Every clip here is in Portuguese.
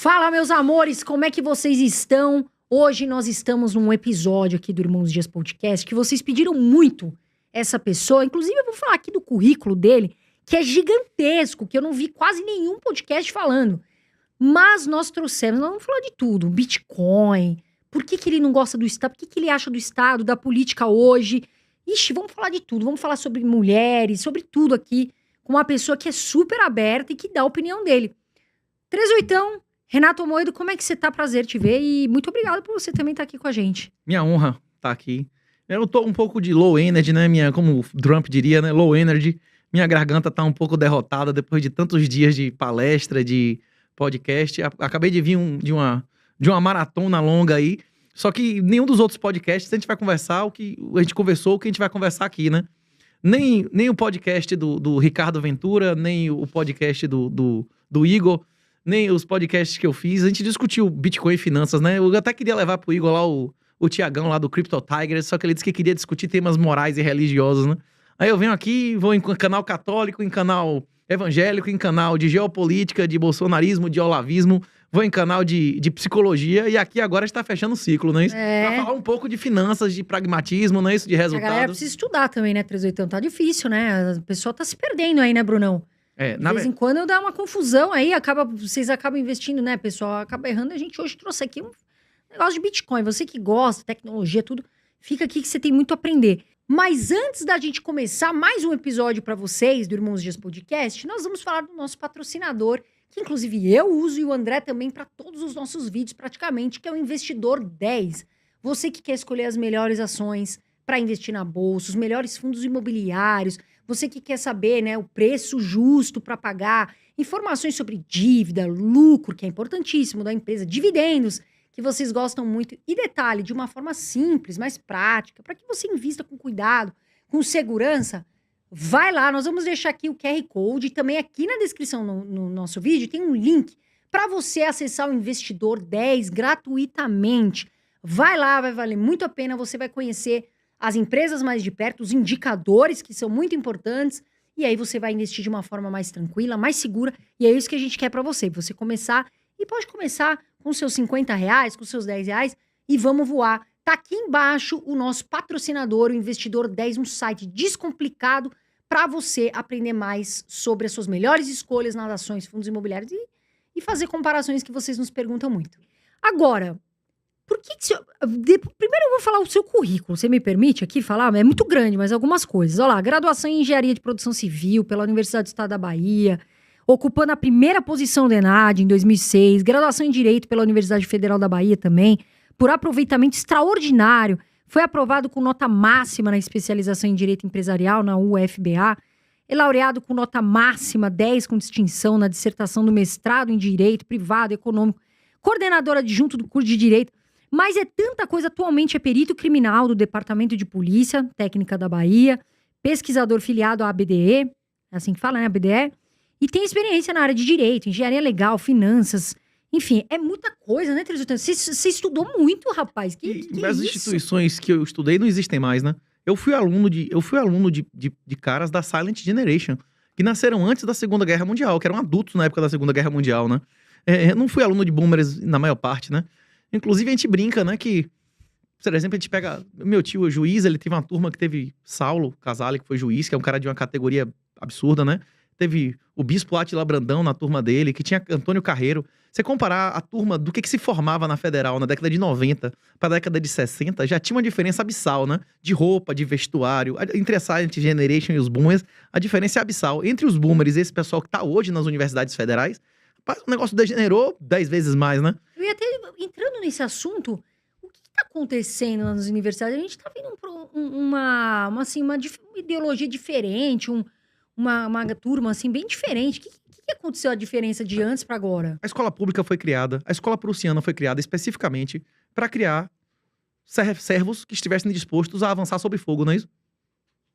Fala, meus amores, como é que vocês estão? Hoje nós estamos num episódio aqui do Irmãos Dias Podcast que vocês pediram muito essa pessoa. Inclusive, eu vou falar aqui do currículo dele, que é gigantesco, que eu não vi quase nenhum podcast falando. Mas nós trouxemos, nós vamos falar de tudo. Bitcoin, por que ele não gosta do Estado, por que ele acha do Estado, da política hoje. Ixi, vamos falar de tudo, vamos falar sobre mulheres, sobre tudo aqui, com uma pessoa que é super aberta e que dá a opinião dele. 38, Renato Moedo, como é que você tá? Prazer te ver e muito obrigado por você também estar aqui com a gente. Minha honra estar aqui. Eu tô um pouco de low energy, né? Como o Trump diria, né? Low energy. Minha garganta tá um pouco derrotada depois de tantos dias de palestra, de podcast. Acabei de vir de uma maratona longa aí. Só que nenhum dos outros podcasts a gente vai conversar o que a gente conversou, o que a gente vai conversar aqui, né? Nem o podcast do Ricardo Ventura, nem o podcast do Igor, nem os podcasts que eu fiz. A gente discutiu Bitcoin e finanças, né? Eu até queria levar pro Igor lá o Tiagão lá do Crypto Tigers, só que ele disse que queria discutir temas morais e religiosos, né? Aí eu venho aqui, vou em canal católico, em canal evangélico, em canal de geopolítica, de bolsonarismo, de olavismo, vou em canal de psicologia, e aqui agora a gente tá fechando o ciclo, não é isso? Pra falar um pouco de finanças, de pragmatismo, não é isso? De resultados. A galera precisa estudar também, né, 38? Tá difícil, né? A pessoa tá se perdendo aí, né, Brunão? De vez em quando dá uma confusão aí, vocês acabam investindo, né, pessoal? Acaba errando. A gente hoje trouxe aqui um negócio de Bitcoin. Você que gosta, tecnologia, tudo, fica aqui que você tem muito a aprender. Mas antes da gente começar mais um episódio para vocês do Irmãos Dias Podcast, nós vamos falar do nosso patrocinador, que inclusive eu uso e o André também para todos os nossos vídeos praticamente, que é o Investidor 10. Você que quer escolher as melhores ações para investir na bolsa, os melhores fundos imobiliários, você que quer saber, né, o preço justo para pagar, informações sobre dívida, lucro, que é importantíssimo da empresa, dividendos, que vocês gostam muito, e detalhe, de uma forma simples, mais prática, para que você invista com cuidado, com segurança, vai lá, nós vamos deixar aqui o QR Code, e também aqui na descrição no nosso vídeo tem um link para você acessar o Investidor 10 gratuitamente. Vai lá, vai valer muito a pena, você vai conhecer as empresas mais de perto, os indicadores que são muito importantes, e aí você vai investir de uma forma mais tranquila, mais segura, e é isso que a gente quer para você começar, e pode começar com seus R$50, com seus R$10, e vamos voar. Tá aqui embaixo o nosso patrocinador, o Investidor 10, um site descomplicado para você aprender mais sobre as suas melhores escolhas nas ações, fundos imobiliários e fazer comparações que vocês nos perguntam muito. Agora, primeiro eu vou falar o seu currículo, você me permite aqui falar? É muito grande, mas algumas coisas. Olha lá, graduação em Engenharia de Produção Civil pela Universidade do Estado da Bahia, ocupando a primeira posição do ENAD em 2006, graduação em Direito pela Universidade Federal da Bahia também, por aproveitamento extraordinário, foi aprovado com nota máxima na especialização em Direito Empresarial na UFBA, é laureado com nota máxima 10 com distinção na dissertação do mestrado em Direito Privado Econômico, coordenadora adjunto do curso de Direito, mas é tanta coisa. Atualmente é perito criminal do Departamento de Polícia Técnica da Bahia, pesquisador filiado à ABDE, é assim que fala, né, ABDE, e tem experiência na área de direito, engenharia legal, finanças, enfim, é muita coisa, né, 38? Você estudou muito, rapaz. As instituições que eu estudei não existem mais, né? Eu fui aluno de caras da Silent Generation, que nasceram antes da Segunda Guerra Mundial, que eram adultos na época da Segunda Guerra Mundial, né? Eu não fui aluno de boomers na maior parte, né? Inclusive a gente brinca, né, que, por exemplo, a gente pega... Meu tio é juiz, ele teve uma turma que teve Saulo Casale, que foi juiz, que é um cara de uma categoria absurda, né? Teve o Bispo Átila Brandão na turma dele, que tinha Antônio Carreiro. Você comparar a turma do que se formava na Federal na década de 90 para a década de 60, já tinha uma diferença abissal, né? De roupa, de vestuário. Entre a Silent Generation e os boomers, a diferença é abissal. Entre os boomers e esse pessoal que está hoje nas universidades federais, rapaz, o negócio degenerou 10 vezes mais, né? Eu ia até, entrando nesse assunto, o que está acontecendo nas universidades? A gente está vendo uma ideologia diferente, uma turma assim bem diferente. O que aconteceu a diferença de antes para agora? A escola pública foi criada, a escola prussiana foi criada especificamente para criar servos que estivessem dispostos a avançar sob fogo, não é isso?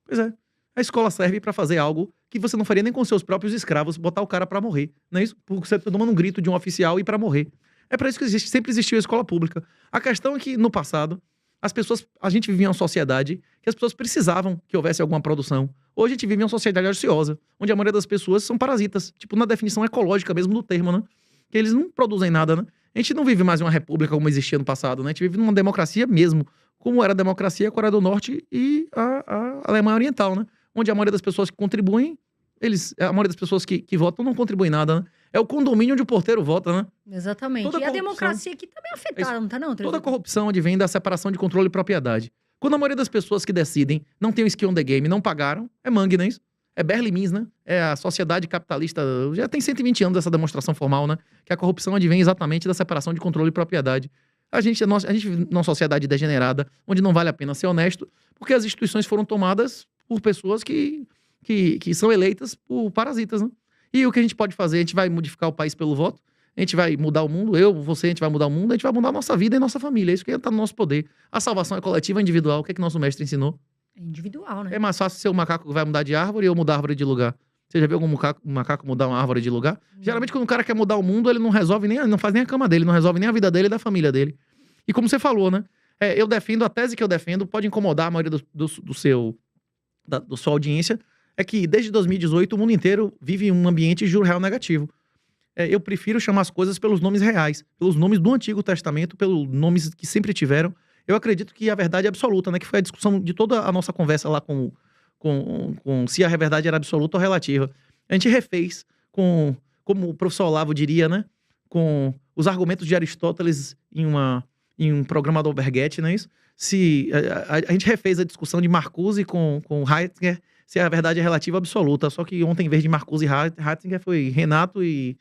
Pois é. A escola serve para fazer algo que você não faria nem com seus próprios escravos, botar o cara para morrer, não é isso? Porque você tá tomando um grito de um oficial e para morrer. É para isso que sempre existiu a escola pública. A questão é que, no passado, a gente vivia em uma sociedade que as pessoas precisavam que houvesse alguma produção. Hoje a gente vive em uma sociedade ociosa, onde a maioria das pessoas são parasitas, tipo na definição ecológica mesmo do termo, né? que eles não produzem nada, né? A gente não vive mais em uma república como existia no passado, né? A gente vive numa democracia mesmo, como era a democracia a Coreia do Norte e a Alemanha Oriental, né? Onde a maioria das pessoas que contribuem, a maioria das pessoas que votam não contribuem nada, né? É o condomínio onde o porteiro vota, né? Exatamente. E a democracia aqui tá bem afetada, não tá não? Toda corrupção advém da separação de controle e propriedade. Quando a maioria das pessoas que decidem não tem o skin on the game, não pagaram, é mangue, não é isso? É Berlimins, né? É a sociedade capitalista. Já tem 120 anos dessa demonstração formal, né? Que a corrupção advém exatamente da separação de controle e propriedade. A gente vive numa sociedade degenerada, onde não vale a pena ser honesto, porque as instituições foram tomadas por pessoas que são eleitas por parasitas, né? E o que a gente pode fazer? A gente vai modificar o país pelo voto? A gente vai mudar o mundo? Você, a gente vai mudar o mundo? A gente vai mudar a nossa vida e nossa família. É isso que está no nosso poder. A salvação é coletiva, individual. O que é que nosso mestre ensinou? É individual, né? É mais fácil ser o macaco que vai mudar de árvore ou mudar a árvore de lugar. Você já viu algum macaco mudar uma árvore de lugar? Geralmente, quando o cara quer mudar o mundo, ele não resolve nem, não faz nem a cama dele, não resolve nem a vida dele e da família dele. E como você falou, né? Eu defendo, a tese que eu defendo pode incomodar a maioria da sua audiência, é que desde 2018 o mundo inteiro vive um ambiente de juro real negativo. Eu prefiro chamar as coisas pelos nomes reais, pelos nomes do Antigo Testamento, pelos nomes que sempre tiveram. Eu acredito que a verdade é absoluta, né? Que foi a discussão de toda a nossa conversa lá com se a verdade era absoluta ou relativa. A gente refez como o professor Olavo diria, né? Com os argumentos de Aristóteles em um programa do Alberghetti, não é isso? A gente refez a discussão de Marcuse com Heidegger, se a verdade é relativa ou absoluta. Só que ontem, em vez de Marcuse e Heidegger, foi Renato e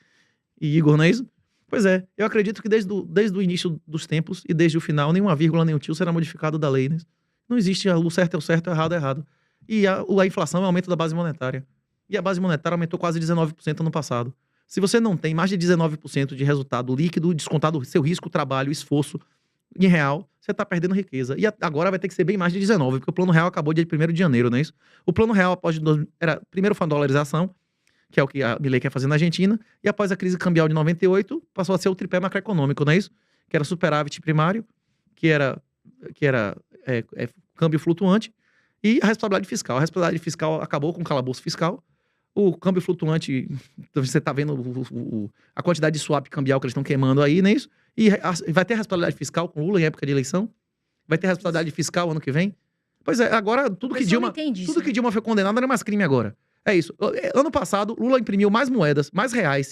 Igor, não é isso? Pois é, eu acredito que desde o início dos tempos e desde o final, nenhuma vírgula nem um tio será modificado da lei, né? Não existe o certo é o certo, o errado é o errado. E a inflação é o aumento da base monetária. E a base monetária aumentou quase 19% no passado. Se você não tem mais de 19% de resultado líquido, descontado seu risco, trabalho, esforço em real, você está perdendo riqueza. E agora vai ter que ser bem mais de 19%, porque o plano real acabou dia 1º de janeiro, não é isso? O plano real, primeiro foi a dolarização, que é o que a Milei quer fazer na Argentina, e após a crise cambial de 98, passou a ser o tripé macroeconômico, não é isso? Que era superávit primário, que era câmbio flutuante, e a responsabilidade fiscal. A responsabilidade fiscal acabou com o calabouço fiscal. O câmbio flutuante, você está vendo a quantidade de swap cambial que eles estão queimando aí, não é isso? E vai ter responsabilidade fiscal com Lula em época de eleição? Vai ter responsabilidade fiscal ano que vem? Pois é, agora tudo que Dilma foi condenada não é mais crime agora. É isso. Ano passado, Lula imprimiu mais moedas, mais reais,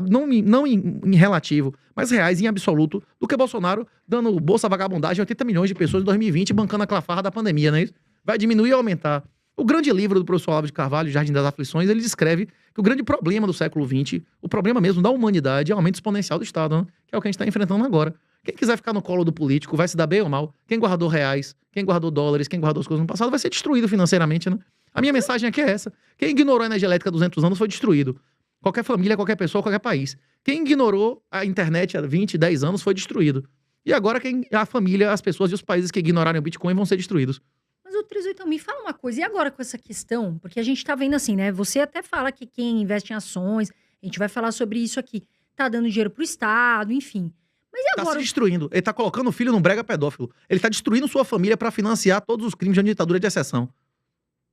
não em relativo, mais reais em absoluto, do que Bolsonaro dando bolsa vagabundagem a 80 milhões de pessoas em 2020, bancando a farra da pandemia, não é isso? Vai diminuir ou aumentar. O grande livro do professor Olavo de Carvalho, Jardim das Aflições, ele descreve que o grande problema do século XX, o problema mesmo da humanidade, é o aumento exponencial do Estado, né? Que é o que a gente está enfrentando agora. Quem quiser ficar no colo do político vai se dar bem ou mal. Quem guardou reais, quem guardou dólares, quem guardou as coisas no passado vai ser destruído financeiramente, né? A minha mensagem aqui é essa. Quem ignorou a energia elétrica há 200 anos foi destruído. Qualquer família, qualquer pessoa, qualquer país. Quem ignorou a internet há 20, 10 anos foi destruído. E agora a família, as pessoas e os países que ignorarem o Bitcoin vão ser destruídos. Mas, ô Trizuitão, me fala uma coisa. E agora com essa questão? Porque a gente tá vendo assim, né? Você até fala que quem investe em ações, a gente vai falar sobre isso aqui, tá dando dinheiro pro Estado, enfim. Mas e agora? Tá se destruindo. Ele tá colocando o filho num brega pedófilo. Ele tá destruindo sua família pra financiar todos os crimes de uma ditadura de exceção.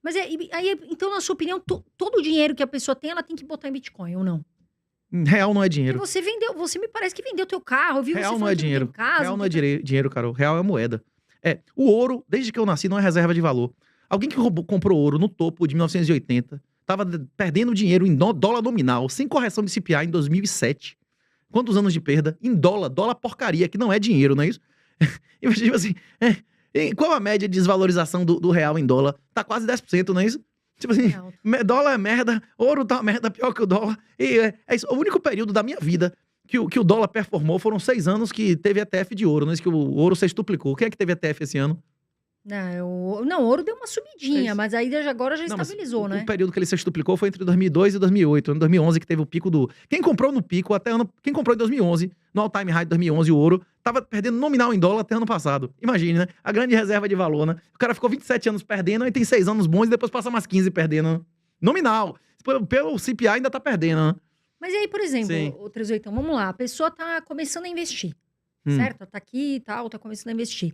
Mas aí, então, na sua opinião, todo o dinheiro que a pessoa tem, ela tem que botar em Bitcoin, ou não? Real não é dinheiro. Porque você me parece que vendeu teu carro, eu vi Real você não é dinheiro. Real não é dinheiro, Carol. Real é moeda. O ouro, desde que eu nasci, não é reserva de valor. Alguém que comprou ouro no topo de 1980, tava perdendo dinheiro em dólar nominal, sem correção de CPI em 2007. Quantos anos de perda? Em dólar porcaria, que não é dinheiro, não é isso? Tipo assim, qual a média de desvalorização do real em dólar? Tá quase 10%, não é isso? Tipo assim, dólar é merda, ouro tá uma merda pior que o dólar. E é isso. O único período da minha vida que o dólar performou foram 6 anos que teve ETF de ouro, não é isso? Que o ouro sextuplicou. Quem é que teve ETF esse ano? Não, o ouro deu uma subidinha, mas aí agora já estabilizou, né? O período que ele sextuplicou foi entre 2002 e 2008. Em 2011 que teve o pico do... Quem comprou no pico quem comprou em 2011, no all-time high de 2011, o ouro, tava perdendo nominal em dólar até ano passado. Imagine, né? A grande reserva de valor, né? O cara ficou 27 anos perdendo, aí tem 6 anos bons e depois passa mais 15 perdendo, né? Nominal. Pelo CPI ainda tá perdendo, né? Mas aí, por exemplo, o 38, vamos lá, a pessoa tá começando a investir, certo? Tá aqui e tal, tá começando a investir.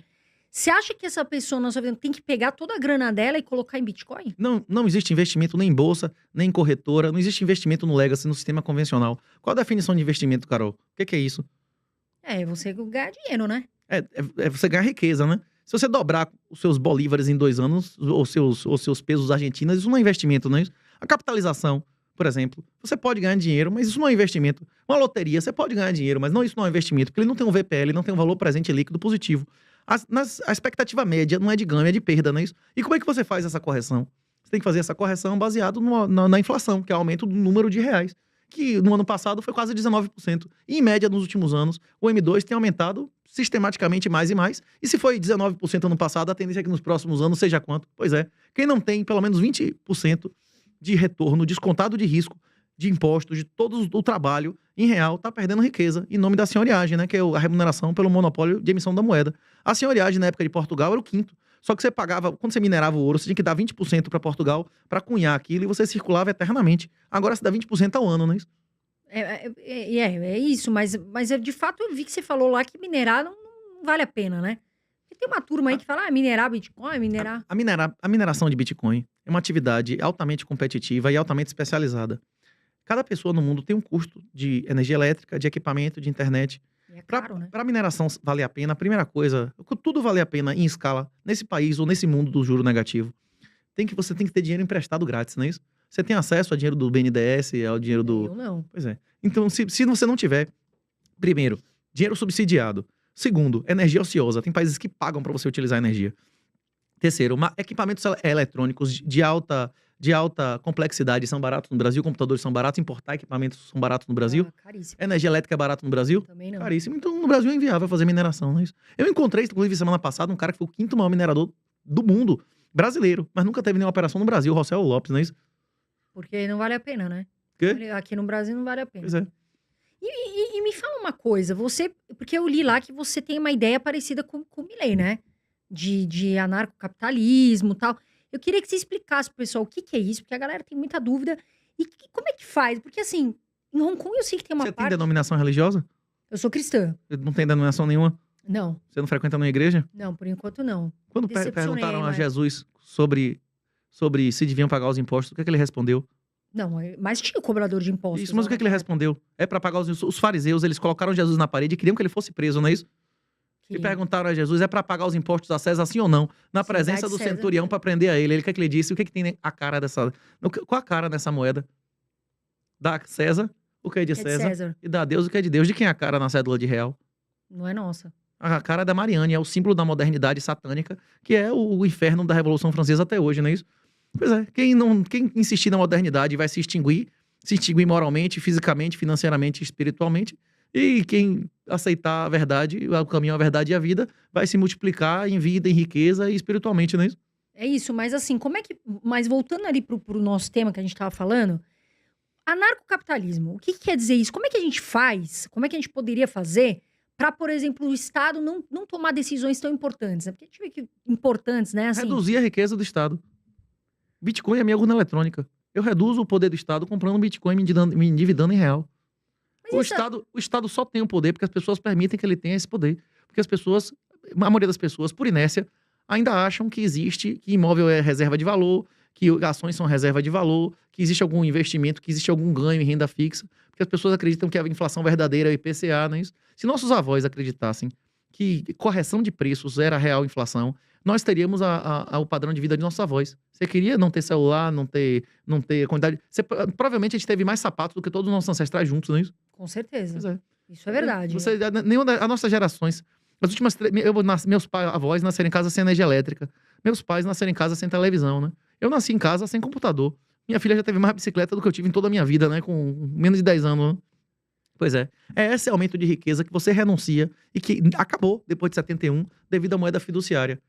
Você acha que essa pessoa na sua vida tem que pegar toda a grana dela e colocar em Bitcoin? Não existe investimento nem em bolsa, nem em corretora, não existe investimento no legacy, no sistema convencional. Qual a definição de investimento, Carol? O que é isso? É você ganhar dinheiro, né? É você ganhar riqueza, né? Se você dobrar os seus bolívares em 2 anos, ou seus pesos argentinos, isso não é investimento, não é isso? A capitalização, por exemplo, você pode ganhar dinheiro, mas isso não é investimento. Uma loteria, você pode ganhar dinheiro, mas isso não é investimento, porque ele não tem um VPL, ele não tem um valor presente líquido positivo. A expectativa média não é de ganho, é de perda, não é isso? E como é que você faz essa correção? Você tem que fazer essa correção baseado na inflação, que é o aumento do número de reais, que no ano passado foi quase 19%. E, em média, nos últimos anos, o M2 tem aumentado sistematicamente mais e mais. E se foi 19% ano passado, a tendência é que nos próximos anos seja quanto? Pois é. Quem não tem pelo menos 20% de retorno descontado de risco, de impostos, de todo o trabalho, em real, está perdendo riqueza em nome da senhoriagem, né? Que é a remuneração pelo monopólio de emissão da moeda. A senhoriagem, na época de Portugal, era o quinto. Só que você pagava, quando você minerava o ouro, você tinha que dar 20% para Portugal para cunhar aquilo e você circulava eternamente. Agora você dá 20% ao ano, não é isso? É isso, mas de fato eu vi que você falou lá que minerar não vale a pena, né? Porque tem uma turma aí que fala, minerar Bitcoin, minerar... A mineração de Bitcoin é uma atividade altamente competitiva e altamente especializada. Cada pessoa no mundo tem um custo de energia elétrica, de equipamento, de internet. É caro, né? Para a mineração valer a pena, a primeira coisa, tudo valer a pena em escala, nesse país ou nesse mundo do juro negativo, você tem que ter dinheiro emprestado grátis, não é isso? Você tem acesso ao dinheiro do BNDES, ao dinheiro do... Eu não. Pois é. Então, se você não tiver, primeiro, dinheiro subsidiado. Segundo, energia ociosa. Tem países que pagam para você utilizar energia. Terceiro, equipamentos eletrônicos de alta complexidade são baratos no Brasil, computadores são baratos, importar equipamentos são baratos no Brasil. Caríssimo. Energia elétrica é barato no Brasil? Também não. Caríssimo. Então, no Brasil é inviável fazer mineração, não é isso? Eu encontrei, inclusive, semana passada, um cara que foi o 5º maior minerador do mundo, brasileiro, mas nunca teve nenhuma operação no Brasil, Rossel Lopes, não é isso? Porque não vale a pena, né? Quê? Aqui no Brasil não vale a pena. Pois é. E me fala uma coisa, porque eu li lá que você tem uma ideia parecida com o Milei, né? De anarcocapitalismo e tal. Eu queria que você explicasse pro pessoal o que é isso, porque a galera tem muita dúvida. E como é que faz? Porque assim, em Hong Kong eu sei que tem uma Você parte... tem denominação religiosa? Eu sou cristã. Não tem denominação nenhuma? Não. Você não frequenta nenhuma igreja? Não, por enquanto não. Quando perguntaram a Jesus sobre se deviam pagar os impostos, o que é que ele respondeu? Não, mas tinha o cobrador de impostos. Isso, mas o que é que ele respondeu? É para pagar os fariseus, eles colocaram Jesus na parede e queriam que ele fosse preso, não é isso? E perguntaram a Jesus, é para pagar os impostos a César, sim ou não? Na presença do centurião para prender a ele. Ele, o que é que ele disse? O que é que tem a cara dessa... Qual a cara nessa moeda? Dá César, o que é de César, e dá a Deus, o que é de Deus. De quem é a cara na cédula de real? Não é nossa. A cara é da Mariane, é o símbolo da modernidade satânica, que é o inferno da Revolução Francesa até hoje, não é isso? Pois é, quem insistir na modernidade vai se extinguir moralmente, fisicamente, financeiramente, espiritualmente, e quem aceitar a verdade, o caminho, a verdade e a vida, vai se multiplicar em vida, em riqueza e espiritualmente, não é isso? É isso, mas assim, mas voltando ali pro nosso tema que a gente tava falando, anarcocapitalismo, o que quer dizer isso? Como é que a gente faz? Como é que a gente poderia fazer para, por exemplo, o Estado não tomar decisões tão importantes? Né? Porque a gente vê que importantes, né? Assim... Reduzir a riqueza do Estado. Bitcoin é minha urna eletrônica. Eu reduzo o poder do Estado comprando Bitcoin e me endividando em real. O Estado só tem o poder porque as pessoas permitem que ele tenha esse poder. Porque a maioria das pessoas, por inércia, ainda acham que imóvel é reserva de valor, que ações são reserva de valor, que existe algum investimento, que existe algum ganho em renda fixa. Porque as pessoas acreditam que a inflação verdadeira é o IPCA, não é isso? Se nossos avós acreditassem que correção de preços era a real inflação, nós teríamos o padrão de vida de nossos avós. Você queria não ter celular, não ter quantidade... provavelmente a gente teve mais sapatos do que todos os nossos ancestrais juntos, não é isso? Com certeza. Pois é. Isso é verdade. As nossas gerações... As últimas meus avós nasceram em casa sem energia elétrica. Meus pais nasceram em casa sem televisão, né? Eu nasci em casa sem computador. Minha filha já teve mais bicicleta do que eu tive em toda a minha vida, né? Com menos de 10 anos, né? Pois é. É esse aumento de riqueza que você renuncia e que acabou depois de 71 devido à moeda fiduciária.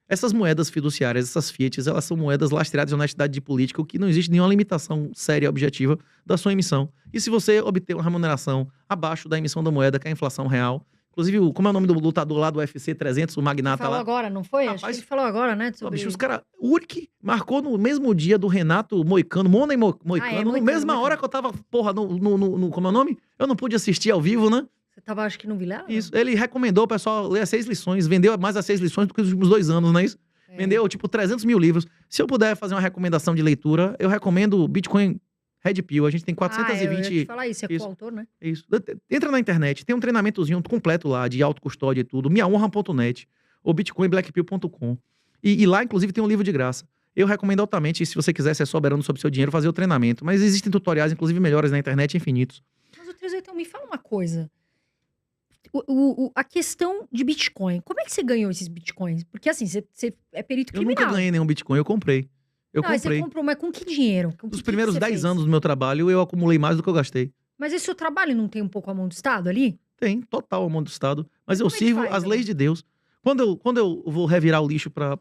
Essas moedas fiduciárias, essas fiats, elas são moedas lastreadas de honestidade de político que não existe nenhuma limitação séria e objetiva da sua emissão. E se você obter uma remuneração abaixo da emissão da moeda, que é a inflação real... Inclusive, como é o nome do lutador lá do UFC 300, o magnata lá? Falou agora, não foi? Rapaz, acho que ele falou agora, né? Sobre... Bicho, os caras... O Uric marcou no mesmo dia do Renato Moicano, Moicano, na mesma hora que eu tava, porra, como é o nome? Eu não pude assistir ao vivo, né? Você tava, acho que no Vilela? Isso. Ele recomendou o pessoal ler as 6 lições. Vendeu mais as 6 lições do que os últimos 2 anos, não é isso? Vendeu, tipo, 300 mil livros. Se eu puder fazer uma recomendação de leitura, eu recomendo Bitcoin Red Pill. A gente tem 420... eu ia te falar isso, é coautor, né? Isso. Entra na internet, tem um treinamentozinho completo lá, de autocustódia e tudo, minhahonra.net ou bitcoinblackpill.com. E lá, inclusive, tem um livro de graça. Eu recomendo altamente, se você quiser ser soberano sobre o seu dinheiro, fazer o treinamento. Mas existem tutoriais, inclusive melhores na internet, infinitos. Mas o 38, me fala uma coisa. A questão de Bitcoin. Como é que você ganhou esses Bitcoins? Porque assim, você é perito criminal. Eu nunca ganhei nenhum Bitcoin, eu comprei. Você comprou, mas com que dinheiro? Nos primeiros 10 anos do meu trabalho, eu acumulei mais do que eu gastei. Mas esse seu trabalho não tem um pouco a mão do Estado ali? Tem, total a mão do Estado. Mas eu sirvo as leis de Deus. Quando eu vou revirar o lixo pra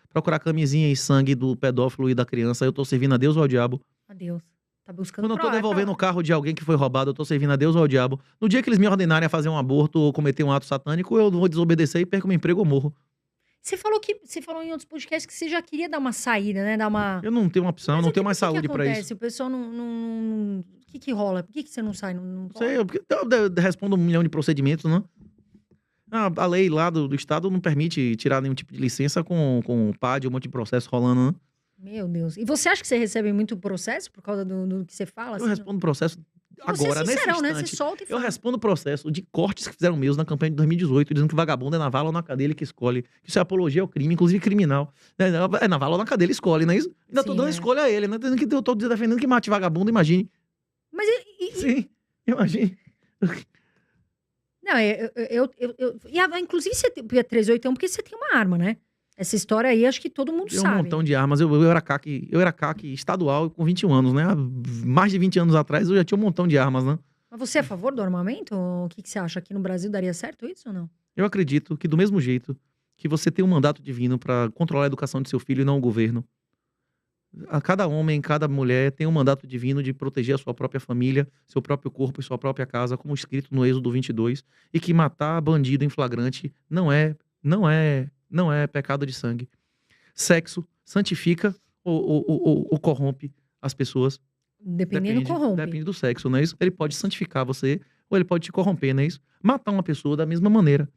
procurar camisinha e sangue do pedófilo e da criança, eu tô servindo a Deus ou ao diabo? A Deus. Tá buscando. Quando eu tô devolvendo o carro de alguém que foi roubado, eu tô servindo a Deus ou ao diabo. No dia que eles me ordenarem a fazer um aborto ou cometer um ato satânico, eu vou desobedecer e perco meu emprego ou morro. Você falou em outros podcasts que você já queria dar uma saída, né? Eu não tenho uma opção, eu não tenho mais saúde pra isso. O pessoal não... O que rola? Por que você não sai? Não sei, eu respondo 1 milhão de procedimentos, né? A lei lá do Estado não permite tirar nenhum tipo de licença com PAD, um monte de processo rolando, né? Meu Deus. E você acha que você recebe muito processo por causa do que você fala? Eu respondo processo agora, nesse instante. Né? Você solta e fala. Eu respondo processo de cortes que fizeram meus na campanha de 2018, dizendo que vagabundo é na vala ou na cadeia ele que escolhe. Que isso é apologia ao crime, inclusive criminal. É na vala ou na cadeia ele escolhe, não é isso? Ainda tô dando escolha a ele, né? Eu tô defendendo que mate vagabundo, imagine. Mas Sim, imagine. Não, inclusive você tem 381 porque você tem uma arma, né? Essa história aí, acho que todo mundo sabe. Um montão de armas. Eu era CAC estadual com 21 anos, né? Há mais de 20 anos atrás eu já tinha um montão de armas, né? Mas você é a favor do armamento? O que você acha? Aqui no Brasil daria certo isso ou não? Eu acredito que do mesmo jeito que você tem um mandato divino para controlar a educação de seu filho e não o governo. Cada homem, cada mulher tem um mandato divino de proteger a sua própria família, seu próprio corpo e sua própria casa, como escrito no Êxodo 22. E que matar bandido em flagrante não é pecado de sangue. Sexo santifica ou corrompe as pessoas. Depende do sexo, não é isso? Ele pode santificar você ou ele pode te corromper, não é isso? Matar uma pessoa da mesma maneira.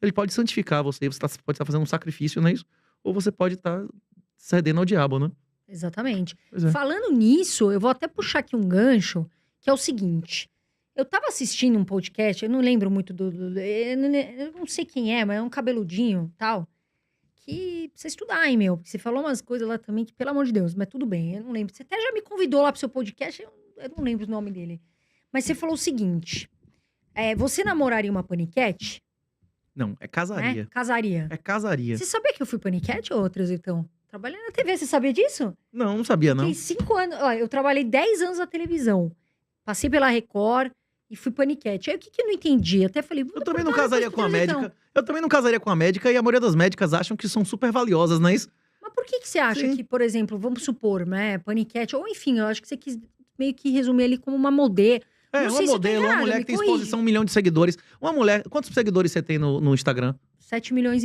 Ele pode santificar você pode estar fazendo um sacrifício, não é isso? Ou você pode estar cedendo ao diabo, né? Exatamente. Falando nisso, eu vou até puxar aqui um gancho, que é o seguinte. Eu tava assistindo um podcast, eu não lembro muito eu não sei quem é, mas é um cabeludinho tal. Que precisa estudar, hein, meu? Você falou umas coisas lá também que, pelo amor de Deus, mas tudo bem, eu não lembro. Você até já me convidou lá pro seu podcast, eu não lembro o nome dele. Mas você falou o seguinte: você namoraria uma paniquete? Não, é casaria. Casaria. É casaria. Você sabia que eu fui paniquete, ô Trezitão? Trabalhei na TV, você sabia disso? Não sabia, não. Fiquei 5 anos. Ó, eu trabalhei 10 anos na televisão. Passei pela Record e fui paniquete. Aí o que eu não entendi? Até falei. Eu também não casaria com a médica. Eu também não casaria com a médica e a maioria das médicas acham que são super valiosas, não é isso? Mas por que você acha que, por exemplo, vamos supor, né, paniquete, ou enfim, eu acho que você quis meio que resumir ali como uma modelo. Uma modelo, uma mulher que tem exposição, 1 milhão de seguidores. Uma mulher. Quantos seguidores você tem no Instagram? 7,5 milhões.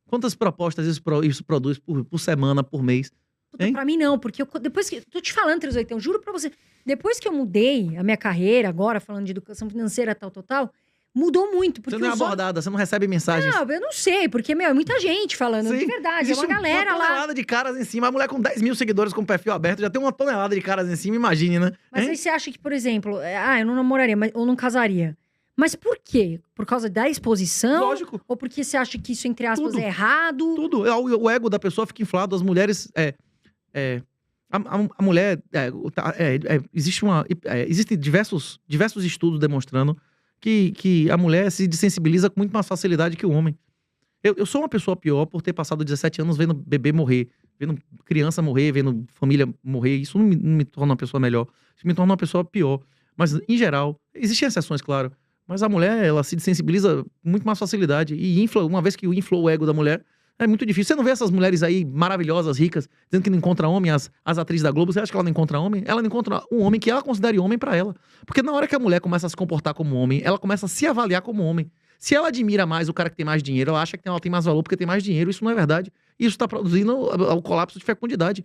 Quantas propostas isso produz por semana, por mês? Puta, pra mim não, porque depois que... Tô te falando, 38, juro pra você. Depois que eu mudei a minha carreira, agora falando de educação financeira, tal, mudou muito. Porque você não é abordada, você não recebe mensagens. Não, eu não sei, porque, é muita gente falando, de verdade. Existe é uma galera lá. Uma tonelada de caras em cima. A mulher com 10 mil seguidores com perfil aberto já tem uma tonelada de caras em cima, imagine, né? Mas aí você acha que, por exemplo, eu não namoraria, ou não casaria. Mas por quê? Por causa da exposição? Lógico. Ou porque você acha que isso, entre aspas, é errado? Tudo. O ego da pessoa fica inflado. As mulheres... A mulher... Existem diversos estudos demonstrando que a mulher se desensibiliza com muito mais facilidade que o homem. Eu sou uma pessoa pior por ter passado 17 anos vendo bebê morrer, vendo criança morrer, vendo família morrer. Isso não me torna uma pessoa melhor. Isso me torna uma pessoa pior. Mas, em geral, existem exceções, claro. Mas a mulher, ela se desensibiliza com muito mais facilidade. E uma vez que inflou o ego da mulher, é muito difícil. Você não vê essas mulheres aí maravilhosas, ricas, dizendo que não encontra homem, as atrizes da Globo. Você acha que ela não encontra homem? Ela não encontra um homem que ela considere homem pra ela. Porque na hora que a mulher começa a se comportar como homem, ela começa a se avaliar como homem. Se ela admira mais o cara que tem mais dinheiro, ela acha que ela tem mais valor porque tem mais dinheiro. Isso não é verdade. Isso tá produzindo o colapso de fecundidade.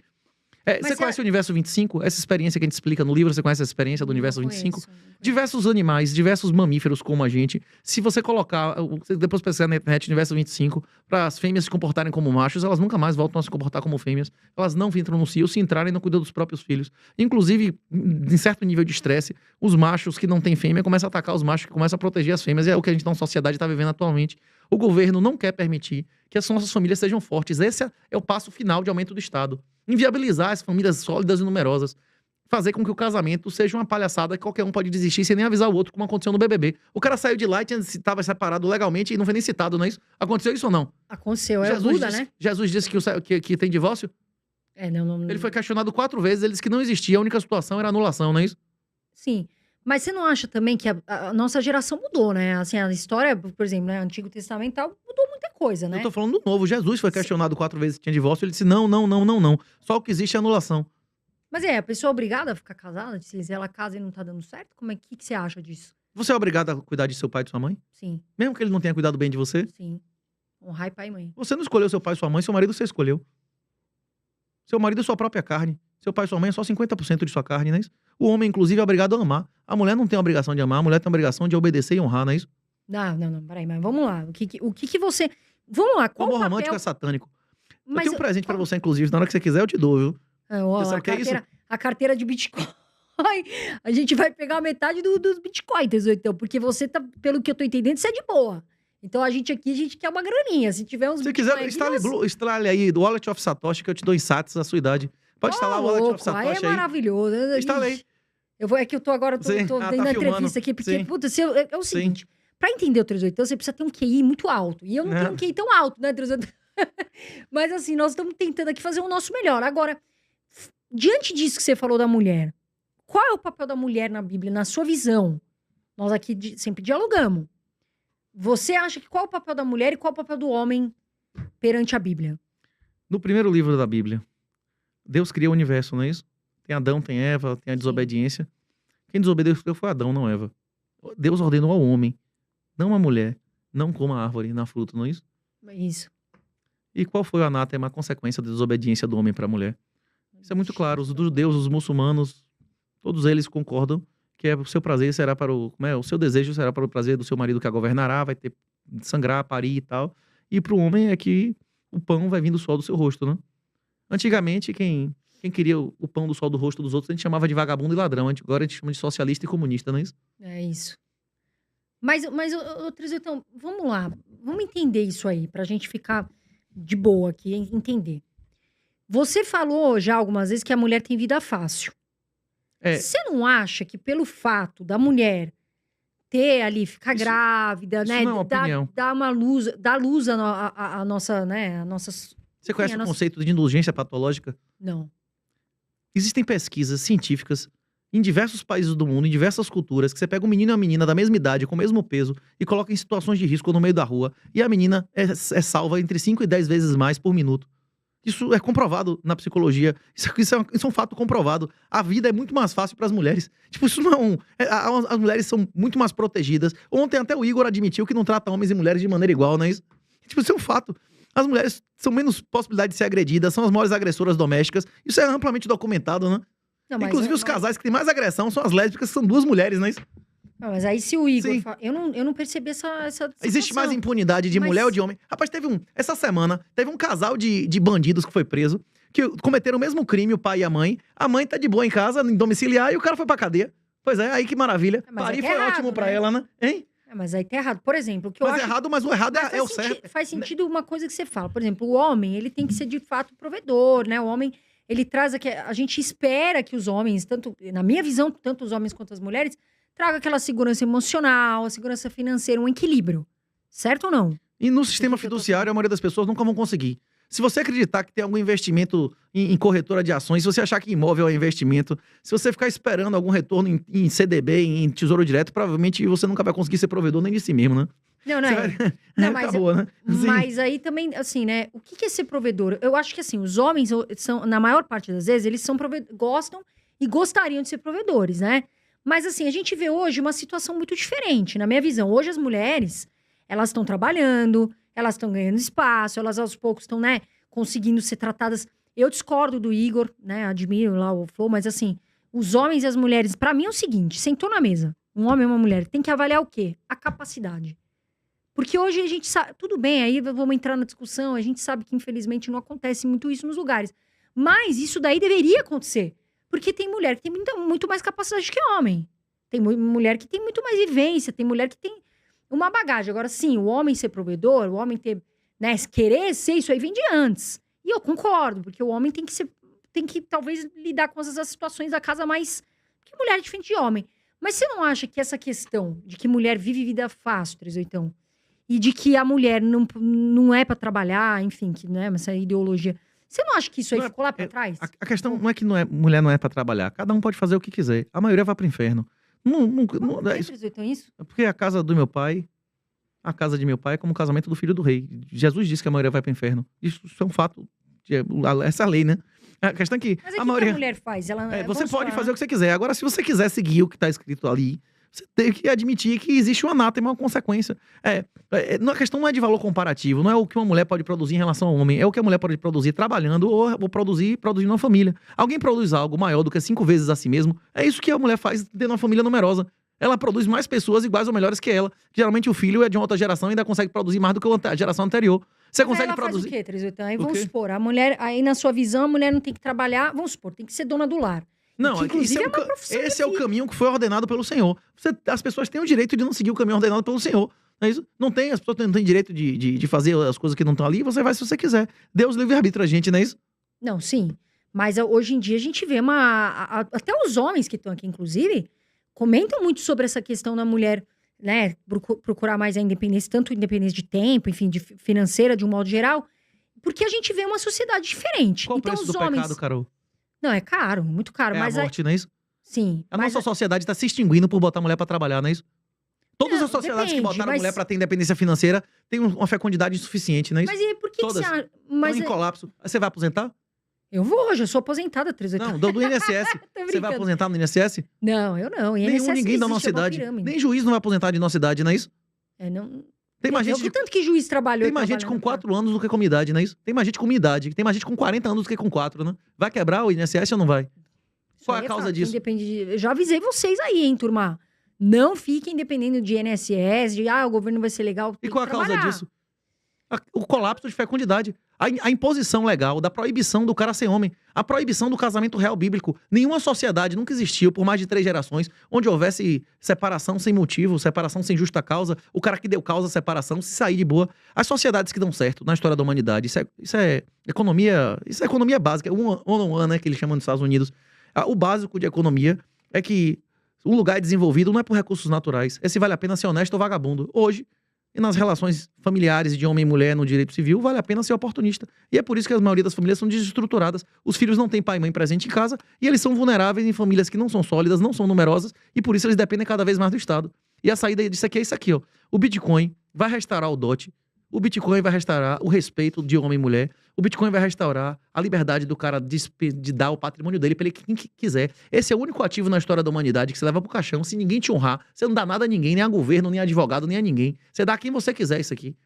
Você conhece o Universo 25? Essa experiência que a gente explica no livro, você conhece essa experiência do Universo 25? Diversos animais, diversos mamíferos como a gente. Se você colocar, depois pesquisar na internet Universo 25, para as fêmeas se comportarem como machos, elas nunca mais voltam a se comportar como fêmeas. Elas não entram no cio, se entrarem não cuidam dos próprios filhos. Inclusive, em certo nível de estresse, os machos que não têm fêmea começam a atacar os machos que começam a proteger as fêmeas. E é o que a gente na sociedade está vivendo atualmente. O governo não quer permitir que as nossas famílias sejam fortes. Esse é o passo final de aumento do Estado. Inviabilizar as famílias sólidas e numerosas. Fazer com que o casamento seja uma palhaçada que qualquer um pode desistir sem nem avisar o outro, como aconteceu no BBB. O cara saiu de lá e estava separado legalmente e não foi nem citado, não é isso? Aconteceu isso ou não? Aconteceu, é o Buda, né? Jesus disse que tem divórcio? Não. Ele foi questionado 4 vezes, ele disse que não existia, a única situação era anulação, não é isso? Sim. Mas você não acha também que a nossa geração mudou, né? Assim, a história, por exemplo, né, Antigo Testamental mudou muita coisa, né? Eu tô falando do novo. Jesus foi questionado 4 vezes se tinha divórcio, ele disse não. Só o que existe é anulação. Mas a pessoa é obrigada a ficar casada? Se ela casa e não tá dando certo? Como é que você acha disso? Você é obrigado a cuidar de seu pai e de sua mãe? Sim. Mesmo que ele não tenha cuidado bem de você? Sim. Honrar pai e mãe. Você não escolheu seu pai e sua mãe, seu marido você escolheu. Seu marido é sua própria carne. Seu pai e sua mãe é só 50% de sua carne, não é isso? O homem, inclusive, é obrigado a amar. A mulher não tem a obrigação de amar, a mulher tem a obrigação de obedecer e honrar, não é isso? Não, peraí, mas vamos lá. O que você... Vamos lá, qual o amor papel... romântico é satânico. Mas eu tenho um presente pra você, inclusive, na hora que você quiser eu te dou, viu? A carteira de Bitcoin. A gente vai pegar metade dos Bitcoin, então, porque você tá, pelo que eu tô entendendo, você é de boa. Então a gente quer uma graninha. Se tiver uns Se quiser, instale aí do Wallet of Satoshi que eu te dou insights da sua idade. Pode instalar o Wallet of Satoshi aí. É maravilhoso. Instalei. É que eu tô agora, tô dando a entrevista aqui, porque, puta, é o seguinte, pra entender o 380, você precisa ter um QI muito alto. E eu não tenho um QI tão alto, né, 380? Mas assim, nós estamos tentando aqui fazer o nosso melhor. Agora, diante disso que você falou da mulher, qual é o papel da mulher na Bíblia, na sua visão? Nós aqui sempre dialogamos. Você acha que qual é o papel da mulher e qual é o papel do homem perante a Bíblia? No primeiro livro da Bíblia, Deus cria o universo, não é isso? Tem Adão, tem Eva, tem a desobediência. Quem desobedeceu foi Adão, não Eva. Deus ordenou ao homem, não à mulher, não coma a árvore na fruta, não é isso? Isso. E qual foi o anátema, a consequência da desobediência do homem para a mulher? Isso é muito claro. Os judeus, os muçulmanos, todos eles concordam que o seu prazer será para o seu desejo será para o prazer do seu marido que a governará, vai ter sangrar, parir e tal. E para o homem é que o pão vai vir do sol do seu rosto, né? Antigamente, quem queria o pão do sol do rosto dos outros, a gente chamava de vagabundo e ladrão. Agora a gente chama de socialista e comunista, não é isso? É isso. Mas Trisutão, vamos lá. Vamos entender isso aí, pra gente ficar de boa aqui, entender. Você falou já algumas vezes que a mulher tem vida fácil. Você não acha que pelo fato da mulher ter ali, ficar grávida, né? Não é uma opinião. Dar luz à nossa, né? Você conhece o conceito de indulgência patológica? Não. Existem pesquisas científicas em diversos países do mundo, em diversas culturas, que você pega um menino e uma menina da mesma idade, com o mesmo peso, e coloca em situações de risco no meio da rua, e a menina é salva entre 5 e 10 vezes mais por minuto. Isso é comprovado na psicologia. Isso é um fato comprovado. A vida é muito mais fácil para as mulheres. Tipo, isso não as mulheres são muito mais protegidas. Ontem até o Igor admitiu que não trata homens e mulheres de maneira igual, não é isso? Tipo, isso é um fato. As mulheres são menos possibilidade de ser agredidas, são as maiores agressoras domésticas. Isso é amplamente documentado, né? Não, inclusive, os casais que têm mais agressão são as lésbicas, que são 2 mulheres, não é isso? Não, mas aí se o Igor... Eu não percebi essa Existe mais impunidade de mulher ou de homem. Rapaz, essa semana, teve um casal de bandidos que foi preso, que cometeram o mesmo crime, o pai e a mãe. A mãe tá de boa em casa, em domiciliar, e o cara foi pra cadeia. Pois é, aí que maravilha. Parir foi errado, ótimo pra ela, né? Hein? Mas aí tá errado. Por exemplo, o que eu acho... Mas o errado é o certo. Faz sentido uma coisa que você fala. Por exemplo, o homem, ele tem que ser de fato provedor, né? O homem, ele traz aqui... A gente espera que os homens, tanto na minha visão, tanto os homens quanto as mulheres, traga aquela segurança emocional, a segurança financeira, um equilíbrio. Certo ou não? E no sistema fiduciário, a maioria das pessoas nunca vão conseguir. Se você acreditar que tem algum investimento em corretora de ações, se você achar que imóvel é investimento, se você ficar esperando algum retorno em CDB, em Tesouro Direto, provavelmente você nunca vai conseguir ser provedor nem de si mesmo, né? Mas aí também, assim, né? O que é ser provedor? Eu acho que, assim, os homens são, na maior parte das vezes, eles gostam e gostariam de ser provedores, né? Mas, assim, a gente vê hoje uma situação muito diferente, na minha visão. Hoje as mulheres, elas estão trabalhando, elas estão ganhando espaço, elas aos poucos estão, né, conseguindo ser tratadas Eu discordo do Igor, né? Admiro lá o Flow, mas assim, os homens e as mulheres, pra mim é o seguinte, sentou na mesa, um homem e uma mulher, tem que avaliar o quê? A capacidade. Porque hoje a gente sabe, tudo bem, aí vamos entrar na discussão, a gente sabe que infelizmente não acontece muito isso nos lugares. Mas isso daí deveria acontecer. Porque tem mulher que tem muito mais capacidade que homem. Tem mulher que tem muito mais vivência, tem mulher que tem uma bagagem. Agora, sim, o homem ser provedor, o homem ter, né, querer ser, isso aí vem de antes. E eu concordo, porque o homem tem que talvez lidar com essas situações da casa mais que mulher é diferente de homem. Mas você não acha que essa questão de que mulher vive vida fácil, 38, e de que a mulher não é pra trabalhar, enfim, que, né, essa ideologia. Você não acha que isso aí ficou lá pra trás? A questão não é que mulher não é pra trabalhar. Cada um pode fazer o que quiser. A maioria vai pro inferno. Isso? Porque a casa do meu pai, a casa de meu pai é como o casamento do filho do rei. Jesus disse que a maioria vai pro inferno. Isso é um fato. Essa lei, né? A questão é que Mas é a maioria... que a mulher faz? Você pode fazer o que você quiser. Agora, se você quiser seguir o que tá escrito ali, você tem que admitir que existe um anátema, uma consequência. A questão não é de valor comparativo, não é o que uma mulher pode produzir em relação ao homem, é o que a mulher pode produzir trabalhando ou produzir uma família. Alguém produz algo maior do que 5 vezes a si mesmo, é isso que a mulher faz tendo uma família numerosa. Ela produz mais pessoas iguais ou melhores que ela. Geralmente o filho é de uma outra geração e ainda consegue produzir mais do que a geração anterior. Você consegue ela produzir... Faz o quê, 38? Aí vamos supor, a mulher, aí na sua visão, a mulher não tem que trabalhar, vamos supor, tem que ser dona do lar. Não, que, inclusive, esse é o caminho que foi ordenado pelo Senhor. As pessoas têm o direito de não seguir o caminho ordenado pelo Senhor. Não é isso? As pessoas não têm direito de fazer as coisas que não estão ali, você vai se você quiser. Deus livre-arbítrio a gente, não é isso? Não, sim. Mas hoje em dia a gente vê até os homens que estão aqui, inclusive, comentam muito sobre essa questão da mulher, né, procurar mais a independência, tanto independência de tempo, enfim, de financeira, de um modo geral, porque a gente vê uma sociedade diferente. Qual então, o preço do pecado, Carol? Não, é caro, muito caro. Mas a morte, não é isso? Sim. A nossa sociedade está se extinguindo por botar a mulher para trabalhar, não é isso? Todas as sociedades que botaram a mulher para ter independência financeira têm uma fecundidade insuficiente, não é isso? Mas e por que Todas. Estão em colapso. Você vai aposentar? Eu vou, já sou aposentada, 38. Não, do INSS. Você vai aposentar no INSS? Não, eu não. Ninguém da nossa idade. Nem juiz não vai aposentar de nossa idade, não é isso? Não... Tem mais gente tanto que juiz trabalhou. Tem mais gente com 4 anos do que com minha idade, não é isso? Tem mais gente com minha idade. Tem mais gente com 40 anos do que com 4, né? Vai quebrar o INSS ou não vai? Qual é a causa disso? Eu já avisei vocês aí, hein, turma? Não fiquem dependendo de INSS, o governo vai ser legal. E qual a causa disso? O colapso de fecundidade. A imposição legal da proibição do cara ser homem. A proibição do casamento real bíblico. Nenhuma sociedade nunca existiu por mais de 3 gerações onde houvesse separação sem motivo, separação sem justa causa, o cara que deu causa à separação se sair de boa. As sociedades que dão certo na história da humanidade, isso é economia básica, one-on-one, né, que eles chamam nos Estados Unidos. O básico de economia é que um lugar é desenvolvido não é por recursos naturais, é se vale a pena ser honesto ou vagabundo. Hoje, e nas relações familiares de homem e mulher no direito civil, vale a pena ser oportunista. E é por isso que a maioria das famílias são desestruturadas. Os filhos não têm pai e mãe presente em casa e eles são vulneráveis em famílias que não são sólidas, não são numerosas e por isso eles dependem cada vez mais do Estado. E a saída disso aqui é isso aqui, ó. O Bitcoin vai restaurar o DOT, o Bitcoin vai restaurar o respeito de homem e mulher, o Bitcoin vai restaurar a liberdade do cara de dar o patrimônio dele pra ele quem quiser. Esse é o único ativo na história da humanidade que você leva pro caixão. Se ninguém te honrar, você não dá nada a ninguém, nem a governo, nem a advogado, nem a ninguém. Você dá a quem você quiser isso aqui.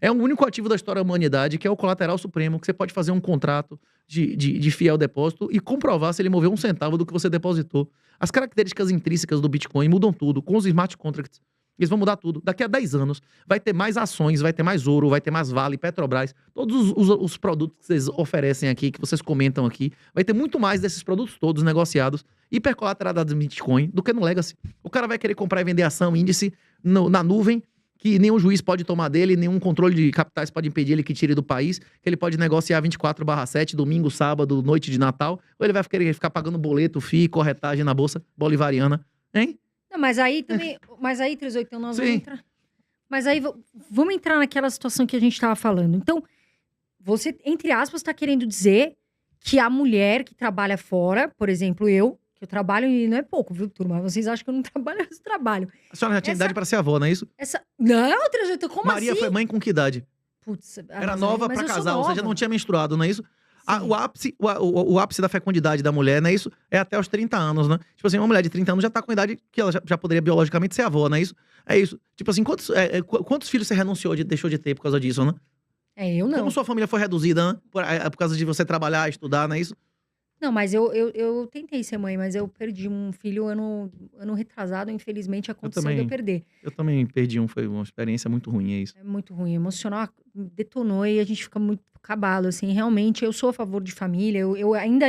É o único ativo da história da humanidade, que é o colateral supremo, que você pode fazer um contrato de fiel depósito e comprovar se ele moveu 1 centavo do que você depositou. As características intrínsecas do Bitcoin mudam tudo. Com os smart contracts, eles vão mudar tudo. Daqui a 10 anos, vai ter mais ações, vai ter mais ouro, vai ter mais Vale, Petrobras. Todos os produtos que vocês oferecem aqui, que vocês comentam aqui, vai ter muito mais desses produtos todos negociados, hipercolateralizados em Bitcoin, do que no Legacy. O cara vai querer comprar e vender ação, índice, na nuvem, que nenhum juiz pode tomar dele, nenhum controle de capitais pode impedir ele que tire do país, que ele pode negociar 24/7, domingo, sábado, noite de Natal, ou ele vai querer ficar pagando boleto, FII, corretagem na Bolsa Bolivariana, hein? Não, mas aí também. Mas aí, 38, nós vamos entrar. Mas aí vamos entrar naquela situação que a gente estava falando. Então, você, entre aspas, está querendo dizer que a mulher que trabalha fora, por exemplo, que eu trabalho e não é pouco, viu, turma? Vocês acham que eu não trabalho, mas eu trabalho. A senhora já tinha idade para ser avó, não é isso? Não, 38, como Maria assim? foi mãe com que idade? Putz, era nova para casar, ou seja, não tinha menstruado, não é isso? O ápice da fecundidade da mulher, não é isso? É até os 30 anos, né? Tipo assim, uma mulher de 30 anos já tá com idade que ela já poderia biologicamente ser avó, não é isso? É isso. Tipo assim, quantos filhos você deixou de ter por causa disso, né? Eu não. Como sua família foi reduzida, né? Por causa de você trabalhar, estudar, não é isso? Não, mas eu tentei ser mãe, mas eu perdi um filho ano retrasado, infelizmente aconteceu de eu perder. Eu também perdi foi uma experiência muito ruim, é isso. É muito ruim, emocional, detonou e a gente fica muito cabalo, assim, realmente eu sou a favor de família, eu ainda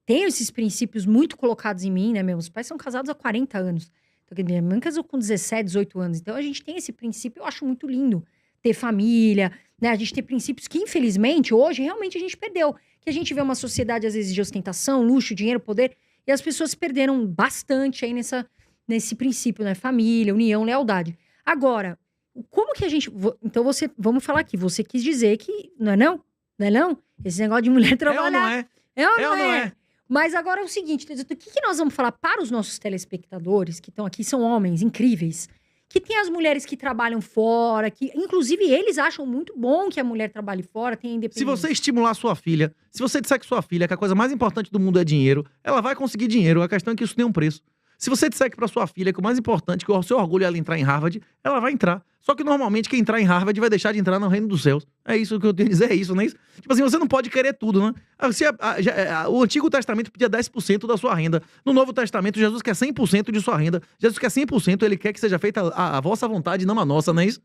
tenho esses princípios muito colocados em mim, né, meus pais são casados há 40 anos, então minha mãe casou com 17, 18 anos, então a gente tem esse princípio, eu acho muito lindo, ter família, né, a gente ter princípios que infelizmente hoje realmente a gente perdeu, que a gente vê uma sociedade às vezes de ostentação, luxo, dinheiro, poder, e as pessoas perderam bastante aí nesse princípio, né, família, união, lealdade. Agora, como que a gente... Então, vamos falar aqui. Você quis dizer que... Não é não? Não é não? Esse negócio de mulher trabalhar... É ou não é? Mas agora é o seguinte, o que nós vamos falar para os nossos telespectadores, que estão aqui, são homens incríveis, que tem as mulheres que trabalham fora, que inclusive eles acham muito bom que a mulher trabalhe fora, tem independência. Se você estimular a sua filha, se você disser que sua filha, que a coisa mais importante do mundo é dinheiro, ela vai conseguir dinheiro. A questão é que isso tem um preço. Se você disser que pra sua filha que o mais importante, que o seu orgulho é ela entrar em Harvard, ela vai entrar. Só que normalmente quem entrar em Harvard vai deixar de entrar no reino dos céus. É isso que eu tenho a dizer, é isso, não é isso? Tipo assim, você não pode querer tudo, né? O Antigo Testamento pedia 10% da sua renda. No Novo Testamento, Jesus quer 100% de sua renda. Jesus quer 100%, ele quer que seja feita a vossa vontade, não a nossa, não é isso?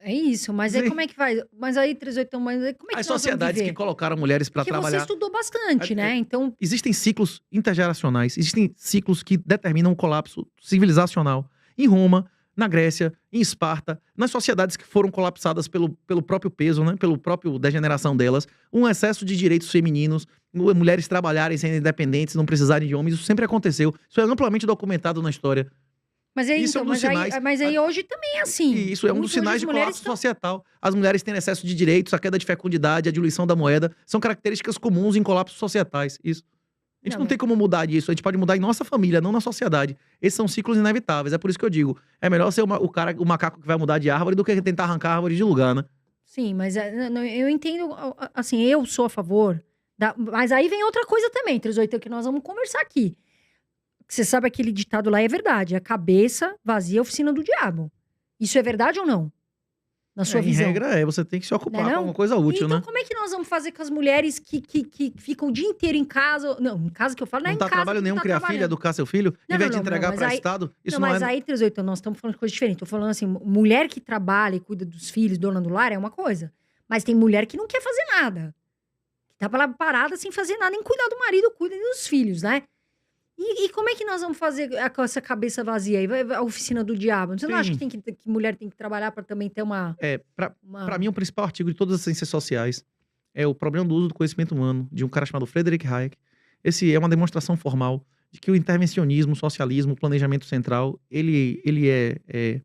É isso, mas aí como é que faz? Mas aí, 38, mas aí como é que as sociedades que colocaram mulheres para trabalhar... Porque você estudou bastante, né? Então... Existem ciclos intergeracionais, existem ciclos que determinam o colapso civilizacional. Em Roma, na Grécia, em Esparta, nas sociedades que foram colapsadas pelo próprio peso, né? Pelo próprio degeneração delas, um excesso de direitos femininos, mulheres trabalharem sendo independentes, não precisarem de homens, isso sempre aconteceu. Isso é amplamente documentado na história. Mas aí, então, mas aí hoje também é assim. E isso é um dos sinais de colapso societal. As mulheres têm excesso de direitos, a queda de fecundidade, a diluição da moeda, são características comuns em colapsos societais. Isso. A gente não tem como mudar disso, a gente pode mudar em nossa família, não na sociedade. Esses são ciclos inevitáveis, é por isso que eu digo, é melhor ser o macaco que vai mudar de árvore do que tentar arrancar a árvore de lugar, né? Sim, mas eu entendo, assim, eu sou a favor, mas aí vem outra coisa também, 38, que nós vamos conversar aqui. Você sabe aquele ditado lá é verdade. A cabeça vazia é a oficina do diabo. Isso é verdade ou não? Na sua visão? Em regra você tem que se ocupar com alguma coisa útil, então, né? Como é que nós vamos fazer com as mulheres que ficam o dia inteiro em casa? Não, em casa que eu falo, não é em casa. Não dá trabalho nenhum criar filho, educar seu filho, em vez de entregar para o Estado. Isso não, mas aí, 38, nós estamos falando de coisa diferente. Tô falando assim, mulher que trabalha e cuida dos filhos, dona do lar, é uma coisa. Mas tem mulher que não quer fazer nada. Que tá parada sem fazer nada, nem cuidar do marido, cuida dos filhos, né? E como é que nós vamos fazer com essa cabeça vazia aí? A oficina do diabo. Você não acha que mulher tem que trabalhar para também ter uma... Pra mim, o principal artigo de todas as ciências sociais é o problema do uso do conhecimento humano, de um cara chamado Friedrich Hayek. Esse é uma demonstração formal de que o intervencionismo, o socialismo, o planejamento central, ele é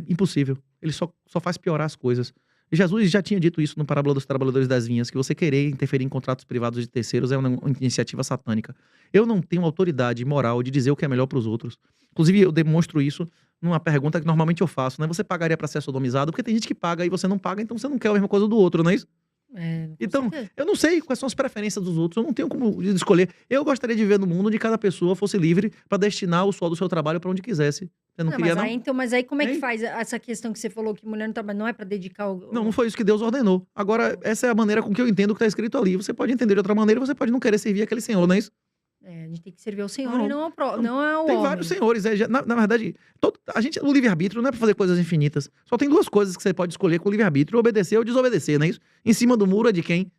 impossível. Ele só faz piorar as coisas. Jesus já tinha dito isso no Parábola dos Trabalhadores das Vinhas, que você querer interferir em contratos privados de terceiros é uma iniciativa satânica. Eu não tenho autoridade moral de dizer o que é melhor para os outros. Inclusive, eu demonstro isso numa pergunta que normalmente eu faço, né? Você pagaria para ser sodomizado? Porque tem gente que paga e você não paga, então você não quer a mesma coisa do outro, não é isso? Então, eu não sei quais são as preferências dos outros, eu não tenho como escolher. Eu gostaria de viver no mundo onde cada pessoa fosse livre para destinar o suor do seu trabalho para onde quisesse. Eu não queria, mas aí como é que faz essa questão que você falou que mulher não trabalha, não é para dedicar o... Não foi isso que Deus ordenou. Agora, essa é a maneira com que eu entendo o que está escrito ali. Você pode entender de outra maneira, você pode não querer servir aquele senhor, não é isso? A gente tem que servir ao Senhor e não ao Tem homem. vários senhores. Na verdade, o livre-arbítrio não é pra fazer coisas infinitas. Só tem duas coisas que você pode escolher com o livre-arbítrio: obedecer ou desobedecer, não é isso? Em cima do muro é de quem?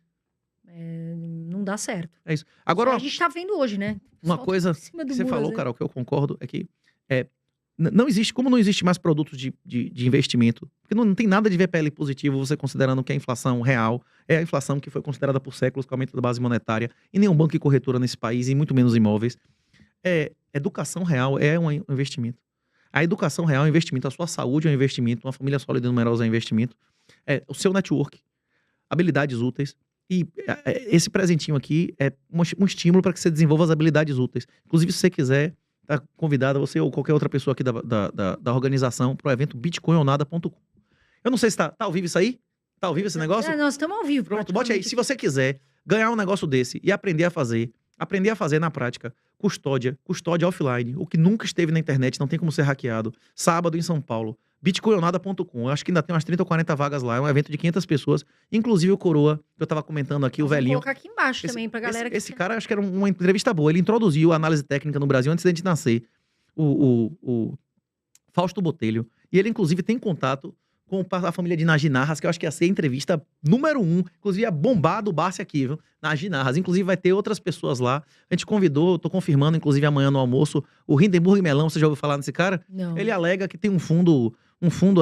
Não dá certo. É isso. Agora, a gente tá vendo hoje, né? Uma coisa que você falou, Carol, que eu concordo, é que não existe, como não existe mais produtos de investimento, porque não tem nada de VPL positivo, você considerando que a inflação real é a inflação que foi considerada por séculos com o aumento da base monetária, e nenhum banco e corretora nesse país, e muito menos imóveis. Educação real é um investimento. A educação real é um investimento, a sua saúde é um investimento, uma família sólida e numerosa é um investimento, o seu network, habilidades úteis, e esse presentinho aqui é um estímulo para que você desenvolva as habilidades úteis. Inclusive, se você quiser, tá convidada, você ou qualquer outra pessoa aqui da organização, para o evento bitcoinonada.com. Eu não sei se tá ao vivo isso aí? Tá ao vivo esse negócio? Nós estamos ao vivo. Pronto, bote aí. Se você quiser ganhar um negócio desse e aprender a fazer na prática, custódia offline, o que nunca esteve na internet, não tem como ser hackeado. Sábado em São Paulo, bitcoinonada.com. Eu acho que ainda tem umas 30 ou 40 vagas lá. É um evento de 500 pessoas. Inclusive o Coroa, que eu tava comentando aqui, o velhinho. Vou colocar aqui embaixo também pra galera Esse cara, acho que era uma entrevista boa. Ele introduziu a análise técnica no Brasil antes da gente nascer. O Fausto Botelho. E ele, inclusive, tem contato com a família de Naginarras, que eu acho que ia ser a entrevista número 1. Inclusive, ia bombar do Barça aqui, viu? Naginarras. Inclusive, vai ter outras pessoas lá. A gente convidou, tô confirmando, inclusive, amanhã no almoço, o Hindenburg Melão. Você já ouviu falar nesse cara? Não. Ele alega que tem um fundo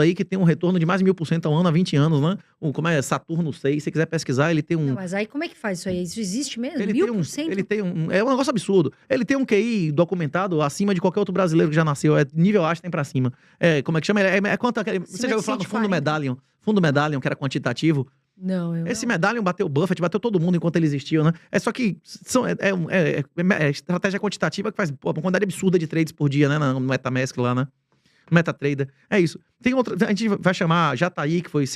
aí que tem um retorno de mais de 1000% ao ano há 20 anos, né? Como é Saturno 6, se você quiser pesquisar, ele tem um... Não, mas aí como é que faz isso aí? Isso existe mesmo? Ele 1000%? Ele tem um... É um negócio absurdo. Ele tem um QI documentado acima de qualquer outro brasileiro que já nasceu. É nível Einstein pra cima. Como é que chama? Quanto... Você já ouviu falar do Fundo Medallion? Fundo Medallion, que era quantitativo. Não, Esse Medallion bateu o Buffett, bateu todo mundo enquanto ele existiu, né? É só que estratégia quantitativa que faz uma quantidade absurda de trades por dia, né? No MetaMask lá, né? MetaTrader. É isso. Tem outra... A gente vai chamar Jataí, que foi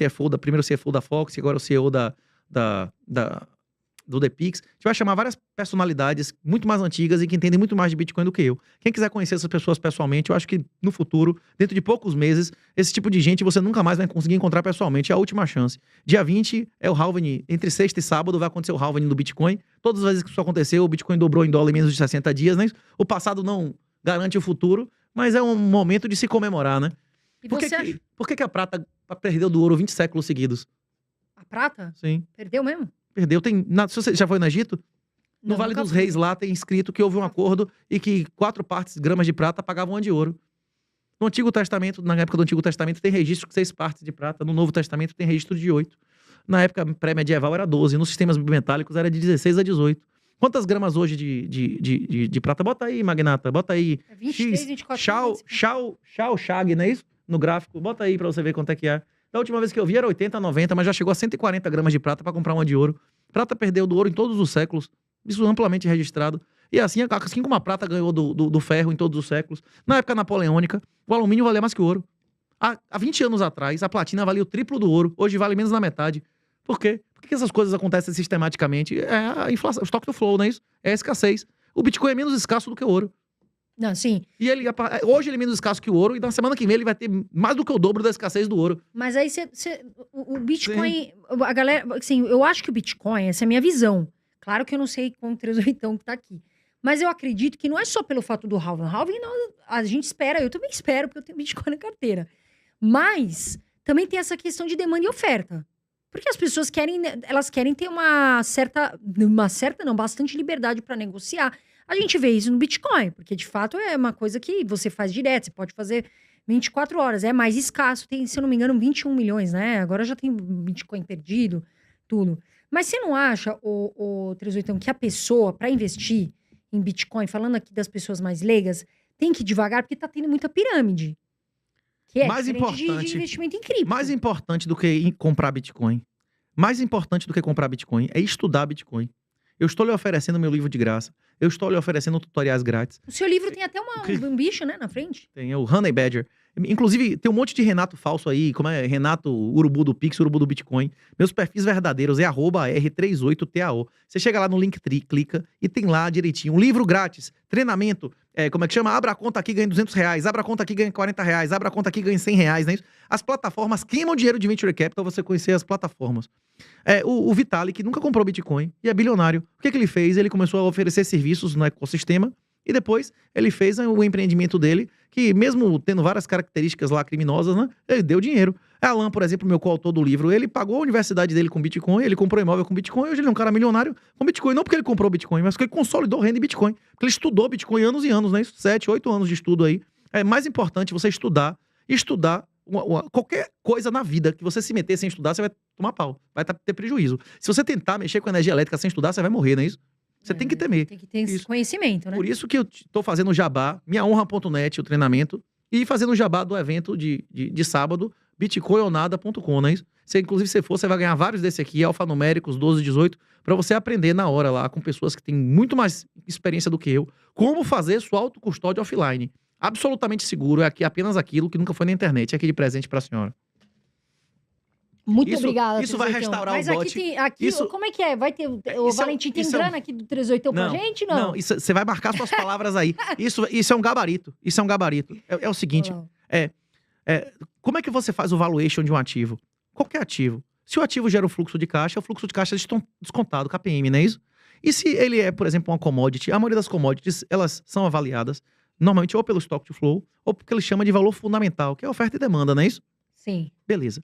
primeiro CFO da Fox, e agora o CEO do ThePix. A gente vai chamar várias personalidades muito mais antigas e que entendem muito mais de Bitcoin do que eu. Quem quiser conhecer essas pessoas pessoalmente, eu acho que no futuro, dentro de poucos meses, esse tipo de gente você nunca mais vai conseguir encontrar pessoalmente. É a última chance. Dia 20 é o halving. Entre sexta e sábado vai acontecer o halving do Bitcoin. Todas as vezes que isso aconteceu, o Bitcoin dobrou em dólar em menos de 60 dias, né? O passado não garante o futuro, mas é um momento de se comemorar, né? E por que a prata perdeu do ouro 20 séculos seguidos? A prata? Sim. Perdeu mesmo? Perdeu. Se você já foi no Egito? No Vale dos Reis lá tem escrito que houve um acordo e que 4 gramas de prata pagavam 1 de ouro. No Antigo Testamento, na época do Antigo Testamento, tem registro de 6 partes de prata. No Novo Testamento tem registro de 8. Na época pré-medieval era 12. Nos sistemas bimetálicos era de 16 a 18. Quantas gramas hoje de prata? Bota aí, Magnata. Bota aí. É 23, 24. Shag, não é isso? No gráfico. Bota aí pra você ver quanto é que é. Da última vez que eu vi era 80, 90, mas já chegou a 140 gramas de prata pra comprar uma de ouro. Prata perdeu do ouro em todos os séculos. Isso amplamente registrado. E assim como a prata ganhou do ferro em todos os séculos. Na época napoleônica, o alumínio valia mais que o ouro. Há 20 anos atrás, a platina valia o triplo do ouro. Hoje vale menos da metade. Por quê? Por que essas coisas acontecem sistematicamente? É a inflação, o stock to flow, não é isso? É a escassez. O Bitcoin é menos escasso do que o ouro. Não, sim. E hoje ele é menos escasso que o ouro, e na semana que vem ele vai ter mais do que o dobro da escassez do ouro. Mas aí o Bitcoin, sim. A galera, assim, eu acho que o Bitcoin, essa é a minha visão. Claro que eu não sei como o 38 que tá aqui. Mas eu acredito que não é só pelo fato do halving. Halving a gente espera, eu também espero, porque eu tenho Bitcoin na carteira. Mas também tem essa questão de demanda e oferta. Porque as pessoas querem ter bastante liberdade para negociar. A gente vê isso no Bitcoin, porque de fato é uma coisa que você faz direto, você pode fazer 24 horas, é mais escasso, tem, se eu não me engano, 21 milhões, né? Agora já tem Bitcoin perdido, tudo. Mas você não acha, o 38, que a pessoa, para investir em Bitcoin, falando aqui das pessoas mais leigas, tem que ir devagar, porque tá tendo muita pirâmide. Que é mais importante de investimento em cripto. Mais importante do que comprar Bitcoin. Mais importante do que comprar Bitcoin é estudar Bitcoin. Eu estou lhe oferecendo meu livro de graça. Eu estou lhe oferecendo tutoriais grátis. O seu livro tem até um bicho, né, na frente? Tem, é o Honey Badger. Inclusive, tem um monte de Renato falso aí, como é Renato Urubu do Pix, Urubu do Bitcoin. Meus perfis verdadeiros é @r38tao. Você chega lá no Linktree, clica e tem lá direitinho. Um livro grátis, treinamento, como é que chama? Abra a conta aqui, ganha R$200. Abra a conta aqui, ganha R$40. Abra a conta aqui, ganha R$100, né? As plataformas queimam dinheiro de Venture Capital, você conhecer as plataformas. O Vitalik nunca comprou Bitcoin e é bilionário. O que ele fez? Ele começou a oferecer serviços no ecossistema e depois ele fez o empreendimento dele, que mesmo tendo várias características lá criminosas, né? Ele deu dinheiro. Alan, por exemplo, meu coautor do livro, ele pagou a universidade dele com Bitcoin, ele comprou imóvel com Bitcoin, hoje ele é um cara milionário com Bitcoin, não porque ele comprou Bitcoin, mas porque ele consolidou renda em Bitcoin. Porque ele estudou Bitcoin anos e anos, né? 7, 8 anos de estudo aí. É mais importante você estudar qualquer coisa na vida que você se meter sem estudar, você vai tomar pau, vai ter prejuízo. Se você tentar mexer com energia elétrica sem estudar, você vai morrer, não é isso? Você tem que temer. Tem que ter esse conhecimento, né? Por isso que eu tô fazendo o jabá, minhahonra.net, o treinamento, e fazendo o jabá do evento de sábado, bitcoinonada.com, não é isso? Inclusive, se você vai ganhar vários desse aqui, alfanuméricos, 12, 18, para você aprender na hora lá, com pessoas que têm muito mais experiência do que eu, como fazer sua autocustódia offline. Absolutamente seguro, é aqui apenas aquilo que nunca foi na internet, é aqui de presente para a senhora. Muito obrigada. Isso vai restaurar o bot. Mas aqui como é que é? Vai ter, o Valentim tem grana aqui do 38 com a gente? Não, você vai marcar suas palavras aí. Isso é um gabarito. Isso é um gabarito. É o seguinte, como é que você faz o valuation de um ativo? Qualquer ativo. Se o ativo gera o fluxo de caixa é descontado, KPM, não é isso? E se ele é, por exemplo, uma commodity, a maioria das commodities, elas são avaliadas normalmente ou pelo stock to flow, ou porque ele chama de valor fundamental, que é oferta e demanda, não é isso? Sim. Beleza.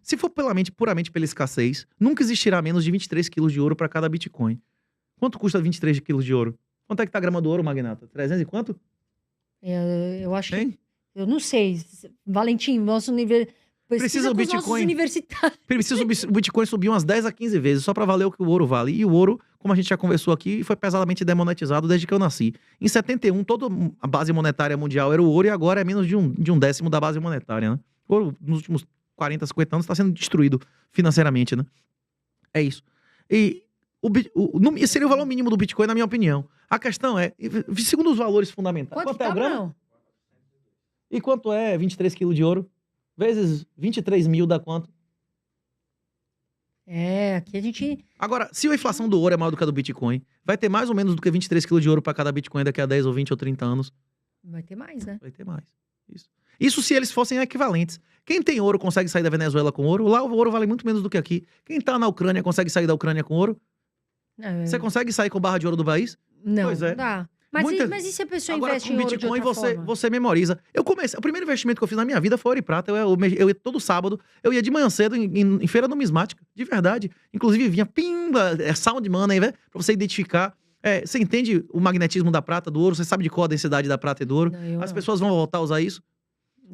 Se for puramente pela escassez, nunca existirá menos de 23 quilos de ouro para cada Bitcoin. Quanto custa 23 quilos de ouro? Quanto é que tá a grama do ouro, Magnata? 300 e quanto? Eu acho que... Eu não sei. Valentim, nosso nível... Precisa o Bitcoin. Universitários. Precisa o Bitcoin subir umas 10 a 15 vezes só para valer o que o ouro vale. E o ouro, como a gente já conversou aqui, foi pesadamente demonetizado desde que eu nasci. Em 71, toda a base monetária mundial era o ouro e agora é menos de um décimo da base monetária, né? O ouro, nos últimos 40, 50 anos, está sendo destruído financeiramente, né? É isso. E seria o valor mínimo do Bitcoin, na minha opinião. A questão é, segundo os valores fundamentais, quanto é o grama? Não? E quanto é 23 quilos de ouro? Vezes 23 mil dá quanto? Aqui a gente... Agora, se a inflação do ouro é maior do que a do Bitcoin, vai ter mais ou menos do que 23 quilos de ouro para cada Bitcoin daqui a 10 ou 20 ou 30 anos? Vai ter mais, né? Vai ter mais. Isso se eles fossem equivalentes. Quem tem ouro consegue sair da Venezuela com ouro? Lá o ouro vale muito menos do que aqui. Quem tá na Ucrânia consegue sair da Ucrânia com ouro? Você consegue sair com barra de ouro do país? Não, pois é. Dá. Mas e se a pessoa investe em ouro de outra forma? Você memoriza. O primeiro investimento que eu fiz na minha vida foi ouro e prata. Eu ia todo sábado, eu ia de manhã cedo em feira numismática, de verdade. Inclusive vinha pimba, sound money, pra você identificar. Você entende o magnetismo da prata, do ouro? Você sabe de qual a densidade da prata e do ouro? As pessoas vão voltar a usar isso?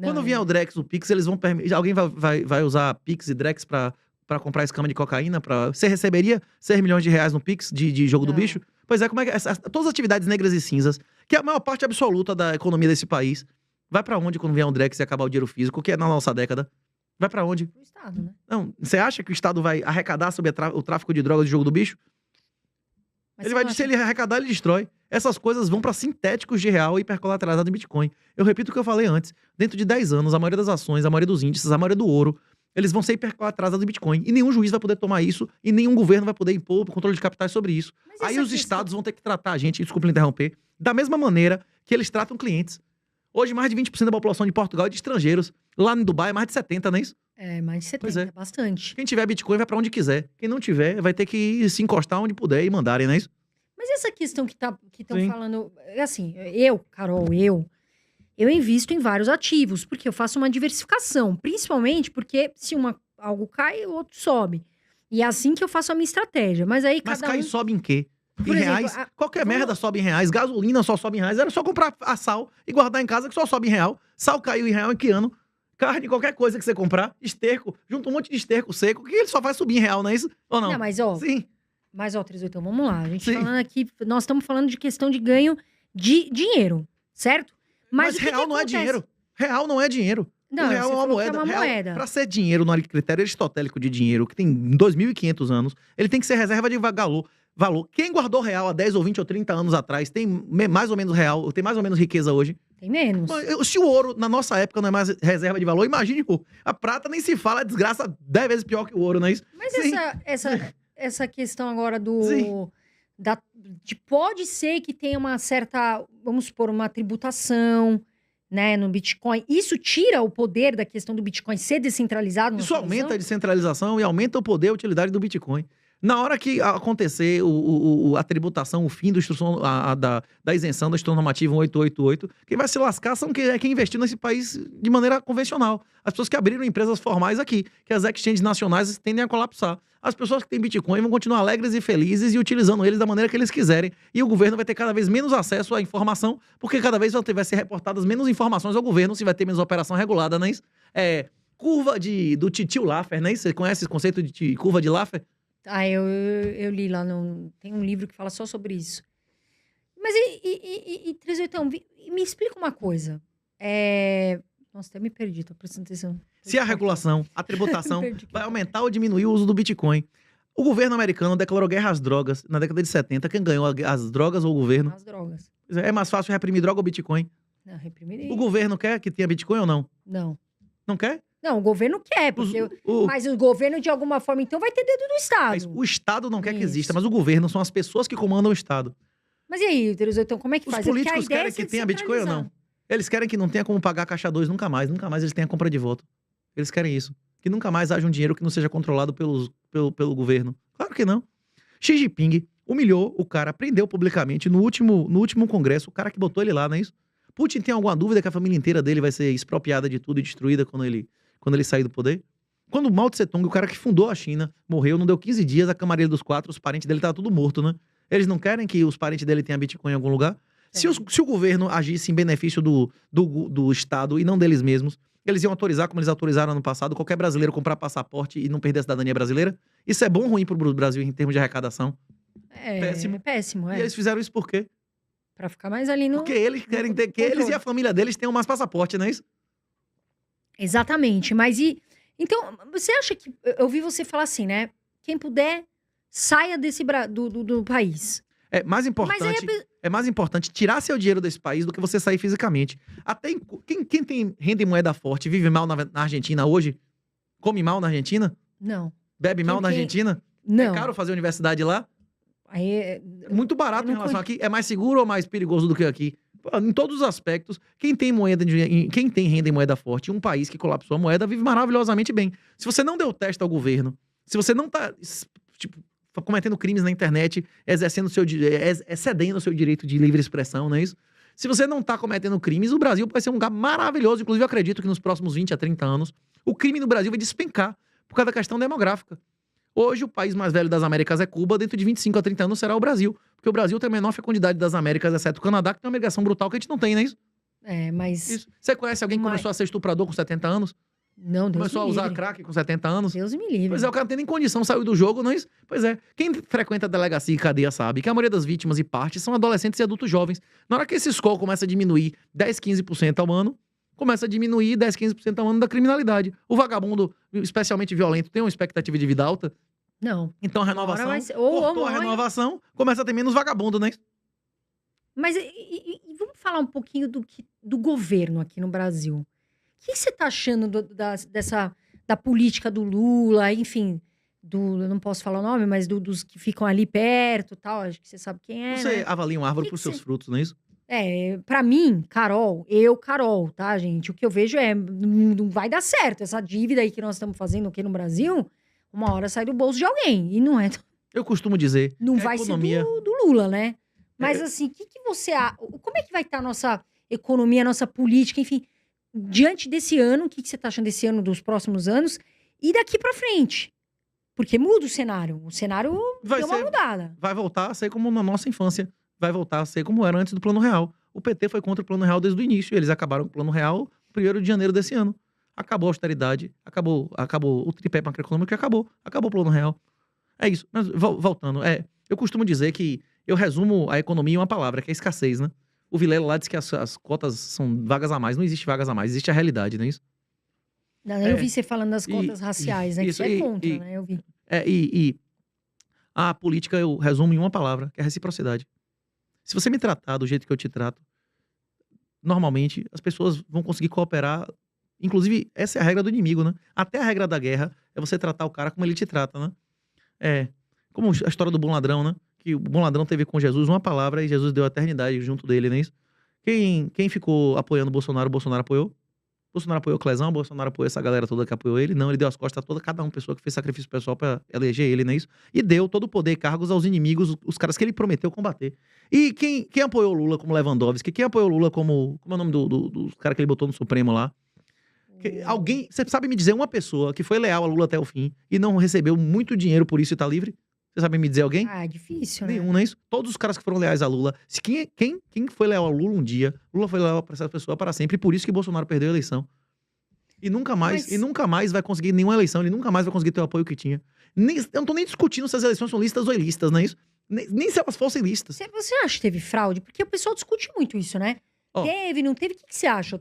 Quando vier o Drex, o Pix, eles vão permitir. Alguém vai usar Pix e Drex pra comprar escama de cocaína? Você receberia 6 milhões de reais no Pix de jogo do bicho? Pois é, como é que todas as atividades negras e cinzas, que é a maior parte absoluta da economia desse país, vai pra onde quando vier o Drex e acabar o dinheiro físico, que é na nossa década? Vai pra onde? Pro Estado, né? Não, você acha que o Estado vai arrecadar sobre o tráfico de drogas de jogo do bicho? Se ele arrecadar, ele destrói. Essas coisas vão para sintéticos de real e hipercolateralizado em Bitcoin. Eu repito o que eu falei antes. Dentro de 10 anos, a maioria das ações, a maioria dos índices, a maioria do ouro, eles vão ser hipercolateralizados em Bitcoin. E nenhum juiz vai poder tomar isso, e nenhum governo vai poder impor o controle de capitais sobre isso. Aí os estados vão ter que tratar a gente, desculpa interromper, da mesma maneira que eles tratam clientes. Hoje, mais de 20% da população de Portugal é de estrangeiros. Lá em Dubai é mais de 70%, não é isso? Mais de 70%, é bastante. Quem tiver Bitcoin vai pra onde quiser. Quem não tiver, vai ter que se encostar onde puder e mandarem, não é isso? Mas essa questão que estão falando... Assim, Carol, eu invisto em vários ativos, porque eu faço uma diversificação. Principalmente porque se algo cai, o outro sobe. E é assim que eu faço a minha estratégia. Mas aí Mas cai e sobe em quê? Em reais? Qualquer merda sobe em reais. Gasolina só sobe em reais. Era só comprar a sal e guardar em casa que só sobe em real. Sal caiu em real em que ano? Carne, qualquer coisa que você comprar. Esterco. Junta um monte de esterco seco que ele só vai subir em real, não é isso? Ou não? Não, mas Sim. Mas, 38, vamos lá. A gente falando aqui, nós estamos falando de questão de ganho de dinheiro, certo? Mas real não é dinheiro. Real não é dinheiro. Não, o real é uma moeda. É uma moeda. Para ser dinheiro no critério aristotélico de dinheiro, que tem 2.500 anos, ele tem que ser reserva de valor. Quem guardou real há 10 ou 20 ou 30 anos atrás tem mais ou menos real, tem mais ou menos riqueza hoje? Tem menos. Se o ouro, na nossa época, não é mais reserva de valor, imagine, a prata nem se fala, é desgraça 10 vezes pior que o ouro, não é isso? Mas essa questão agora pode ser que tenha uma certa, vamos supor, uma tributação, né, no Bitcoin. Isso tira o poder da questão do Bitcoin ser descentralizado? Isso aumenta a descentralização e aumenta o poder e a utilidade do Bitcoin. Na hora que acontecer a tributação, o fim da isenção da instrução normativa 1888, quem vai se lascar são quem investiu nesse país de maneira convencional. As pessoas que abriram empresas formais aqui, que as exchanges nacionais tendem a colapsar. As pessoas que têm Bitcoin vão continuar alegres e felizes e utilizando eles da maneira que eles quiserem. E o governo vai ter cada vez menos acesso à informação, porque cada vez vai ser reportadas menos informações ao governo, se vai ter menos operação regulada, não é isso? Curva do titio Laffer, não é isso? Você conhece esse conceito de curva de Laffer? Eu li lá, tem um livro que fala só sobre isso. Mas, 38, me explica uma coisa. Nossa, até me perdi, tô prestando atenção. Se a regulação, a tributação vai aumentar ou diminuir o uso do Bitcoin. O governo americano declarou guerra às drogas na década de 70. Quem ganhou as drogas ou o governo? As drogas. É mais fácil reprimir droga ou Bitcoin? Não, reprimiria. O governo quer que tenha Bitcoin ou não? Não. Não quer? Não, o governo quer, mas o governo, de alguma forma, então, vai ter dedo do Estado. O Estado não quer que exista, mas o governo são as pessoas que comandam o Estado. Mas e aí, 38, então, como é que faz? Os políticos querem que tenha Bitcoin ou não? Eles querem que não tenha como pagar a caixa 2 nunca mais eles têm a compra de voto. Eles querem isso. Que nunca mais haja um dinheiro que não seja controlado pelo governo. Claro que não. Xi Jinping humilhou o cara, prendeu publicamente no último congresso, o cara que botou ele lá, não é isso? Putin tem alguma dúvida que a família inteira dele vai ser expropriada de tudo e destruída quando ele sair do poder? Quando Mao Tse Tung, o cara que fundou a China, morreu, não deu 15 dias, a camarilha dos 4, os parentes dele estavam tudo morto, né? Eles não querem que os parentes dele tenham Bitcoin em algum lugar? Se o governo agisse em benefício do Estado e não deles mesmos, eles iam autorizar, como eles autorizaram ano passado, qualquer brasileiro comprar passaporte e não perder a cidadania brasileira? Isso é bom ou ruim pro Brasil em termos de arrecadação? Péssimo. Péssimo, E eles fizeram isso por quê? Pra ficar mais ali no... Porque eles querem ter que eles e a família deles tenham mais passaporte, não é isso? Exatamente. Mas então, você acha que... Eu ouvi você falar assim, né? Quem puder, saia do país. É mais importante tirar seu dinheiro desse país do que você sair fisicamente. Até quem tem renda em moeda forte vive mal na Argentina hoje? Come mal na Argentina? Não. Bebe mal na Argentina? Não. É caro fazer universidade lá? Aí É muito barato em relação aqui. É mais seguro ou mais perigoso do que aqui? Em todos os aspectos, quem tem renda em moeda forte, um país que colapsou a moeda, vive maravilhosamente bem. Se você não deu teste ao governo, se você não tá, tipo, cometendo crimes na internet, excedendo o seu direito de livre expressão, não é isso? Se você não tá cometendo crimes, o Brasil vai ser um lugar maravilhoso. Inclusive, eu acredito que nos próximos 20 a 30 anos, o crime no Brasil vai despencar por causa da questão demográfica. Hoje, o país mais velho das Américas é Cuba, dentro de 25 a 30 anos será o Brasil. Porque o Brasil tem a menor fecundidade das Américas, exceto o Canadá, que tem uma migração brutal que a gente não tem, não é isso? Mas... Isso. Você conhece alguém que começou a ser estuprador com 70 anos? Não, Deus começou a usar crack com 70 anos? Deus me livre. Pois é, o cara não tem nem condição, saiu do jogo, não é isso? Pois é, quem frequenta a delegacia e cadeia sabe que a maioria das vítimas e partes são adolescentes e adultos jovens. Na hora que esse score começa a diminuir 10, 15% ao ano, começa a diminuir 10, 15% ao ano da criminalidade. O vagabundo, especialmente violento, tem uma expectativa de vida alta? Não. Então a renovação, cortou a renovação, começa a ter menos vagabundo, né? Mas vamos falar um pouquinho do governo aqui no Brasil. O que você tá achando da política do Lula, enfim, eu não posso falar o nome, mas dos que ficam ali perto e tal, acho que você sabe quem é, Você né? avalia uma árvore por seus frutos, não é isso? Pra mim, Carol, tá, gente? O que eu vejo não vai dar certo. Essa dívida aí que nós estamos fazendo aqui no Brasil, uma hora sai do bolso de alguém. E não é... Eu costumo dizer não que vai economia... ser do Lula, né? Mas assim, o que você... Como é que vai estar a nossa economia, a nossa política, enfim... Diante desse ano, o que você tá achando desse ano, dos próximos anos? E daqui pra frente? Porque muda o cenário. O cenário deu uma mudada. Vai voltar a ser como na nossa infância. Vai voltar a ser como era antes do Plano Real. O PT foi contra o Plano Real desde o início. Eles acabaram com o Plano Real 1º de janeiro desse ano. Acabou a austeridade, acabou o tripé macroeconômico e acabou o Plano Real. É isso. Mas voltando, eu costumo dizer que eu resumo a economia em uma palavra, que é escassez, né? O Vilela lá diz que as cotas são vagas a mais. Não existe vagas a mais, existe a realidade, não é isso? Não, eu vi você falando das cotas raciais, né? Isso, que você é contra, né? Eu vi. E a política eu resumo em uma palavra, que é reciprocidade. Se você me tratar do jeito que eu te trato, normalmente as pessoas vão conseguir cooperar. Inclusive, essa é a regra do inimigo, né? Até a regra da guerra é você tratar o cara como ele te trata, né? Como a história do bom ladrão, né? Que o bom ladrão teve com Jesus uma palavra e Jesus deu a eternidade junto dele, não é isso? Quem ficou apoiando o Bolsonaro apoiou. Bolsonaro apoiou o Clezão, Bolsonaro apoiou essa galera toda que apoiou ele. Não, ele deu as costas a toda, cada pessoa que fez sacrifício pessoal pra eleger ele, não é isso? E deu todo o poder e cargos aos inimigos, os caras que ele prometeu combater. E quem apoiou o Lula como Lewandowski? Quem apoiou o Lula como é o nome do cara que ele botou no Supremo lá? Alguém, você sabe me dizer uma pessoa que foi leal a Lula até o fim e não recebeu muito dinheiro por isso e tá livre? Você sabe me dizer alguém? É difícil, né? Nenhum, não é isso? Todos os caras que foram leais a Lula. Quem foi leal a Lula um dia, Lula foi leal pra essa pessoa para sempre. E por isso que Bolsonaro perdeu a eleição. E nunca mais vai conseguir nenhuma eleição. Ele nunca mais vai conseguir ter o apoio que tinha. Eu não tô nem discutindo se as eleições são listas ou ilícitas, não é isso? Nem se elas fossem listas. Você acha que teve fraude? Porque o pessoal discute muito isso, né? Teve, não teve? O que você acha?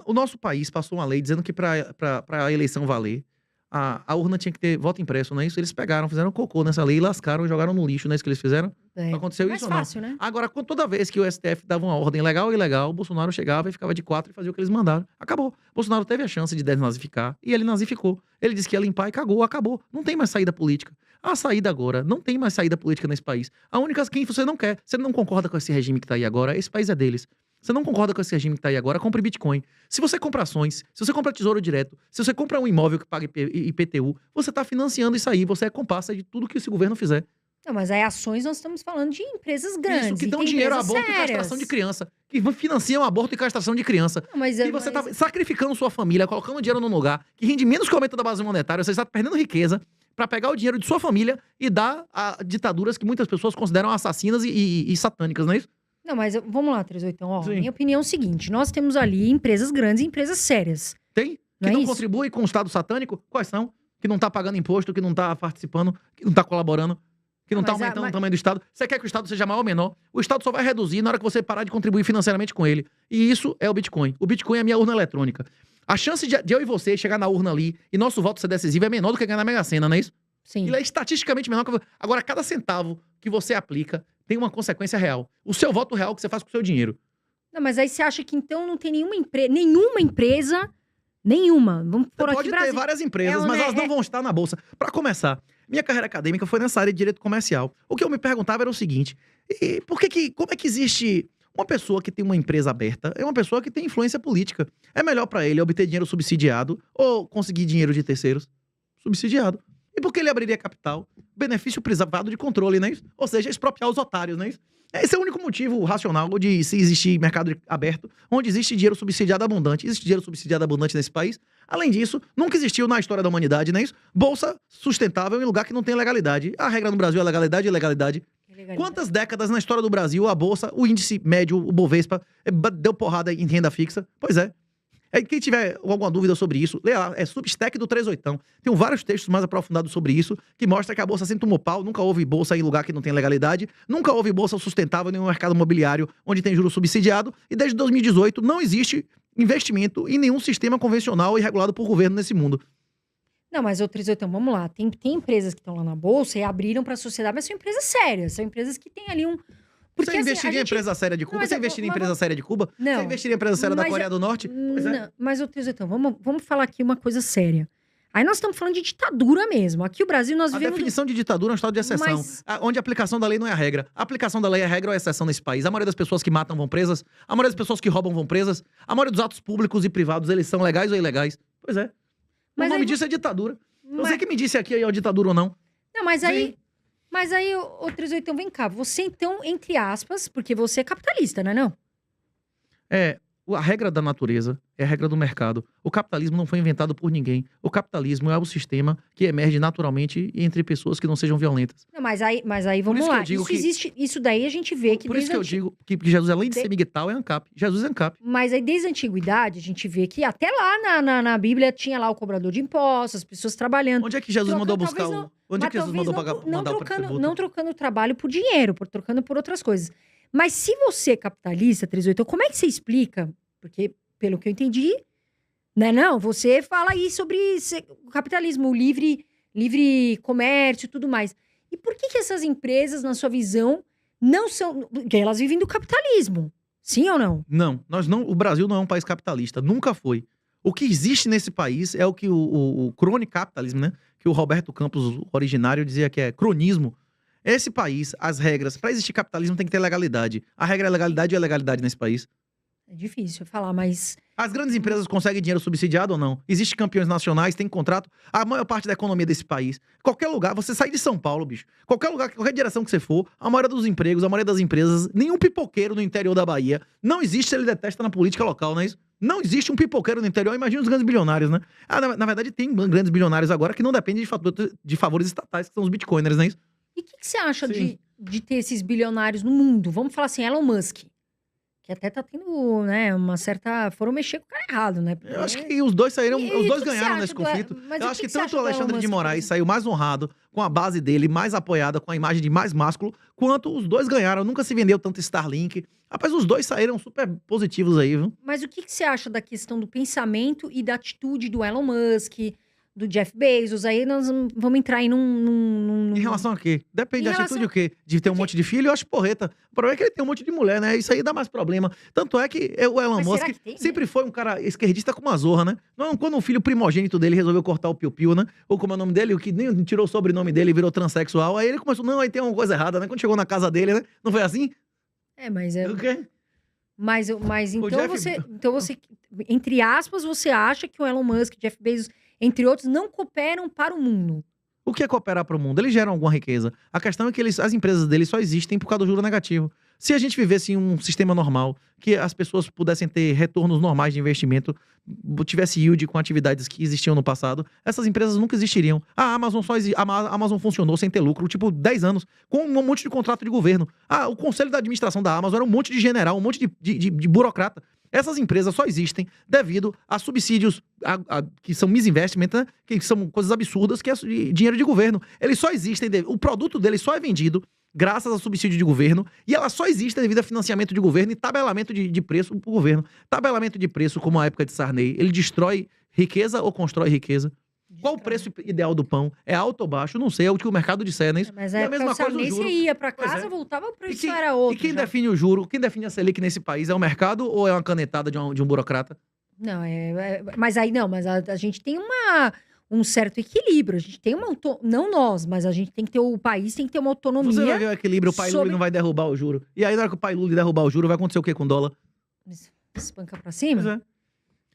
O nosso país passou uma lei dizendo que pra a eleição valer, a urna tinha que ter voto impresso, não é isso? Eles pegaram, fizeram cocô nessa lei, lascaram e jogaram no lixo, não é isso que eles fizeram? Aconteceu isso ou não? Mais fácil, né? Agora, toda vez que o STF dava uma ordem legal ou ilegal, o Bolsonaro chegava e ficava de 4 e fazia o que eles mandaram. Acabou. Bolsonaro teve a chance de desnazificar e ele nazificou. Ele disse que ia limpar e cagou, acabou. Não tem mais saída política. A saída agora, não tem mais saída política nesse país. A única, quem você não quer, você não concorda com esse regime que tá aí agora, esse país é deles. Você não concorda com esse regime que tá aí agora, compre Bitcoin. Se você compra ações, se você compra tesouro direto, se você compra um imóvel que paga IPTU, você tá financiando isso aí, você é comparsa de tudo que esse governo fizer. Não, mas aí ações nós estamos falando de empresas grandes. Isso, que dão dinheiro a aborto e castração de criança. Que financiam aborto e castração de criança. Não, mas, e você tá sacrificando sua família, colocando dinheiro num lugar que rende menos que o aumento da base monetária, você está perdendo riqueza para pegar o dinheiro de sua família e dar a ditaduras que muitas pessoas consideram assassinas e satânicas, não é isso? Não, mas vamos lá, 38. Ó, minha opinião é o seguinte: nós temos ali empresas grandes e empresas sérias. Tem? Que não contribuem com o Estado satânico? Quais são? Que não tá pagando imposto, que não tá participando, que não tá colaborando, que não tá aumentando o tamanho do Estado. Você quer que o Estado seja maior ou menor? O Estado só vai reduzir na hora que você parar de contribuir financeiramente com ele. E isso é o Bitcoin. O Bitcoin é a minha urna eletrônica. A chance de eu e você chegar na urna ali e nosso voto ser decisivo é menor do que ganhar na Mega Sena, não é isso? Sim. Ele é estatisticamente menor. Agora, cada centavo que você aplica tem uma consequência real. O seu voto real que você faz com o seu dinheiro. Não, mas aí você acha que então não tem nenhuma empresa, vamos por aqui, pode ter várias empresas, mas elas não vão estar na bolsa. Para começar, minha carreira acadêmica foi nessa área de direito comercial. O que eu me perguntava era o seguinte: como é que existe uma pessoa que tem uma empresa aberta? É uma pessoa que tem influência política. É melhor para ele obter dinheiro subsidiado ou conseguir dinheiro de terceiros? Subsidiado. E por que ele abriria capital? Benefício privado de controle, não é isso? Ou seja, expropriar os otários, não é isso? Esse é o único motivo racional de se existir mercado aberto, onde existe dinheiro subsidiado abundante. Existe dinheiro subsidiado abundante nesse país. Além disso, nunca existiu na história da humanidade, não é isso? Bolsa sustentável em lugar que não tem legalidade. A regra no Brasil é legalidade e ilegalidade. Quantas décadas na história do Brasil a Bolsa, o índice médio, o Bovespa, deu porrada em renda fixa? Pois é. Quem tiver alguma dúvida sobre isso, lê lá, é Substack do 38. Tem vários textos mais aprofundados sobre isso, que mostra que a Bolsa sempre tomou pau, nunca houve Bolsa em lugar que não tem legalidade, nunca houve Bolsa sustentável em um mercado imobiliário onde tem juros subsidiado, e desde 2018 não existe investimento em nenhum sistema convencional e regulado por governo nesse mundo. Não, mas, ô 38, vamos lá, tem empresas que estão lá na Bolsa e abriram para a sociedade, mas são empresas sérias, são empresas que têm ali um... Porque, você investiria em empresa séria de Cuba? Você investiria em empresa séria de Cuba? Não. Você investiria em empresa séria da Coreia do Norte? Pois é. Não, mas, ô 38, vamos falar aqui uma coisa séria. Aí nós estamos falando de ditadura mesmo. Aqui o Brasil nós vivemos... A definição de ditadura é um estado de exceção, onde a aplicação da lei não é a regra. A aplicação da lei é a regra ou é a exceção nesse país. A maioria das pessoas que matam vão presas, a maioria das pessoas que roubam vão presas, a maioria dos atos públicos e privados, eles são legais ou ilegais. Pois é. O nome disso é ditadura. Você que me disse aqui aí, ó, ditadura ou não. Não, mas aí... Mas aí, ô 38, vem cá. Você então, entre aspas, porque você é capitalista, não é não? A regra da natureza é a regra do mercado. O capitalismo não foi inventado por ninguém. O capitalismo é o sistema que emerge naturalmente entre pessoas que não sejam violentas. Não, mas aí vamos lá. Isso daí a gente vê que... Por isso que eu digo que Jesus, além de ser miguel, é ANCAP. Jesus é ANCAP. Mas aí, desde a antiguidade, a gente vê que até lá na Bíblia tinha lá o cobrador de impostos, as pessoas trabalhando. Onde é que Jesus mandou buscar o... Onde é que Jesus mandou mandar o tributo? Não trocando trabalho por dinheiro, trocando por outras coisas. Mas se você é capitalista, 38, como é que você explica? Porque, pelo que eu entendi, né, não, você fala aí sobre o capitalismo, o livre comércio e tudo mais. E por que essas empresas, na sua visão, não são... Porque elas vivem do capitalismo, sim ou não? Não, o Brasil não é um país capitalista, nunca foi. O que existe nesse país é o que o cronicapitalismo, né? Que o Roberto Campos, o originário, dizia que é cronismo. Esse país, as regras, para existir capitalismo tem que ter legalidade. A regra é legalidade e a legalidade nesse país. É difícil falar, mas... As grandes empresas conseguem dinheiro subsidiado ou não? Existem campeões nacionais, tem contrato. A maior parte da economia desse país. Qualquer lugar, você sai de São Paulo, bicho. Qualquer lugar, qualquer direção que você for, a maioria dos empregos, a maioria das empresas, nenhum pipoqueiro no interior da Bahia, não existe, ele detesta na política local, não é isso? Não existe um pipoqueiro no interior, imagina os grandes bilionários, né? Na verdade, tem grandes bilionários agora que não dependem de favores estatais, que são os bitcoiners, não é isso? E o que você acha de ter esses bilionários no mundo? Vamos falar assim, Elon Musk. Que até tá tendo, né, uma certa... Foram mexer com o cara errado, né? Porque... Eu acho que os dois saíram... Os dois ganharam nesse conflito. Eu acho que tanto o Alexandre de Moraes saiu mais honrado, com a base dele mais apoiada, com a imagem de mais másculo, quanto os dois ganharam. Nunca se vendeu tanto Starlink. Rapaz, os dois saíram super positivos aí, viu? Mas o que você acha da questão do pensamento e da atitude do Elon Musk, do Jeff Bezos? Aí nós vamos entrar aí Em relação a quê? Depende da atitude o quê? De ter um monte de filho, eu acho porreta. O problema é que ele tem um monte de mulher, né? Isso aí dá mais problema. Tanto é que o Elon Musk sempre foi um cara esquerdista com uma zorra, né? Não, quando o filho primogênito dele resolveu cortar o piu-piu, né? Ou como é o nome dele, o que nem tirou o sobrenome dele e virou transexual. Aí ele começou, não, aí tem uma coisa errada, né? Quando chegou na casa dele, né? Não foi assim? Mas é... O quê? Mas então você, entre aspas, você acha que o Elon Musk, Jeff Bezos, entre outros, não cooperam para o mundo? O que é cooperar para o mundo? Eles geram alguma riqueza. A questão é que as empresas deles só existem por causa do juro negativo. Se a gente vivesse em um sistema normal, que as pessoas pudessem ter retornos normais de investimento, tivesse yield com atividades que existiam no passado, essas empresas nunca existiriam. A Amazon a Amazon funcionou sem ter lucro, tipo, 10 anos, com um monte de contrato de governo. O conselho da administração da Amazon era um monte de general, um monte de burocrata. Essas empresas só existem devido a subsídios que são misinvestment, né? Que são coisas absurdas, que é dinheiro de governo. Eles só existem, o produto deles só é vendido graças a subsídio de governo, e ela só existe devido a financiamento de governo e tabelamento de preço para o governo. Tabelamento de preço, como a época de Sarney, ele destrói riqueza ou constrói riqueza? Qual o preço ideal do pão? É alto ou baixo? Não sei, é o que o mercado disser, não é isso? Mas é a mesma coisa do juro. Você ia para casa, voltava, o preço era outro. E quem define o juro, quem define a Selic nesse país é o mercado ou é uma canetada de um burocrata? Não, mas aí não, mas a gente tem um certo equilíbrio. A gente tem não nós, mas a gente tem que ter, o país tem que ter uma autonomia. Você vai ver o equilíbrio, o pai Lula não vai derrubar o juro. E aí, na hora que o pai Lula derrubar o juro, vai acontecer o quê com o dólar? Espanca pra cima? Pois é.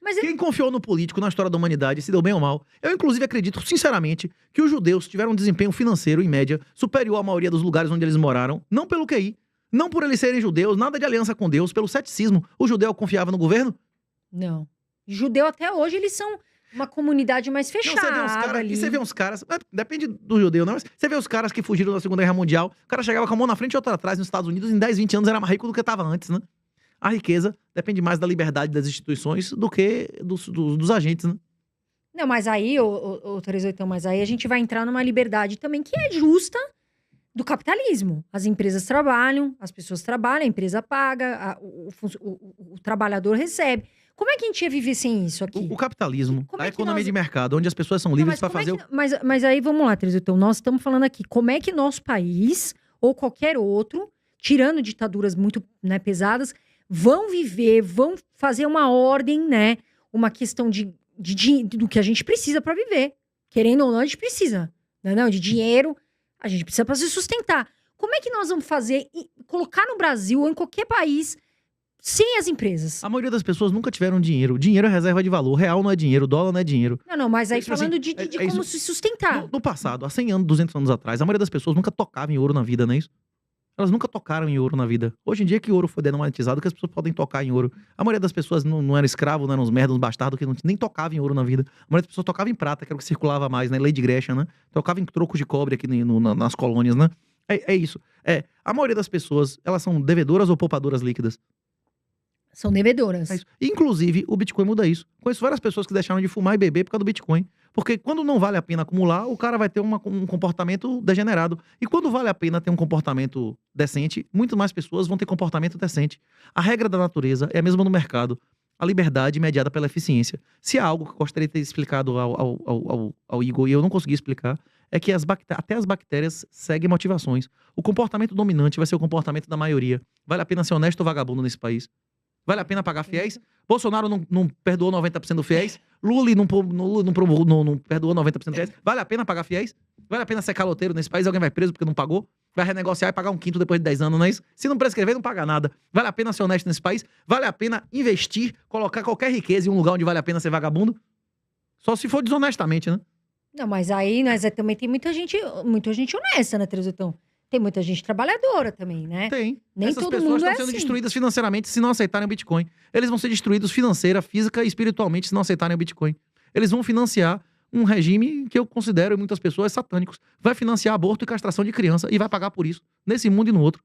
Mas quem confiou no político, na história da humanidade, se deu bem ou mal? Eu, inclusive, acredito, sinceramente, que os judeus tiveram um desempenho financeiro, em média, superior à maioria dos lugares onde eles moraram, não pelo QI, não por eles serem judeus, nada de aliança com Deus, pelo ceticismo. O judeu confiava no governo? Não. Judeu até hoje, eles são uma comunidade mais fechada. E você vê uns caras, depende do judeu, não, mas você vê os caras que fugiram da Segunda Guerra Mundial, o cara chegava com a mão na frente e outra atrás nos Estados Unidos, em 10, 20 anos era mais rico do que estava antes, né? A riqueza depende mais da liberdade das instituições do que dos agentes, né? Não, mas aí, o 38, mas aí a gente vai entrar numa liberdade também que é justa do capitalismo. As empresas trabalham, as pessoas trabalham, a empresa paga, o trabalhador recebe. Como é que a gente ia viver sem isso aqui? O capitalismo, a economia de mercado, onde as pessoas são livres para fazer... Mas aí, vamos lá, 38, nós estamos falando aqui, como é que nosso país, ou qualquer outro, tirando ditaduras muito, né, pesadas, vão viver, vão fazer uma ordem, né? Uma questão do que a gente precisa para viver. Querendo ou não, a gente precisa. Não, de dinheiro, a gente precisa para se sustentar. Como é que nós vamos fazer, colocar no Brasil ou em qualquer país, sem as empresas? A maioria das pessoas nunca tiveram dinheiro. Dinheiro é reserva de valor. Real não é dinheiro, dólar não é dinheiro. Não, mas aí falando de como se sustentar. No passado, há 100 anos, 200 anos atrás, a maioria das pessoas nunca tocava em ouro na vida, não é isso? Elas nunca tocaram em ouro na vida. Hoje em dia que o ouro foi denominalizado, que as pessoas podem tocar em ouro. A maioria das pessoas não era escravo, não eram uns merdas, uns bastardos, que nem tocava em ouro na vida. A maioria das pessoas tocava em prata, que era o que circulava mais, né? Lady Gresham, né? Tocava em trocos de cobre aqui nas colônias, né? É isso. A maioria das pessoas, elas são devedoras ou poupadoras líquidas? São devedoras. É isso. Inclusive, o Bitcoin muda isso. Conheço várias pessoas que deixaram de fumar e beber por causa do Bitcoin. Porque quando não vale a pena acumular, o cara vai ter um comportamento degenerado. E quando vale a pena ter um comportamento decente, muito mais pessoas vão ter comportamento decente. A regra da natureza é a mesma no mercado. A liberdade mediada pela eficiência. Se há algo que eu gostaria de ter explicado ao Igor e eu não consegui explicar, é que até as bactérias seguem motivações. O comportamento dominante vai ser o comportamento da maioria. Vale a pena ser honesto ou vagabundo nesse país? Vale a pena pagar fiéis? Bolsonaro não perdoou 90% dos fiéis? Lula não perdoou 90% dos fiéis? Vale a pena pagar fiéis? Vale a pena ser caloteiro nesse país? Alguém vai preso porque não pagou? Vai renegociar e pagar um quinto depois de 10 anos, não é isso? Se não prescrever, não paga nada. Vale a pena ser honesto nesse país? Vale a pena investir, colocar qualquer riqueza em um lugar onde vale a pena ser vagabundo? Só se for desonestamente, né? Não, mas aí também tem muita gente honesta, né, Teresutão? Tem muita gente trabalhadora também, né? Tem. Nem Essas todo pessoas mundo estão sendo assim. destruídas financeiramente se não aceitarem o Bitcoin. Eles vão ser destruídos financeira, física e espiritualmente se não aceitarem o Bitcoin. Eles vão financiar um regime que eu considero, muitas pessoas, satânicos. Vai financiar aborto e castração de criança e vai pagar por isso, nesse mundo e no outro.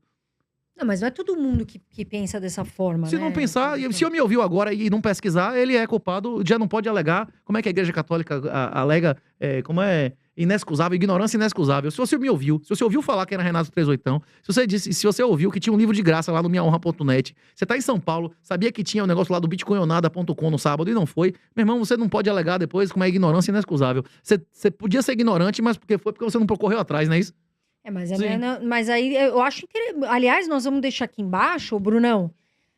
Não, mas não é todo mundo que pensa dessa forma, Se né? não pensar, se eu me ouviu agora e não pesquisar, ele é culpado, já não pode alegar. Como é que a Igreja Católica alega, como é inexcusável, ignorância inexcusável. Se você me ouviu, se você ouviu falar que era Renato 38, se você ouviu que tinha um livro de graça lá no minhahonra.net, você tá em São Paulo, sabia que tinha um negócio lá do bitcoinonada.com no sábado e não foi, meu irmão, você não pode alegar depois como é ignorância inexcusável. Você podia ser ignorante, mas porque você não correu atrás, não é isso? Mas aí eu acho interessante. Aliás, nós vamos deixar aqui embaixo, Brunão,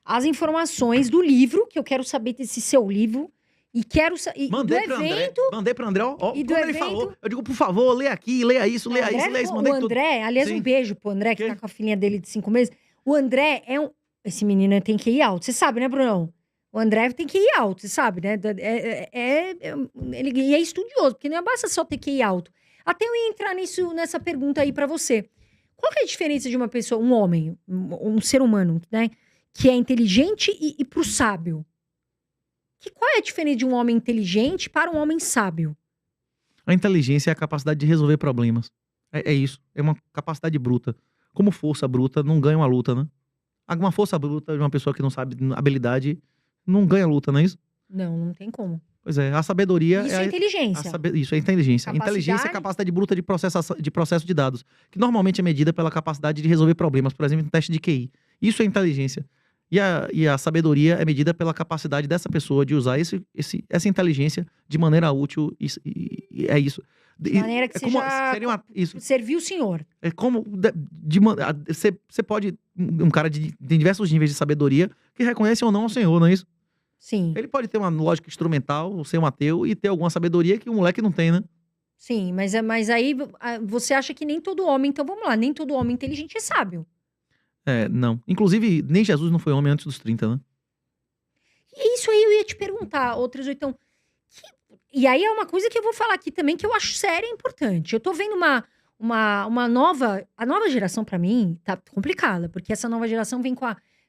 as informações do livro, que eu quero saber desse seu livro. E quero saber. Mandei pro evento. Mandei pro André, ó. Como ele falou. Eu digo, por favor, lê aqui, leia isso, leia isso. O André, aliás, um beijo pro André, que tá com a filhinha dele de 5 meses. O André Esse menino tem que ir alto. Você sabe, né, Brunão? O André tem que ir alto, você sabe, né? Ele é estudioso, porque não basta só ter que ir alto. Até eu ia entrar nessa pergunta aí pra você. Qual que é a diferença de uma pessoa, um homem, um ser humano, né? Que é inteligente e pro sábio? Qual é a diferença de um homem inteligente para um homem sábio? A inteligência é a capacidade de resolver problemas. É isso. É uma capacidade bruta. Como força bruta, não ganha uma luta, né? Uma força bruta de uma pessoa que não sabe habilidade, não ganha luta, não é isso? Não tem como. Pois é, a sabedoria... Isso é inteligência. Isso é inteligência. Inteligência é a capacidade bruta de processo de dados, que normalmente é medida pela capacidade de resolver problemas, por exemplo, no teste de QI. Isso é inteligência. E a sabedoria é medida pela capacidade dessa pessoa de usar essa inteligência de maneira útil. E é isso. De maneira que isso. Serviu o senhor. É como... Você pode... Um cara de diversos níveis de sabedoria que reconhece ou não o senhor, não é isso? Sim. Ele pode ter uma lógica instrumental, ser um ateu e ter alguma sabedoria que o moleque não tem, né? Sim, mas aí você acha que nem todo homem... Então vamos lá, nem todo homem inteligente é sábio. Não. Inclusive, nem Jesus não foi homem antes dos 30, né? E isso aí eu ia te perguntar, outros então. E aí é uma coisa que eu vou falar aqui também que eu acho séria e importante. Eu tô vendo uma nova... A nova geração, pra mim, tá complicada. Porque essa nova geração vem com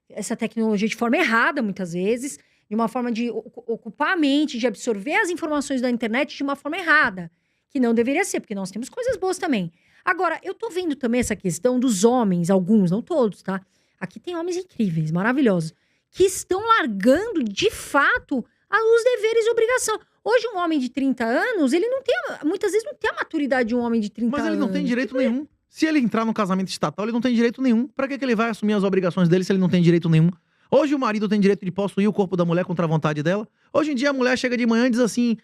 essa tecnologia de forma errada, muitas vezes. De uma forma de ocupar a mente, de absorver as informações da internet de uma forma errada. Que não deveria ser, porque nós temos coisas boas também. Agora, eu tô vendo também essa questão dos homens, alguns, não todos, tá? Aqui tem homens incríveis, maravilhosos, que estão largando, de fato, os deveres e obrigação. Hoje, um homem de 30 anos, ele não tem, muitas vezes não tem a maturidade de um homem de 30 anos. Mas ele não tem direito nenhum. Se ele entrar no casamento estatal, ele não tem direito nenhum. Pra que ele vai assumir as obrigações dele se ele não tem direito nenhum? Hoje o marido tem direito de possuir o corpo da mulher contra a vontade dela. Hoje em dia a mulher chega de manhã e diz assim...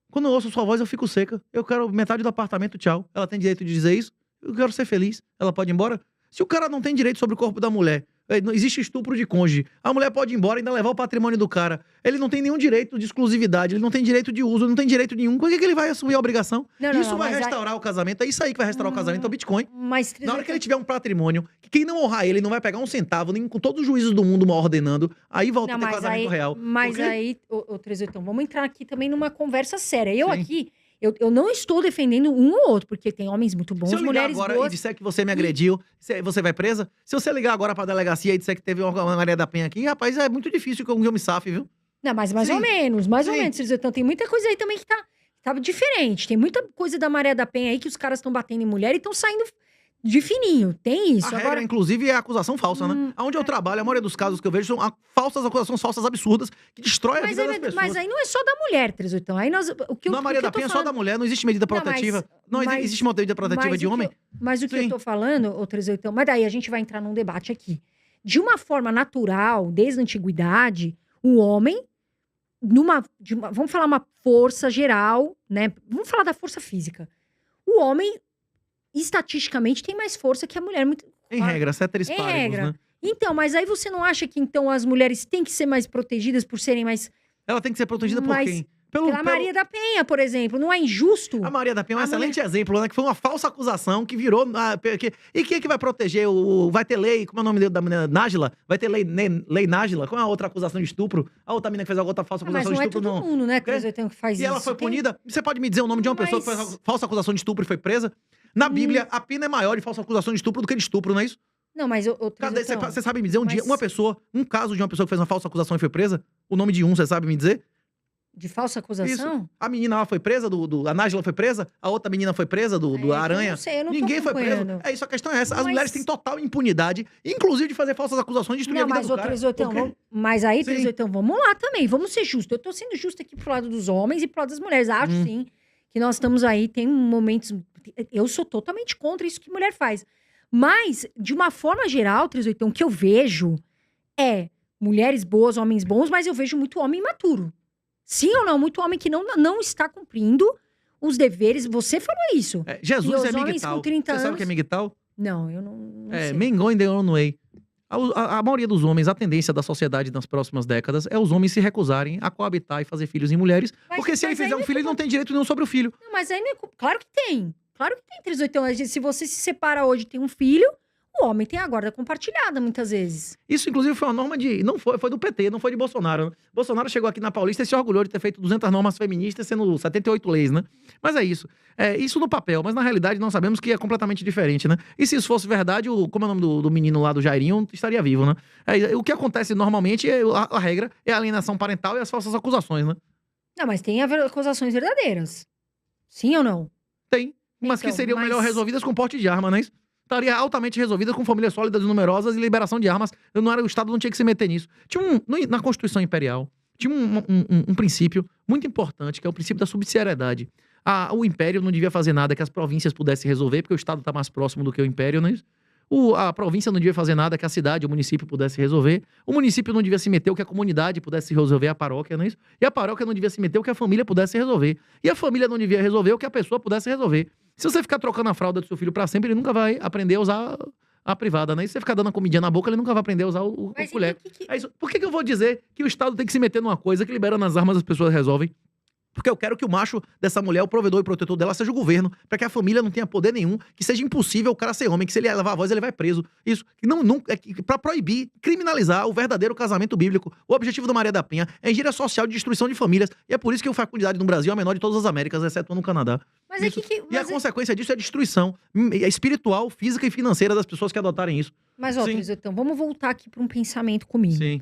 Quando eu ouço sua voz, eu fico seca. Eu quero metade do apartamento, tchau. Ela tem direito de dizer isso? Eu quero ser feliz. Ela pode ir embora? Se o cara não tem direito sobre o corpo da mulher, não existe estupro de cônjuge, a mulher pode ir embora e ainda levar o patrimônio do cara. Ele não tem nenhum direito de exclusividade, ele não tem direito de uso, ele não tem direito nenhum. Por que ele vai assumir a obrigação? Isso vai restaurar o casamento. É isso aí que vai restaurar o casamento, é o Bitcoin. Na hora que ele tiver um patrimônio, que quem não honrar ele não vai pegar um centavo, nem com todos os juízes do mundo ordenando, aí volta a ter casamento real. Mas aí, ô Trezetão, vamos entrar aqui também numa conversa séria. Eu não estou defendendo um ou outro, porque tem homens muito bons, mulheres boas. Se eu ligar agora e disser que você me agrediu, você vai presa? Se você ligar agora pra delegacia e disser que teve uma Maria da Penha aqui, rapaz, é muito difícil que eu me safe, viu? Não, mas mais ou menos, Então, tem muita coisa aí também que tá diferente. Tem muita coisa da Maria da Penha aí que os caras estão batendo em mulher e estão saindo de fininho. Tem isso. A regra, inclusive, é a acusação falsa, né? Onde eu trabalho, a maioria dos casos que eu vejo são acusações falsas absurdas que destroem a vida das pessoas. Mas aí não é só da mulher, Trezetão. Aí Na Maria da Penha é só da mulher, não existe medida protetiva. Existe uma medida protetiva de homem? Mas o que eu tô falando, ô Trezetão, mas daí a gente vai entrar num debate aqui. De uma forma natural, desde a antiguidade, o homem, vamos falar uma força geral, né? Vamos falar da força física. O homem, estatisticamente, tem mais força que a mulher. Em regra, ceteris paribus, né? Então, mas aí você não acha que então as mulheres têm que ser mais protegidas por serem mais... Ela tem que ser protegida por quem? Pela Maria da Penha, por exemplo. Não é injusto? A Maria da Penha é um excelente exemplo, né? Que foi uma falsa acusação que virou... E quem é que vai proteger? Vai ter lei... Como é o nome da menina? Nájila? Vai ter lei Nájila? Qual é a outra acusação de estupro? A outra menina que fez a outra falsa acusação de estupro? Mas não é todo mundo, né? Que faz isso. E ela foi punida? Você pode me dizer o nome de uma pessoa que fez falsa acusação de estupro e foi presa? Na Bíblia, a pena é maior de falsa acusação de estupro do que de estupro, não é isso? Não, mas... Você sabe me dizer um caso de uma pessoa que fez uma falsa acusação e foi presa? O nome de você sabe me dizer? De falsa acusação? Isso. A menina lá foi presa, a Nájila foi presa, a outra menina foi presa, do Aranha. Eu não sei, eu não Ninguém foi preso. É isso, a questão é essa. As mulheres têm total impunidade, inclusive de fazer falsas acusações, de destruir a vida do cara. Mas aí, Trezetão, vamos lá também, vamos ser justos. Eu tô sendo justa aqui pro lado dos homens e pro lado das mulheres. Acho, sim, que nós estamos aí, tem momentos... Eu sou totalmente contra isso que mulher faz. Mas, de uma forma geral, Trezetão, o que eu vejo é mulheres boas, homens bons, mas eu vejo muito homem imaturo. Sim ou não? Muito homem que não está cumprindo os deveres. Você falou isso. Jesus é migtal. Você sabe o que é migtal? Não, eu não sei. Mengon de Onway. A maioria dos homens, a tendência da sociedade nas próximas décadas é os homens se recusarem a coabitar e fazer filhos em mulheres. Porque se ele fizer um filho, ele não tem direito nenhum sobre o filho. Não, mas aí não é... Claro que tem. Claro que tem, Trezetão. Se você se separa hoje e tem um filho, o homem tem a guarda compartilhada, muitas vezes. Isso, inclusive, foi uma norma não foi do PT, não foi de Bolsonaro, né? Bolsonaro chegou aqui na Paulista e se orgulhou de ter feito 200 normas feministas, sendo 78 leis, né? Mas é isso. É isso no papel, mas na realidade nós sabemos que é completamente diferente, né? E se isso fosse verdade, como é o nome do menino lá do Jairinho, estaria vivo, né? O que acontece normalmente, a regra, é a alienação parental e as falsas acusações, né? Não, mas tem acusações verdadeiras. Sim ou não? Tem. Mas então, que seriam melhor resolvidas com porte de arma, não é isso? Estaria altamente resolvida com famílias sólidas e numerosas e liberação de armas. O Estado não tinha que se meter nisso. Na Constituição Imperial, tinha um princípio muito importante, que é o princípio da subsidiariedade. O Império não devia fazer nada que as províncias pudessem resolver, porque o Estado está mais próximo do que o Império, não é isso? A província não devia fazer nada que a cidade, o município pudesse resolver. O município não devia se meter o que a comunidade pudesse resolver, a paróquia, não é isso? E a paróquia não devia se meter o que a família pudesse resolver. E a família não devia resolver o que a pessoa pudesse resolver. Se você ficar trocando a fralda do seu filho pra sempre, ele nunca vai aprender a usar a privada, né? E se você ficar dando a comidinha na boca, ele nunca vai aprender a usar o colher. É isso. Por que eu vou dizer que o Estado tem que se meter numa coisa que liberando as armas as pessoas resolvem? Porque eu quero que o macho dessa mulher, o provedor e protetor dela, seja o governo, para que a família não tenha poder nenhum, que seja impossível o cara ser homem, que se ele levar a voz, ele vai preso. Isso. Para proibir, criminalizar o verdadeiro casamento bíblico. O objetivo da Maria da Penha é engenharia social de destruição de famílias. E é por isso que a fecundidade no Brasil é a menor de todas as Américas, exceto no Canadá. Mas e a consequência disso é a destruição espiritual, física e financeira das pessoas que adotarem isso. Mas, então, vamos voltar aqui para um pensamento comigo. Sim.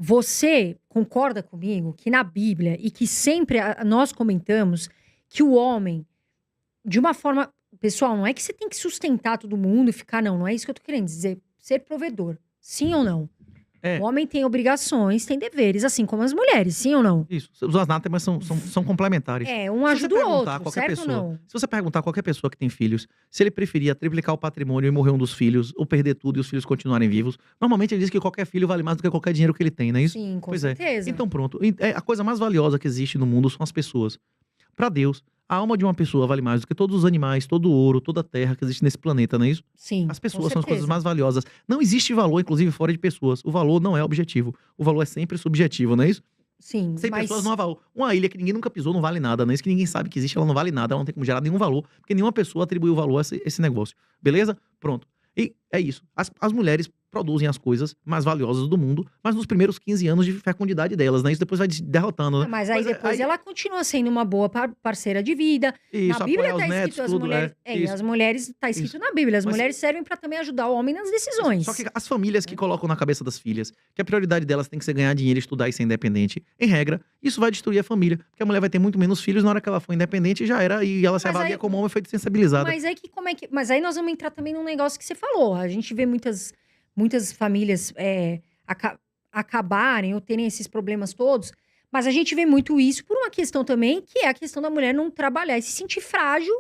Você concorda comigo que na Bíblia, e que sempre nós comentamos, que o homem, de uma forma... Pessoal, não é que você tem que sustentar todo mundo e ficar... Não é isso que eu tô querendo dizer. Ser provedor. Sim ou não? O homem tem obrigações, tem deveres, assim como as mulheres. Sim ou não? Isso. Os anátemas são complementares. Um ajuda o outro, certo ou não? Se você perguntar a qualquer pessoa que tem filhos, se ele preferia triplicar o patrimônio e morrer um dos filhos, ou perder tudo e os filhos continuarem vivos, normalmente ele diz que qualquer filho vale mais do que qualquer dinheiro que ele tem, não é isso? Sim, com certeza. Então pronto. A coisa mais valiosa que existe no mundo são as pessoas. Para Deus, a alma de uma pessoa vale mais do que todos os animais, todo o ouro, toda a terra que existe nesse planeta, não é isso? Sim. As pessoas são as coisas mais valiosas. Não existe valor, inclusive, fora de pessoas. O valor não é objetivo. O valor é sempre subjetivo, não é isso? Sim. Sem pessoas não há valor. Uma ilha que ninguém nunca pisou não vale nada, não é isso? Que ninguém sabe que existe, ela não vale nada, ela não tem como gerar nenhum valor, porque nenhuma pessoa atribuiu valor a esse negócio. Beleza? Pronto. E é isso. As mulheres produzem as coisas mais valiosas do mundo, mas nos primeiros 15 anos de fecundidade delas, né? Isso depois vai derrotando, né? Mas aí depois ela continua sendo uma boa parceira de vida. Isso, na Bíblia tá netos, escrito as mulheres. As mulheres tá escrito na Bíblia. As mulheres servem para também ajudar o homem nas decisões. Só que as famílias que colocam na cabeça das filhas que a prioridade delas tem que ser ganhar dinheiro, estudar e ser independente, em regra, isso vai destruir a família. Porque a mulher vai ter muito menos filhos na hora que ela for independente, já era, e ela se avalia como homem, foi sensibilizada. Mas aí nós vamos entrar também num negócio que você falou. A gente vê muitas famílias acabarem ou terem esses problemas todos, mas a gente vê muito isso por uma questão também, que é a questão da mulher não trabalhar e se sentir frágil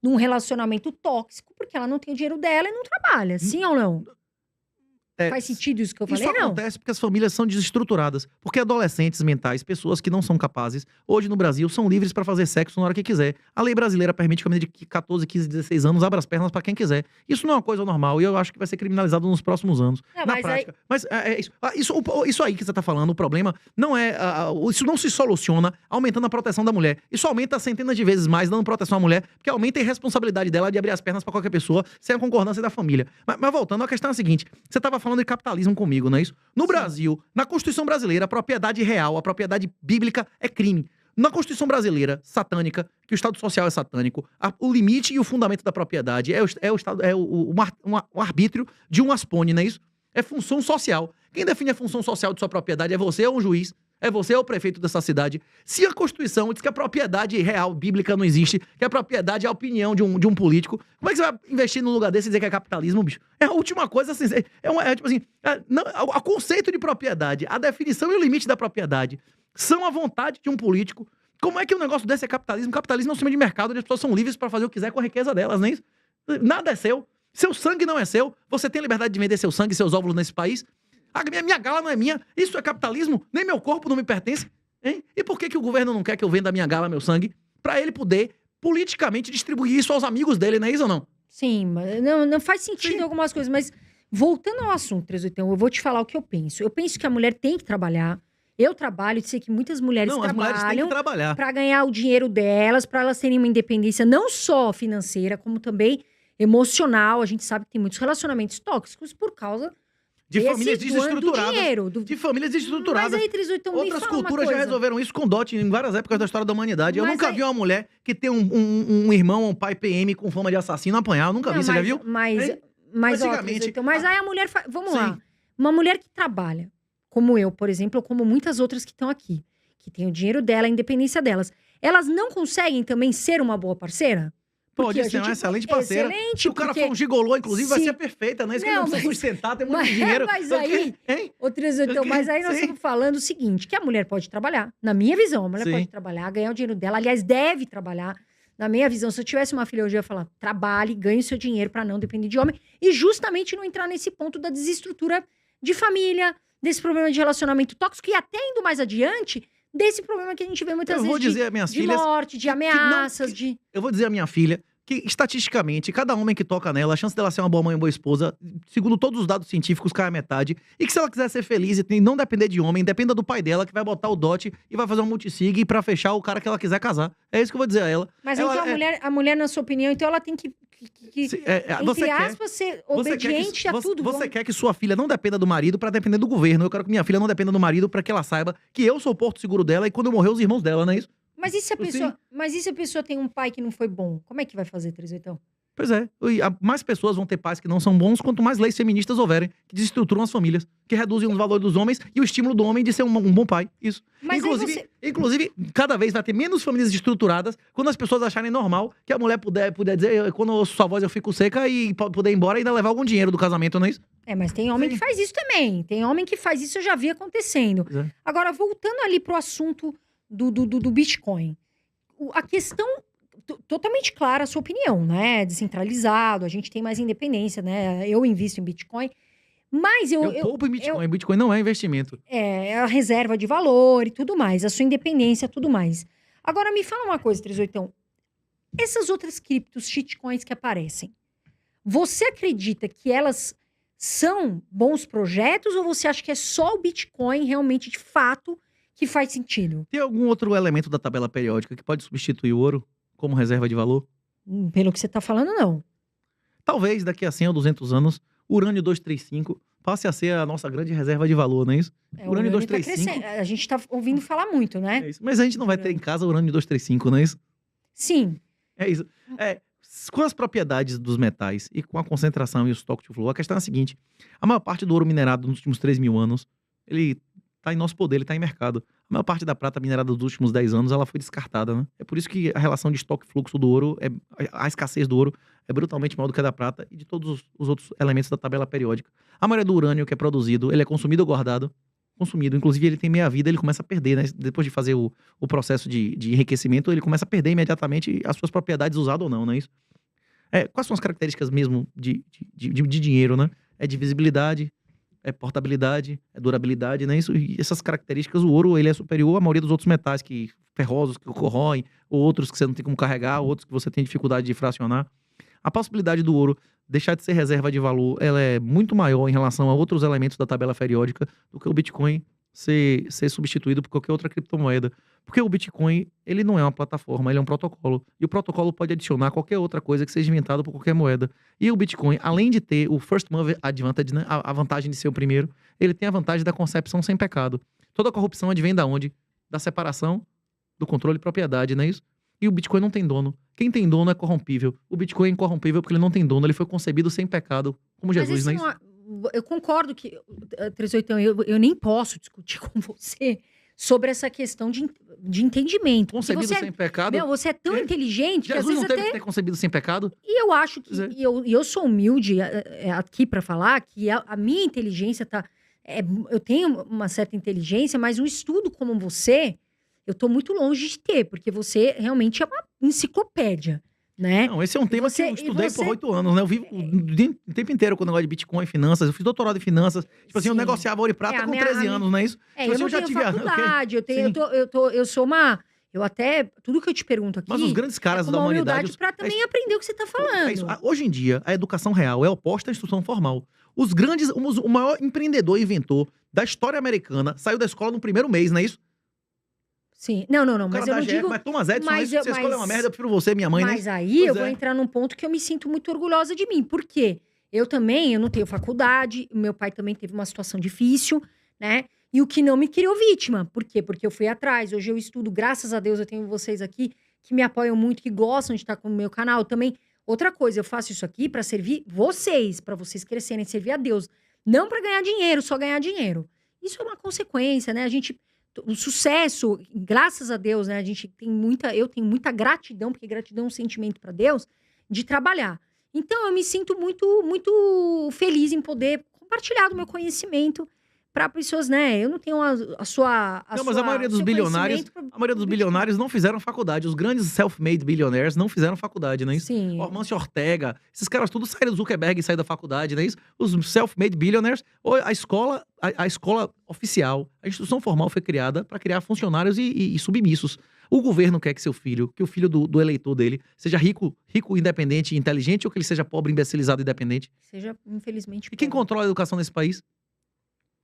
num relacionamento tóxico, porque ela não tem o dinheiro dela e não trabalha. Sim ou não? Faz sentido isso que eu falei? Isso acontece porque as famílias são desestruturadas. Porque adolescentes mentais, pessoas que não são capazes, hoje no Brasil, são livres para fazer sexo na hora que quiser. A lei brasileira permite que a menina de 14, 15, 16 anos abra as pernas para quem quiser. Isso não é uma coisa normal e eu acho que vai ser criminalizado nos próximos anos. Na prática. Mas isso aí que você tá falando, o problema não é... isso não se soluciona aumentando a proteção da mulher. Isso aumenta centenas de vezes mais dando proteção à mulher, porque aumenta a irresponsabilidade dela de abrir as pernas para qualquer pessoa sem a concordância da família. Mas voltando, a questão é a seguinte. Você tava falando de capitalismo comigo, não é isso? No Brasil, na Constituição brasileira, a propriedade real, a propriedade bíblica é crime. Na Constituição brasileira, satânica, que o Estado Social é satânico, o limite e o fundamento da propriedade o arbítrio de um aspone, não é isso? É função social. Quem define a função social de sua propriedade é você ou um juiz. É você ou o prefeito dessa cidade. Se a Constituição diz que a propriedade real, bíblica, não existe, que a propriedade é a opinião de um político, como é que você vai investir num lugar desse e dizer que é capitalismo, bicho? É a última coisa, assim, tipo assim, o conceito de propriedade, a definição e o limite da propriedade são a vontade de um político. Como é que um negócio desse é capitalismo? Capitalismo é um sistema de mercado onde as pessoas são livres para fazer o que quiser com a riqueza delas, não é isso? Nada é seu. Seu sangue não é seu. Você tem liberdade de vender seu sangue e seus óvulos nesse país? A minha gala não é minha. Isso é capitalismo? Nem meu corpo não me pertence. Hein? E por que o governo não quer que eu venda a minha gala, meu sangue? Pra ele poder politicamente distribuir isso aos amigos dele, não é isso ou não? Sim, mas não faz sentido em algumas coisas. Mas voltando ao assunto, 381, eu vou te falar o que eu penso. Eu penso que a mulher tem que trabalhar. Eu trabalho, e sei que muitas mulheres trabalham para ganhar o dinheiro delas, para elas terem uma independência não só financeira, como também emocional. A gente sabe que tem muitos relacionamentos tóxicos por causa de famílias do desestruturadas. dinheiro, De famílias desestruturadas. Mas aí, 381, outras culturas já resolveram isso com dote em várias épocas da história da humanidade. Eu nunca vi uma mulher que tem um irmão, um pai PM com fama de assassino apanhar. Eu nunca vi, você já viu? Mas aí a mulher... Vamos lá. Uma mulher que trabalha, como eu, por exemplo, ou como muitas outras que estão aqui, que tem o dinheiro dela, a independência delas, elas não conseguem também ser uma boa parceira? Pode ser uma excelente parceira. Se o cara for um gigolô, inclusive, vai ser perfeita, né? Isso que ele não precisa sustentar, tem muito dinheiro. Mas aí, mas aí nós estamos falando o seguinte, que a mulher pode trabalhar. Na minha visão, a mulher pode trabalhar, ganhar o dinheiro dela. Aliás, deve trabalhar. Na minha visão, se eu tivesse uma filha hoje, eu ia falar, trabalhe, ganhe o seu dinheiro para não depender de homem. E justamente não entrar nesse ponto da desestrutura de família, desse problema de relacionamento tóxico e até indo mais adiante... desse problema que a gente vê muitas vezes de morte, de ameaças, Eu vou dizer à minha filha que, estatisticamente, cada homem que toca nela, a chance dela ser uma boa mãe e uma boa esposa, segundo todos os dados científicos, cai a metade. E que se ela quiser ser feliz e não depender de homem, dependa do pai dela, que vai botar o dote e vai fazer um multisig pra fechar o cara que ela quiser casar. É isso que eu vou dizer a ela. Mas ela, então a mulher, na sua opinião, então ela tem que entre aspas, ser obediente a tudo. Você quer que sua filha não dependa do marido pra depender do governo. Eu quero que minha filha não dependa do marido pra que ela saiba que eu sou o porto seguro dela e quando eu morrer, os irmãos dela, não é isso? Mas e se a pessoa tem um pai que não foi bom? Como é que vai fazer, 381? Pois é. Mais pessoas vão ter pais que não são bons, quanto mais leis feministas houverem, que desestruturam as famílias, que reduzem os valores dos homens e o estímulo do homem de ser um bom pai. Isso. Mas inclusive, cada vez vai ter menos famílias estruturadas quando as pessoas acharem normal que a mulher puder dizer, quando eu ouço sua voz eu fico seca e poder ir embora e ainda levar algum dinheiro do casamento, não é isso? Mas tem homem que faz isso também. Tem homem que faz isso, eu já vi acontecendo. Agora, voltando ali pro assunto do Bitcoin. A questão... totalmente clara a sua opinião, né? Descentralizado, a gente tem mais independência, né? Eu invisto em Bitcoin, mas eu poupo em Bitcoin. Bitcoin não é investimento. É a reserva de valor e tudo mais, a sua independência, tudo mais. Agora, me fala uma coisa, 381. Essas outras criptos, shitcoins que aparecem, você acredita que elas são bons projetos ou você acha que é só o Bitcoin realmente, de fato, que faz sentido? Tem algum outro elemento da tabela periódica que pode substituir o ouro como reserva de valor? Pelo que você está falando, não. Talvez daqui a 100 ou 200 anos, o urânio 235 passe a ser a nossa grande reserva de valor, não é isso? O urânio 235... a gente está ouvindo falar muito, né? É isso. Mas a gente não vai ter em casa o urânio 235, não é isso? Sim. É isso. Com as propriedades dos metais e com a concentração e o stock to flow, a questão é a seguinte. A maior parte do ouro minerado nos últimos 3 mil anos, ele está em nosso poder, ele está em mercado. A maior parte da prata minerada dos últimos 10 anos, ela foi descartada, né? É por isso que a relação de estoque-fluxo do ouro, a escassez do ouro, é brutalmente maior do que a da prata e de todos os outros elementos da tabela periódica. A maioria do urânio que é produzido, ele é consumido ou guardado. Consumido. Inclusive, ele tem meia-vida, ele começa a perder, né? Depois de fazer o processo de enriquecimento, ele começa a perder imediatamente as suas propriedades, usado ou não é isso? Quais são as características mesmo de dinheiro, né? É divisibilidade, é portabilidade, é durabilidade, né? Isso, e essas características, o ouro, ele é superior à maioria dos outros metais, ferrosos, que corroem, ou outros que você não tem como carregar, outros que você tem dificuldade de fracionar. A possibilidade do ouro deixar de ser reserva de valor, ela é muito maior em relação a outros elementos da tabela periódica do que o Bitcoin ser substituído por qualquer outra criptomoeda. Porque o Bitcoin, ele não é uma plataforma, ele é um protocolo. E o protocolo pode adicionar qualquer outra coisa que seja inventada por qualquer moeda. E o Bitcoin, além de ter o first mover advantage, né, a vantagem de ser o primeiro, ele tem a vantagem da concepção sem pecado. Toda corrupção advém da onde? Da separação do controle e propriedade, não é isso? E o Bitcoin não tem dono. Quem tem dono é corrompível. O Bitcoin é incorrompível porque ele não tem dono. Ele foi concebido sem pecado, como Jesus, não é isso? Eu concordo que, 381, eu nem posso discutir com você sobre essa questão de entendimento. Concebido sem pecado? Você é tão inteligente que às vezes Jesus não teve que ter concebido sem pecado? E eu acho que... eu sou humilde aqui para falar que a minha inteligência tá... eu tenho uma certa inteligência, mas um estudo como você... eu tô muito longe de ter, porque você realmente é uma enciclopédia, né? Não, esse é um tema que eu estudei por 8 anos, né? Eu vivo o tempo inteiro com o negócio de Bitcoin e finanças. Eu fiz doutorado em finanças. Tipo assim, eu negociava ouro e prata com 13 anos, não é isso? Eu não tenho faculdade, eu sou uma... Eu até... Tudo que eu te pergunto aqui... Mas os grandes caras da humanidade... pra também aprender o que você tá falando. Hoje em dia, a educação real é oposta à instrução formal. O maior empreendedor e inventor da história americana saiu da escola no primeiro mês, não é isso? Sim. Não, mas eu não digo... Mas Thomas Edison, se você escolher uma merda, eu prefiro você, minha mãe, mas aí eu vou entrar num ponto que eu me sinto muito orgulhosa de mim. Por quê? Eu não tenho faculdade, meu pai também teve uma situação difícil, né? E o que não me criou vítima. Por quê? Porque eu fui atrás. Hoje eu estudo, graças a Deus, eu tenho vocês aqui que me apoiam muito, que gostam de estar com o meu canal. Também, outra coisa, eu faço isso aqui para servir vocês, para vocês crescerem, servir a Deus. Não para ganhar dinheiro, só ganhar dinheiro. Isso é uma consequência, né? O sucesso, graças a Deus, né? Eu tenho muita gratidão, porque gratidão é um sentimento para Deus, de trabalhar. Então, eu me sinto muito, muito feliz em poder compartilhar do meu conhecimento para pessoas, né? Eu não tenho mas a maioria dos bilionários não fizeram faculdade. Os grandes self-made billionaires não fizeram faculdade, não é isso? Sim. O Mancio Ortega, esses caras tudo saíram do Zuckerberg e saíram da faculdade, não é isso? Os self-made billionaires, a escola oficial, a instituição formal foi criada para criar funcionários e submissos. O governo quer que o filho do eleitor dele, seja rico, independente e inteligente, ou que ele seja pobre, imbecilizado e dependente. Seja, infelizmente, pobre. E quem controla a educação nesse país?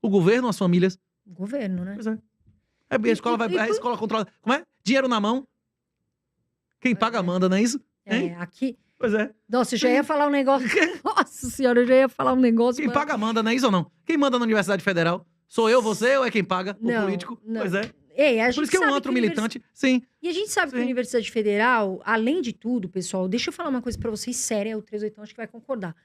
O governo ou as famílias? O governo, né? Pois é. A escola controla. Como é? Dinheiro na mão. Quem paga manda, não é isso? Aqui... Pois é. Nossa, eu já ia falar um negócio... Nossa senhora, eu já ia falar um negócio... Quem paga manda, não é isso ou não? Quem manda na Universidade Federal? Sou eu, você, ou é quem paga? O político? Não. Pois é. Por isso que é um antro militante, sim. E a gente sabe que a Universidade Federal, além de tudo, pessoal, deixa eu falar uma coisa pra vocês séria, o 38 acho que vai concordar.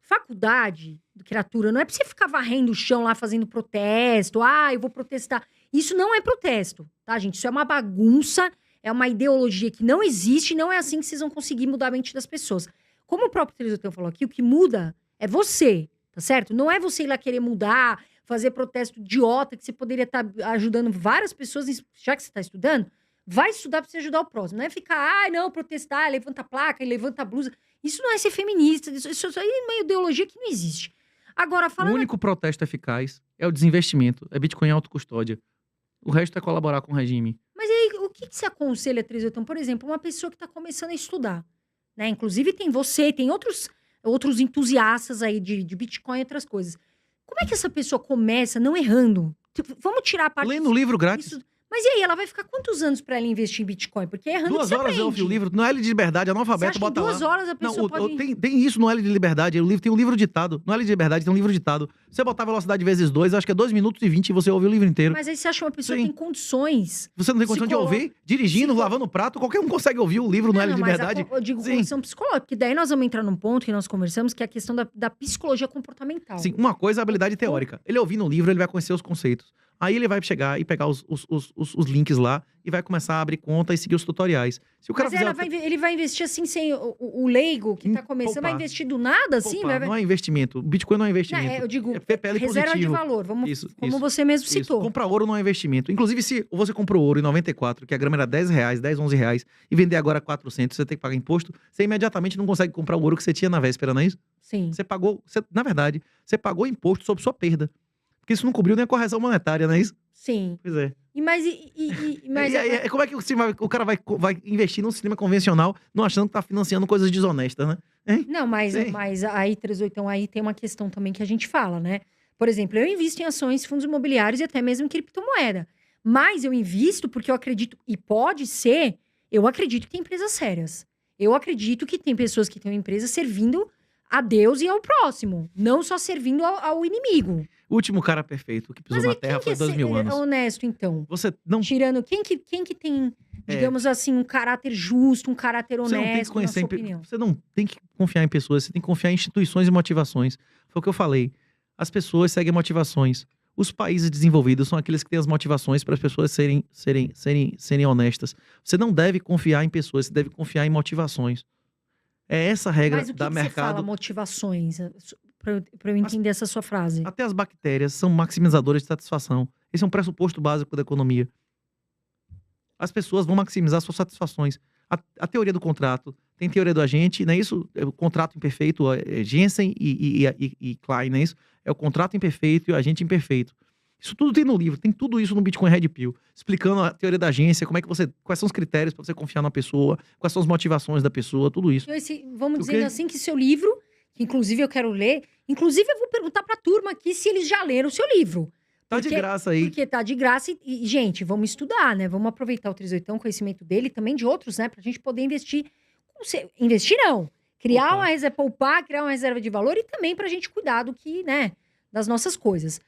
Faculdade, criatura, não é pra você ficar varrendo o chão lá, fazendo protesto. Eu vou protestar. Isso não é protesto, tá, gente? Isso é uma bagunça, é uma ideologia que não existe, não é assim que vocês vão conseguir mudar a mente das pessoas. Como o próprio 38 falou aqui, o que muda é você, tá certo? Não é você ir lá querer mudar, fazer protesto idiota, que você poderia estar ajudando várias pessoas, já que você está estudando, vai estudar para você ajudar o próximo. Não é ficar, protestar, levanta a placa, levanta a blusa. Isso não é ser feminista, isso aí é uma ideologia que não existe. Agora, falando... O único protesto eficaz é o desinvestimento, é Bitcoin em autocustódia. O resto é colaborar com o regime. Mas aí, o que você aconselha, 38? Por exemplo, uma pessoa que está começando a estudar, né? Inclusive tem você, tem outros entusiastas aí de Bitcoin e outras coisas. Como é que essa pessoa começa não errando? Vamos tirar a parte... Lendo livro grátis. Mas e aí, ela vai ficar quantos anos pra ela investir em Bitcoin? Porque errando 2 horas eu ouvi o livro, no L de Liberdade, analfabeto, bota lá. 2 horas a pessoa pode... Tem isso no L de Liberdade, tem um livro ditado. No L de Liberdade tem um livro ditado. Você botar a velocidade vezes 2, acho que é 2 minutos e 20 e você ouve o livro inteiro. Mas aí você acha uma pessoa que tem condições... Você não tem condição de ouvir? Dirigindo, lavando prato, qualquer um consegue ouvir o livro no L de Liberdade. Eu digo condição psicológica, porque daí nós vamos entrar num ponto que nós conversamos, que é a questão da psicologia comportamental. Sim, uma coisa é a habilidade teórica. Ele ouvindo o livro, ele vai conhecer os conceitos. Aí ele vai chegar e pegar os links lá e vai começar a abrir conta e seguir os tutoriais. Se o cara ele vai investir assim sem o leigo que tá começando, vai investir do nada assim? Não é investimento. O Bitcoin não é investimento. Eu digo, PPL reserva positivo. de valor, como você mesmo citou. Comprar ouro não é investimento. Inclusive, se você comprou ouro em 94, que a grama era R$10, 10, R$11, e vender agora 400, você tem que pagar imposto, você imediatamente não consegue comprar o ouro que você tinha na véspera, não é isso? Sim. Na verdade, você pagou imposto sobre sua perda. Porque isso não cobriu nem a correção monetária, não é isso? Sim. Pois é. Mas como é que o cara vai investir num cinema convencional não achando que tá financiando coisas desonestas, né? Hein? Não, mas aí, 38, aí tem uma questão também que a gente fala, né? Por exemplo, eu invisto em ações, fundos imobiliários e até mesmo em criptomoeda. Mas eu invisto porque eu acredito, e pode ser, eu acredito que tem empresas sérias. Eu acredito que tem pessoas que têm uma empresa servindo a Deus e ao próximo, não só servindo ao inimigo. O último cara perfeito que pisou na Terra foi 2000 anos. Honesto, então. Você não... Tirando, quem que tem, digamos assim, um caráter justo, um caráter honesto, na sua opinião? Você não tem que confiar em pessoas, você tem que confiar em instituições e motivações. Foi o que eu falei. As pessoas seguem motivações. Os países desenvolvidos são aqueles que têm as motivações para as pessoas serem honestas. Você não deve confiar em pessoas, você deve confiar em motivações. É essa a regra da mercado. Mas o que você fala, motivações? Para eu entender essa sua frase. Até as bactérias são maximizadoras de satisfação. Esse é um pressuposto básico da economia. As pessoas vão maximizar suas satisfações. A teoria do contrato, tem teoria do agente, não é isso? É o contrato imperfeito, Jensen e Klein, não é isso? É o contrato imperfeito e o agente imperfeito. Isso tudo tem no livro, tem tudo isso no Bitcoin Red Pill, explicando a teoria da agência, quais são os critérios para você confiar na pessoa, quais são as motivações da pessoa, tudo isso. Então, vamos dizer assim que seu livro, que inclusive eu quero ler, inclusive eu vou perguntar para a turma aqui se eles já leram o seu livro. Tá de graça aí. Porque tá de graça e, gente, vamos estudar, né? Vamos aproveitar o 38, o conhecimento dele e também de outros, né? Pra gente poder investir. Investir não. Criar uma reserva, poupar, criar uma reserva de valor e também pra gente cuidar do que, né? Das nossas coisas.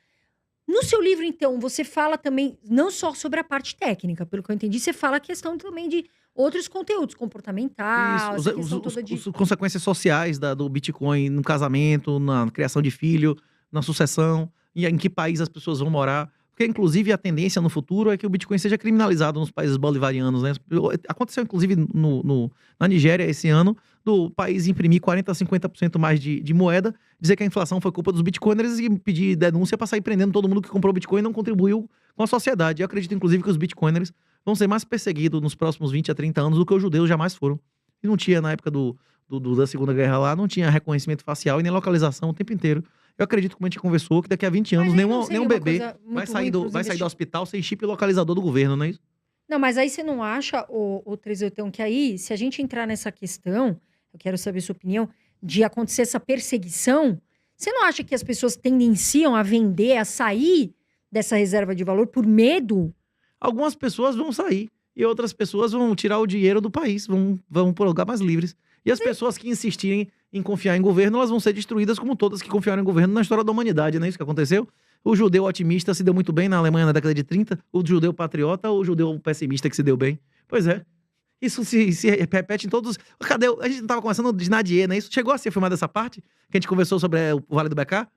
No seu livro, então, você fala também, não só sobre a parte técnica, pelo que eu entendi, você fala a questão também de outros conteúdos, comportamental, Isso, as consequências sociais do Bitcoin no casamento, na criação de filho, na sucessão, e em que país as pessoas vão morar. Porque, inclusive, a tendência no futuro é que o Bitcoin seja criminalizado nos países bolivarianos, né? Aconteceu, inclusive, na Nigéria esse ano, do país imprimir 40% a 50% mais de moeda, dizer que a inflação foi culpa dos bitcoiners e pedir denúncia para sair prendendo todo mundo que comprou Bitcoin e não contribuiu com a sociedade. Eu acredito, inclusive, que os bitcoiners vão ser mais perseguidos nos próximos 20 a 30 anos do que os judeus jamais foram. E não tinha, na época da Segunda Guerra lá, não tinha reconhecimento facial e nem localização o tempo inteiro. Eu acredito, como a gente conversou, que daqui a 20 anos nenhum bebê vai sair do hospital sem chip localizador do governo, não é isso? Não, mas aí você não acha, o 38, que aí, se a gente entrar nessa questão, eu quero saber sua opinião, de acontecer essa perseguição, você não acha que as pessoas tendenciam a vender, a sair dessa reserva de valor por medo? Algumas pessoas vão sair e outras pessoas vão tirar o dinheiro do país, vão por lugar mais livres. E as pessoas que insistirem em confiar em governo, elas vão ser destruídas como todas que confiaram em governo na história da humanidade, não é isso que aconteceu? O judeu otimista se deu muito bem na Alemanha na década de 30, o judeu patriota ou o judeu pessimista que se deu bem? Pois é. Isso se repete em todos... Cadê? A gente não estava conversando de Nadier, né? Isso chegou a ser filmada essa parte? Que a gente conversou sobre o Vale do Becá?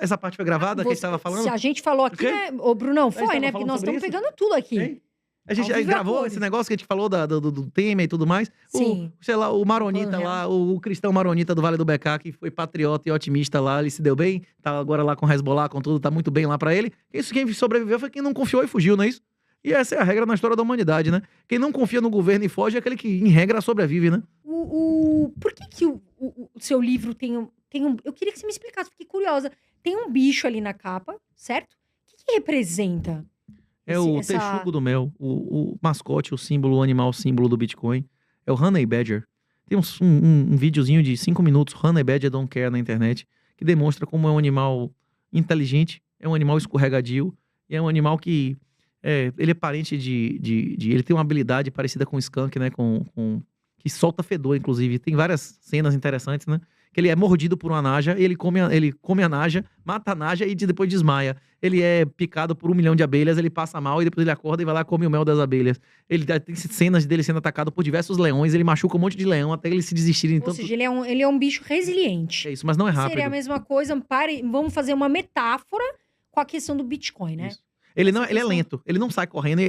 Essa parte foi gravada, que a gente estava falando? Se a gente falou aqui, né? Ô, Brunão, foi, né? Porque nós estamos pegando tudo aqui. Hein? A gente gravou esse negócio que a gente falou do tema e tudo mais. Sim. Sei lá, o maronita lá, o cristão maronita do Vale do Becá, que foi patriota e otimista lá, ele se deu bem, tá agora lá com o Hezbollah, com tudo, tá muito bem lá pra ele. Isso, quem sobreviveu foi quem não confiou e fugiu, não é isso? E essa é a regra na história da humanidade, né? Quem não confia no governo e foge é aquele que, em regra, sobrevive, né? Por que o seu livro tem um... Eu queria que você me explicasse, fiquei curiosa. Tem um bicho ali na capa, certo? O que representa? É o texugo do mel, o mascote, o símbolo, o animal símbolo do Bitcoin. É o Honey Badger. Tem um videozinho de 5 minutos, Honey Badger Don't Care, na internet, que demonstra como é um animal inteligente, é um animal escorregadio, e é um animal que... ele é parente ele tem uma habilidade parecida com o skunk, né? Que solta fedor, inclusive. Tem várias cenas interessantes, né? Que ele é mordido por uma naja, ele come a naja, mata a naja e depois desmaia. Ele é picado por 1 milhão de abelhas, ele passa mal e depois ele acorda e vai lá e come o mel das abelhas. Ele tem cenas dele sendo atacado por diversos leões, ele machuca um monte de leão até eles se desistirem. Ou seja, ele é um bicho resiliente. É isso, mas não é rápido. Seria a mesma coisa, vamos fazer uma metáfora com a questão do Bitcoin, né? Isso. Ele é lento, ele não sai correndo,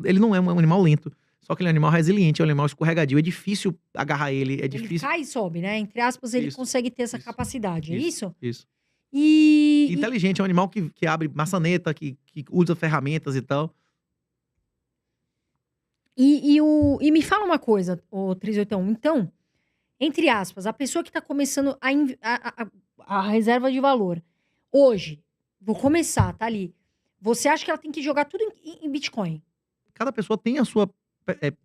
ele não é um animal lento. Só que ele é um animal resiliente, é um animal escorregadio, é difícil agarrar ele, é difícil... Ele cai e sobe, né? Entre aspas, ele consegue ter essa capacidade, é isso? Isso. E... Inteligente, é um animal que abre maçaneta, que usa ferramentas e tal. E me fala uma coisa, ô 38, então, entre aspas, a pessoa que está começando a reserva de valor, hoje, vou começar, tá ali, você acha que ela tem que jogar tudo em Bitcoin? Cada pessoa tem a sua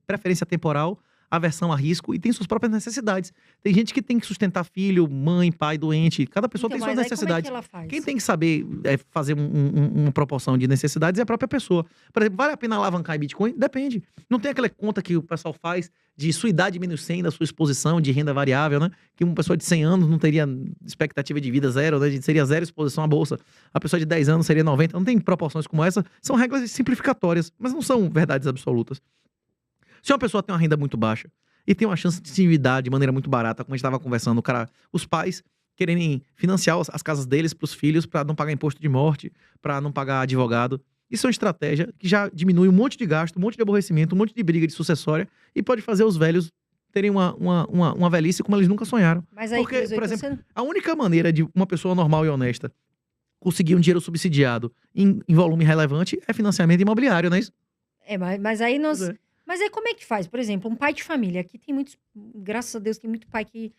preferência temporal, aversão a risco e tem suas próprias necessidades. Tem gente que tem que sustentar filho, mãe, pai doente. Cada pessoa tem suas necessidades. Como é que ela faz? Quem tem que saber fazer uma proporção de necessidades é a própria pessoa. Por exemplo, vale a pena alavancar em Bitcoin? Depende. Não tem aquela conta que o pessoal faz de sua idade menos 100 da sua exposição de renda variável, né? Que uma pessoa de 100 anos não teria expectativa de vida zero, né? Seria zero exposição à bolsa. A pessoa de 10 anos seria 90. Não tem proporções como essa. São regras simplificatórias, mas não são verdades absolutas. Se uma pessoa tem uma renda muito baixa e tem uma chance de se endividar de maneira muito barata, como a gente estava conversando, os pais querem financiar as casas deles para os filhos para não pagar imposto de morte, para não pagar advogado. Isso é uma estratégia que já diminui um monte de gasto, um monte de aborrecimento, um monte de briga de sucessória e pode fazer os velhos terem uma velhice como eles nunca sonharam. Mas aí, porque, por exemplo, a única maneira de uma pessoa normal e honesta conseguir um dinheiro subsidiado em volume relevante é financiamento imobiliário, não é isso? Mas aí nós... Mas aí como é que faz? Por exemplo, um pai de família. Aqui tem muitos... Graças a Deus, tem muito pai que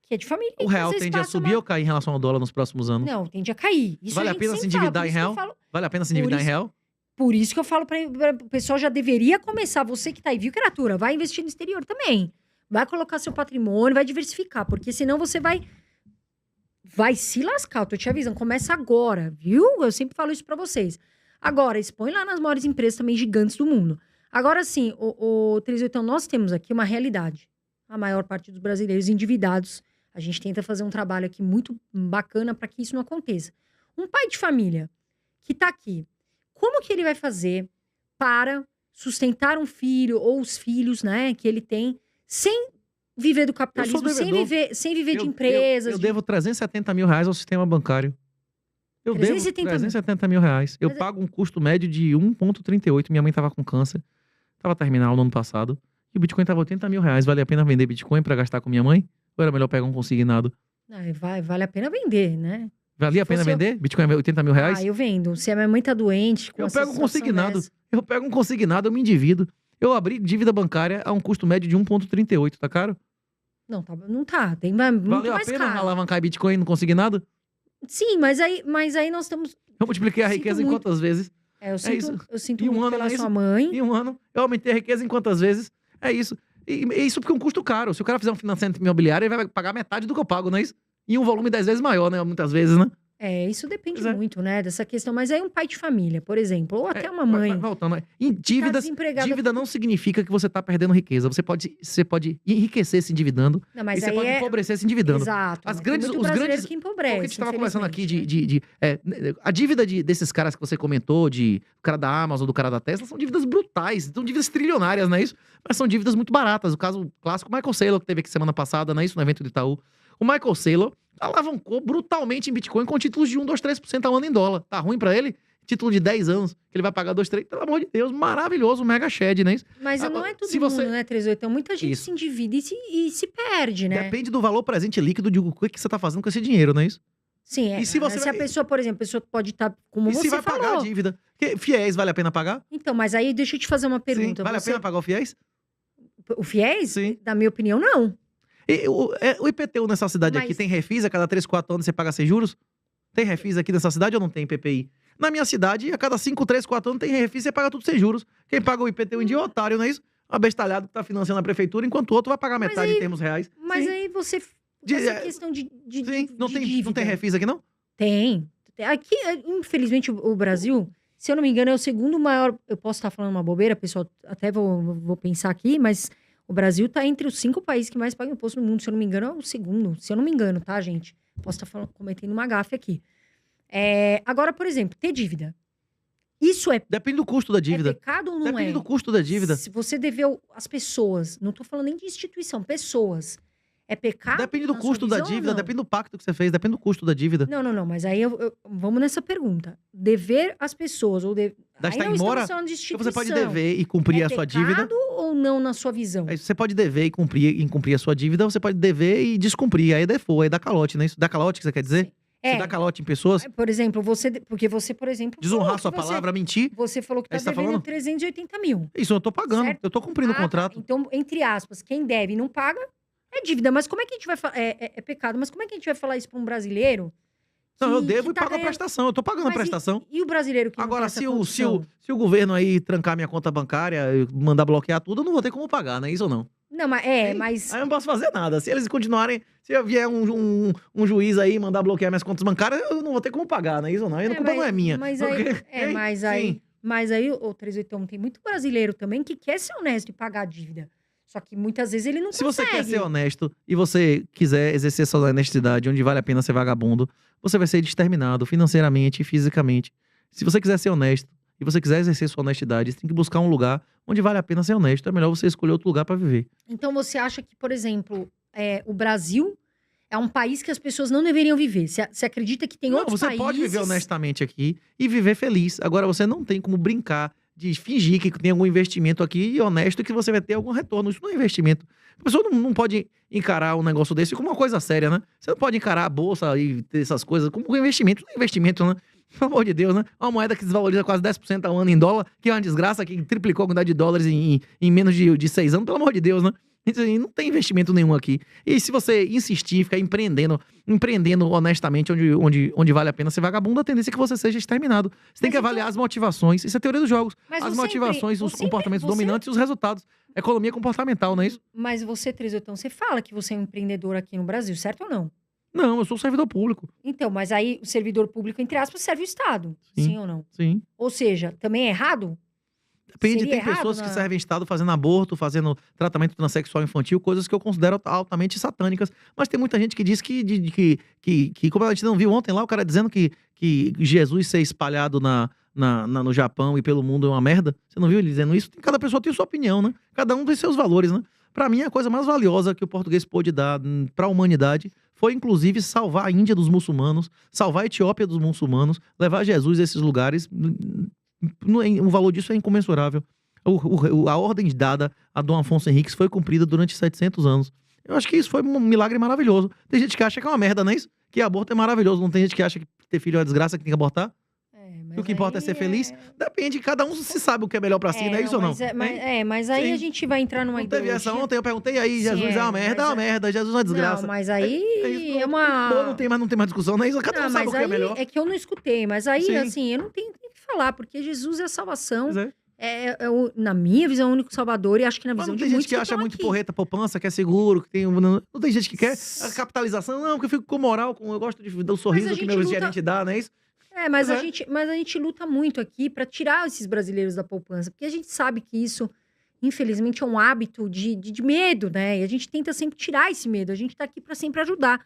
é de família. O real tende a subir ou cair em relação ao dólar nos próximos anos? Não, tende a cair. Isso vale a pena se endividar em real? Vale a pena se endividar em real? Por isso que eu falo para o pessoal já deveria começar. Você que tá aí, viu, criatura? Vai investir no exterior também. Vai colocar seu patrimônio, vai diversificar. Porque senão você vai vai se lascar, eu tô te avisando. Começa agora, viu? Eu sempre falo isso pra vocês. Agora, expõe lá nas maiores empresas também gigantes do mundo. Agora, sim, o 38, nós temos aqui uma realidade. A maior parte dos brasileiros endividados. A gente tenta fazer um trabalho aqui muito bacana para que isso não aconteça. Um pai de família que tá aqui, como que ele vai fazer para sustentar um filho ou os filhos, né, que ele tem, sem viver do capitalismo, sem viver de empresas? Eu devo 370 mil reais ao sistema bancário. Eu 370 devo 370 mil reais. Eu pago um custo médio de 1,38. Minha mãe tava com câncer. Tava terminal no ano passado. E o Bitcoin tava 80 mil reais. Vale a pena vender Bitcoin pra gastar com minha mãe? Ou era melhor pegar um consignado? Vale a pena vender, né? Valia a pena vender? Bitcoin é 80 mil reais? Eu vendo. Se a minha mãe tá doente... Eu pego um consignado. Eu pego um consignado, eu me endivido. Eu abri dívida bancária a um custo médio de 1,38. Tá caro? Não tá. Tem muito Valeu mais a pena caro. alavancar Bitcoin no consignado? Sim, mas aí nós estamos... Eu multipliquei a riqueza em quantas vezes? Eu sinto muito pela sua mãe. Em um ano, eu aumentei a riqueza em quantas vezes? É isso. E isso porque é um custo caro. Se o cara fizer um financiamento imobiliário, ele vai pagar metade do que eu pago, não é isso? E um volume 10 vezes maior, né? Muitas vezes, né? Isso depende muito, né? Dessa questão. Mas aí um pai de família, por exemplo, ou até uma mãe. Voltando, dívida não significa que você tá perdendo riqueza. Você pode enriquecer se endividando. Não, mas e você pode empobrecer se endividando. Exato. Os grandes que empobrece. O que a gente tava conversando aqui a dívida desses caras que você comentou, do cara da Amazon, do cara da Tesla, são dívidas brutais, são dívidas trilionárias, não é isso? Mas são dívidas muito baratas. O caso clássico, Michael Saylor, que teve aqui semana passada, não é isso? No evento do Itaú. O Michael Saylor alavancou brutalmente em Bitcoin com títulos de 1, 2, 3% ao ano em dólar. Tá ruim pra ele? Título de 10 anos, que ele vai pagar 2, 3, pelo amor de Deus, maravilhoso, mega shed, né? Mas não é todo mundo, né, 38? Então, muita gente se endivida e se perde, né? Depende do valor presente líquido de o que você tá fazendo com esse dinheiro, não é isso? Sim, E se a pessoa, por exemplo, a pessoa pode estar, como você falou... E se vai pagar a dívida? FIES vale a pena pagar? Então, mas aí deixa eu te fazer uma pergunta. Sim, vale a pena pagar o FIES? O FIES? Sim. Na minha opinião, não. E o IPTU nessa cidade aqui tem refis? A cada 3, 4 anos você paga sem juros? Tem refis aqui nessa cidade ou não tem PPI? Na minha cidade, a cada 5, 3, 4 anos tem refis, você paga tudo sem juros. Quem paga o IPTU em dia é otário, não é isso? Abestalhado que tá financiando a prefeitura, enquanto o outro vai pagar metade em termos reais. Mas aí você... Essa questão de não tem refis aqui, não? Tem. Aqui, infelizmente, o Brasil, se eu não me engano, é o segundo maior... Eu posso estar falando uma bobeira, pessoal, até vou pensar aqui, mas... O Brasil tá entre os 5 países que mais pagam imposto no mundo. Se eu não me engano, é o segundo. Se eu não me engano, tá, gente? Posso estar cometendo uma gafe aqui. Agora, por exemplo, ter dívida. Isso Depende do custo da dívida. É pecado ou não Depende do custo da dívida. Se você deveu as pessoas, não tô falando nem de instituição, pessoas. É pecado? Depende do custo da dívida, depende do pacto que você fez, depende do custo da dívida. Não, mas aí vamos nessa pergunta. Dever as pessoas, ou aí não estamos falando de instituição. Você pode dever e cumprir a sua dívida. É pecado ou não na sua visão? Você pode dever e cumprir a sua dívida, ou você pode dever e descumprir. Aí é default, aí dá calote, né? Isso dá calote que você quer dizer? Você dá calote em pessoas? Por exemplo, porque você, por exemplo... Desonrar sua palavra, mentir. Você falou que tá devendo 380 mil. Isso, eu tô pagando, certo? Eu tô cumprindo o contrato. Tá. Então, entre aspas, quem deve e não paga... É dívida, mas como é que a gente vai falar? É pecado, mas como é que a gente vai falar isso pra um brasileiro? Não, eu devo e pago a prestação. Eu tô pagando a prestação. E o brasileiro que agora, se o governo aí trancar minha conta bancária, mandar bloquear tudo, eu não vou ter como pagar, né? Isso ou não? Não, mas... Aí eu não posso fazer nada. Se eles continuarem... Se vier um juiz aí mandar bloquear minhas contas bancárias, eu não vou ter como pagar, né? Isso ou não? Aí a culpa não é minha. Mas aí, o 38 tem muito brasileiro também que quer ser honesto e pagar a dívida. Só que muitas vezes ele não consegue. Se você quer ser honesto e você quiser exercer sua honestidade onde vale a pena ser vagabundo, você vai ser exterminado financeiramente e fisicamente. Se você quiser ser honesto e você quiser exercer sua honestidade, você tem que buscar um lugar onde vale a pena ser honesto. É melhor você escolher outro lugar para viver. Então você acha que, por exemplo, o Brasil é um país que as pessoas não deveriam viver? Você acredita que tem outros países... Você pode viver honestamente aqui e viver feliz. Agora, você não tem como brincar de fingir que tem algum investimento aqui e honesto que você vai ter algum retorno. Isso não é investimento. A pessoa não pode encarar um negócio desse como uma coisa séria, né? Você não pode encarar a bolsa e ter essas coisas como um investimento. Não é investimento, né? Pelo amor de Deus, né? Uma moeda que desvaloriza quase 10% ao ano em dólar, que é uma desgraça, que triplicou a quantidade de dólares em menos de 6 anos. Pelo amor de Deus, né? Não tem investimento nenhum aqui. E se você insistir, ficar empreendendo honestamente onde vale a pena ser vagabundo, a tendência é que você seja exterminado. Você tem que avaliar as motivações. Isso é a teoria dos jogos. As motivações, os comportamentos dominantes e os resultados. Economia comportamental, não é isso? Mas você, 38, você fala que você é um empreendedor aqui no Brasil, certo ou não? Não, eu sou servidor público. Então, mas aí o servidor público, entre aspas, serve o Estado. Sim ou não? Sim. Ou seja, também é errado? Depende, tem pessoas que servem Estado fazendo aborto, fazendo tratamento transexual infantil, coisas que eu considero altamente satânicas. Mas tem muita gente que diz que como a gente não viu ontem lá, o cara dizendo que Jesus ser espalhado no Japão e pelo mundo é uma merda. Você não viu ele dizendo isso? Cada pessoa tem sua opinião, né? Cada um tem seus valores, né? Pra mim, a coisa mais valiosa que o português pôde dar pra humanidade foi, inclusive, salvar a Índia dos muçulmanos, salvar a Etiópia dos muçulmanos, levar Jesus a esses lugares. O valor disso é incomensurável. A ordem dada a Dom Afonso Henriques foi cumprida durante 700 anos. Eu acho que isso foi um milagre maravilhoso. Tem gente que acha que é uma merda, não é isso? Que aborto é maravilhoso. Não tem gente que acha que ter filho é uma desgraça, que tem que abortar? Que o que importa é ser feliz? Depende, cada um se sabe o que é melhor pra si, não é isso ou não? Mas aí a gente vai entrar numa ideologia. Teve essa ontem, eu perguntei aí, Jesus é uma merda, é uma merda, Jesus é uma desgraça. Não, mas aí é uma... Não tem mais discussão, não é isso? Cada um sabe o que é melhor. É que eu não escutei, mas aí, assim, eu não tenho o que falar, porque Jesus é a salvação. Na minha visão, é o único salvador, e acho que na visão de muitos. Tem gente que acha muito porreta, poupança, que é seguro, que tem. Não tem gente que quer a capitalização, não, que eu fico com moral, eu gosto do sorriso que meu gerente dá, não é isso? Mas a gente luta muito aqui para tirar esses brasileiros da poupança, porque a gente sabe que isso, infelizmente, é um hábito de medo, né? E a gente tenta sempre tirar esse medo. A gente tá aqui para sempre ajudar,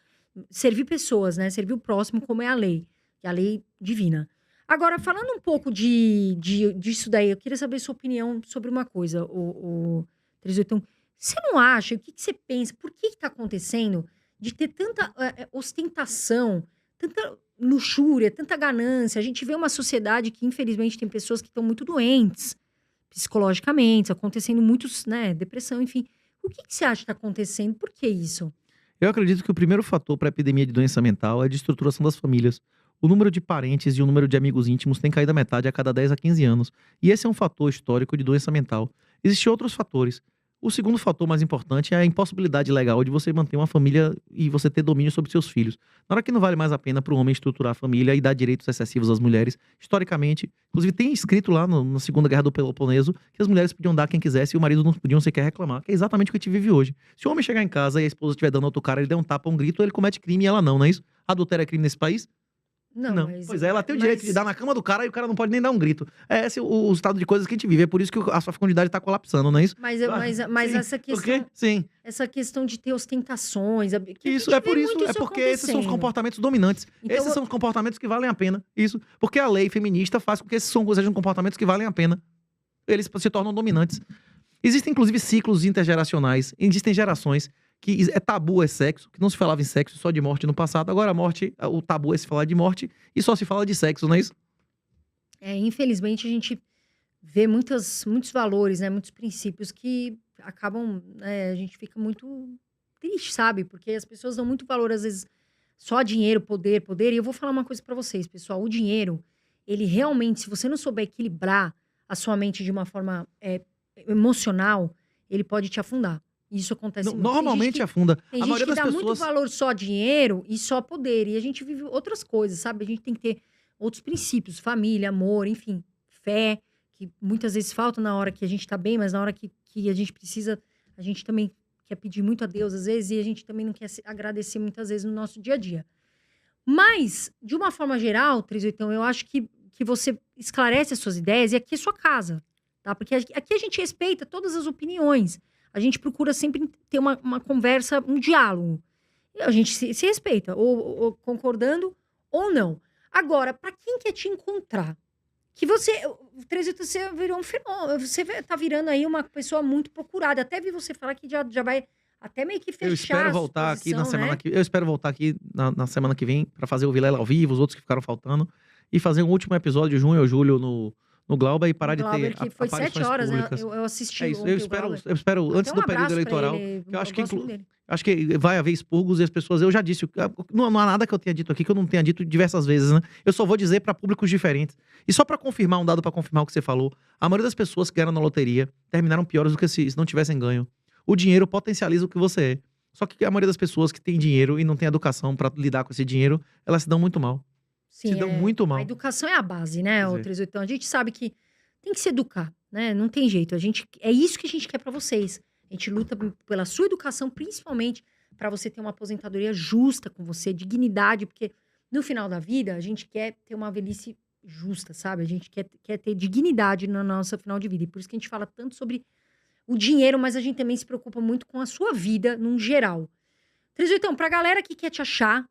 servir pessoas, né? Servir o próximo, como é a lei, que é a lei divina. Agora, falando um pouco disso daí, eu queria saber sua opinião sobre uma coisa, o 381. Você não acha, o que você pensa, por que está acontecendo de ter tanta ostentação, tanta luxúria, tanta ganância? A gente vê uma sociedade que, infelizmente, tem pessoas que estão muito doentes psicologicamente, acontecendo muitos, né, depressão, enfim. O que você acha que está acontecendo? Por que isso? Eu acredito que o primeiro fator para a epidemia de doença mental é a destruturação das famílias. O número de parentes e o número de amigos íntimos tem caído a metade a cada 10 a 15 anos. E esse é um fator histórico de doença mental. Existem outros fatores. O segundo fator mais importante é a impossibilidade legal de você manter uma família e você ter domínio sobre seus filhos. Na hora que não vale mais a pena para o homem estruturar a família e dar direitos excessivos às mulheres, historicamente, inclusive tem escrito lá na Segunda Guerra do Peloponeso que as mulheres podiam dar quem quisesse e o marido não podiam sequer reclamar, que é exatamente o que a gente vive hoje. Se o homem chegar em casa e a esposa estiver dando outro cara, ele der um tapa, um grito, ele comete crime e ela não é isso? Adultério é crime nesse país? Não. Pois é, ela tem o direito de dar na cama do cara e o cara não pode nem dar um grito. É esse o estado de coisas que a gente vive. É por isso que a sua fecundidade tá colapsando, não é isso? Mas essa questão... Sim. Essa questão de ter ostentações... Isso, é por isso. É porque esses são os comportamentos dominantes. Então, esses são os comportamentos que valem a pena. Isso. Porque a lei feminista faz com que esses sejam comportamentos que valem a pena. Eles se tornam dominantes. Existem, inclusive, ciclos intergeracionais. Existem gerações que é tabu é sexo, que não se falava em sexo, só de morte no passado. Agora a morte, o tabu é se falar de morte e só se fala de sexo, não é isso? Infelizmente a gente vê muitos valores, né, muitos princípios que acabam, a gente fica muito triste, sabe? Porque as pessoas dão muito valor, às vezes, só dinheiro, poder. E eu vou falar uma coisa pra vocês, pessoal. O dinheiro, ele realmente, se você não souber equilibrar a sua mente de uma forma emocional, ele pode te afundar. Isso acontece muito. Normalmente afunda. Tem gente que dá muito valor só a dinheiro e só poder. E a gente vive outras coisas, sabe? A gente tem que ter outros princípios. Família, amor, enfim. Fé, que muitas vezes falta na hora que a gente tá bem, mas na hora que a gente precisa, a gente também quer pedir muito a Deus às vezes e a gente também não quer agradecer muitas vezes no nosso dia a dia. Mas, de uma forma geral, 38, eu acho que você esclarece as suas ideias e aqui é sua casa, tá? Porque aqui a gente respeita todas as opiniões. A gente procura sempre ter uma conversa, um diálogo. A gente se respeita, ou concordando ou não. Agora, para quem quer te encontrar, que você virou um fenômeno, você tá virando aí uma pessoa muito procurada. Até vi você falar que já vai até meio que fechar. Eu espero voltar aqui na semana que eu espero voltar aqui na semana que vem para fazer o Vilela ao vivo, os outros que ficaram faltando, e fazer um último episódio de junho ou julho no Glauber e parar de ter que foi 7 horas, públicas. Né? Eu assisti. É isso, eu espero antes do período eleitoral. Eu acho que vai haver expurgos e as pessoas... Eu já disse, não há nada que eu tenha dito aqui que eu não tenha dito diversas vezes, né? Eu só vou dizer para públicos diferentes. E só para confirmar, um dado para confirmar o que você falou, a maioria das pessoas que ganharam na loteria terminaram piores do que se não tivessem ganho. O dinheiro potencializa o que você é. Só que a maioria das pessoas que tem dinheiro e não tem educação para lidar com esse dinheiro, elas se dão muito mal. Sim, se dão muito mal. A educação é a base, né, o 38? A gente sabe que tem que se educar, né? Não tem jeito. É isso que a gente quer pra vocês. A gente luta pela sua educação, principalmente para você ter uma aposentadoria justa com você, dignidade, porque no final da vida a gente quer ter uma velhice justa, sabe? A gente quer ter dignidade no nosso final de vida. E por isso que a gente fala tanto sobre o dinheiro, mas a gente também se preocupa muito com a sua vida, num geral. 38, pra galera que quer te achar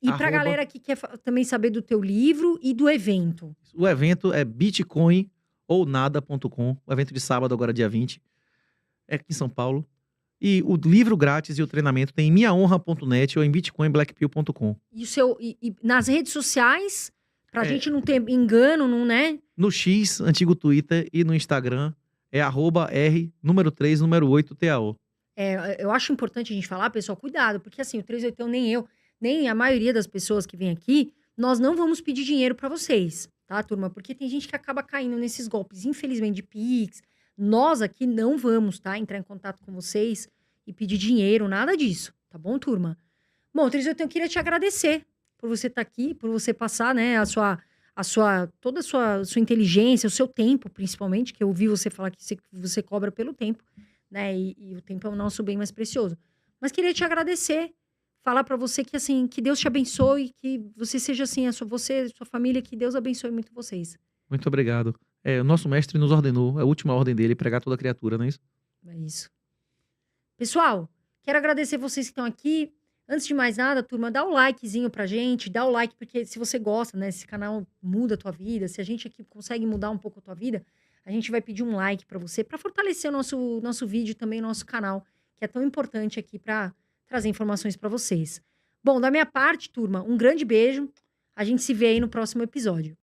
e pra galera que quer também saber do teu livro e do evento. O evento é bitcoinounada.com, o evento de sábado, agora dia 20, é aqui em São Paulo. E o livro grátis e o treinamento tem em minhahonra.net ou em bitcoinblackpill.com. E nas redes sociais, pra gente não ter engano, não, né? No X, antigo Twitter, e no Instagram é @r3 8TAO. Eu acho importante a gente falar, pessoal, cuidado, porque assim, o 38 nem eu, nem a maioria das pessoas que vem aqui, nós não vamos pedir dinheiro pra vocês, tá, turma? Porque tem gente que acaba caindo nesses golpes, infelizmente, de Pix. Nós aqui não vamos, tá, entrar em contato com vocês e pedir dinheiro, nada disso, tá bom, turma? Bom, 38, eu queria te agradecer por você estar aqui, por você passar, né, toda a sua inteligência, o seu tempo, principalmente, que eu ouvi você falar que você cobra pelo tempo, né, e o tempo é o nosso bem mais precioso. Mas queria te agradecer, falar pra você que, assim, que Deus te abençoe, que você seja, assim, sua família, que Deus abençoe muito vocês. Muito obrigado. O nosso mestre nos ordenou, a última ordem dele, pregar toda criatura, não é isso? É isso. Pessoal, quero agradecer vocês que estão aqui. Antes de mais nada, turma, dá o likezinho pra gente, dá o like, porque se você gosta, né, esse canal muda a tua vida, se a gente aqui consegue mudar um pouco a tua vida, a gente vai pedir um like pra você, pra fortalecer o nosso vídeo e também o nosso canal, que é tão importante aqui pra trazer informações pra vocês. Bom, da minha parte, turma, um grande beijo. A gente se vê aí no próximo episódio.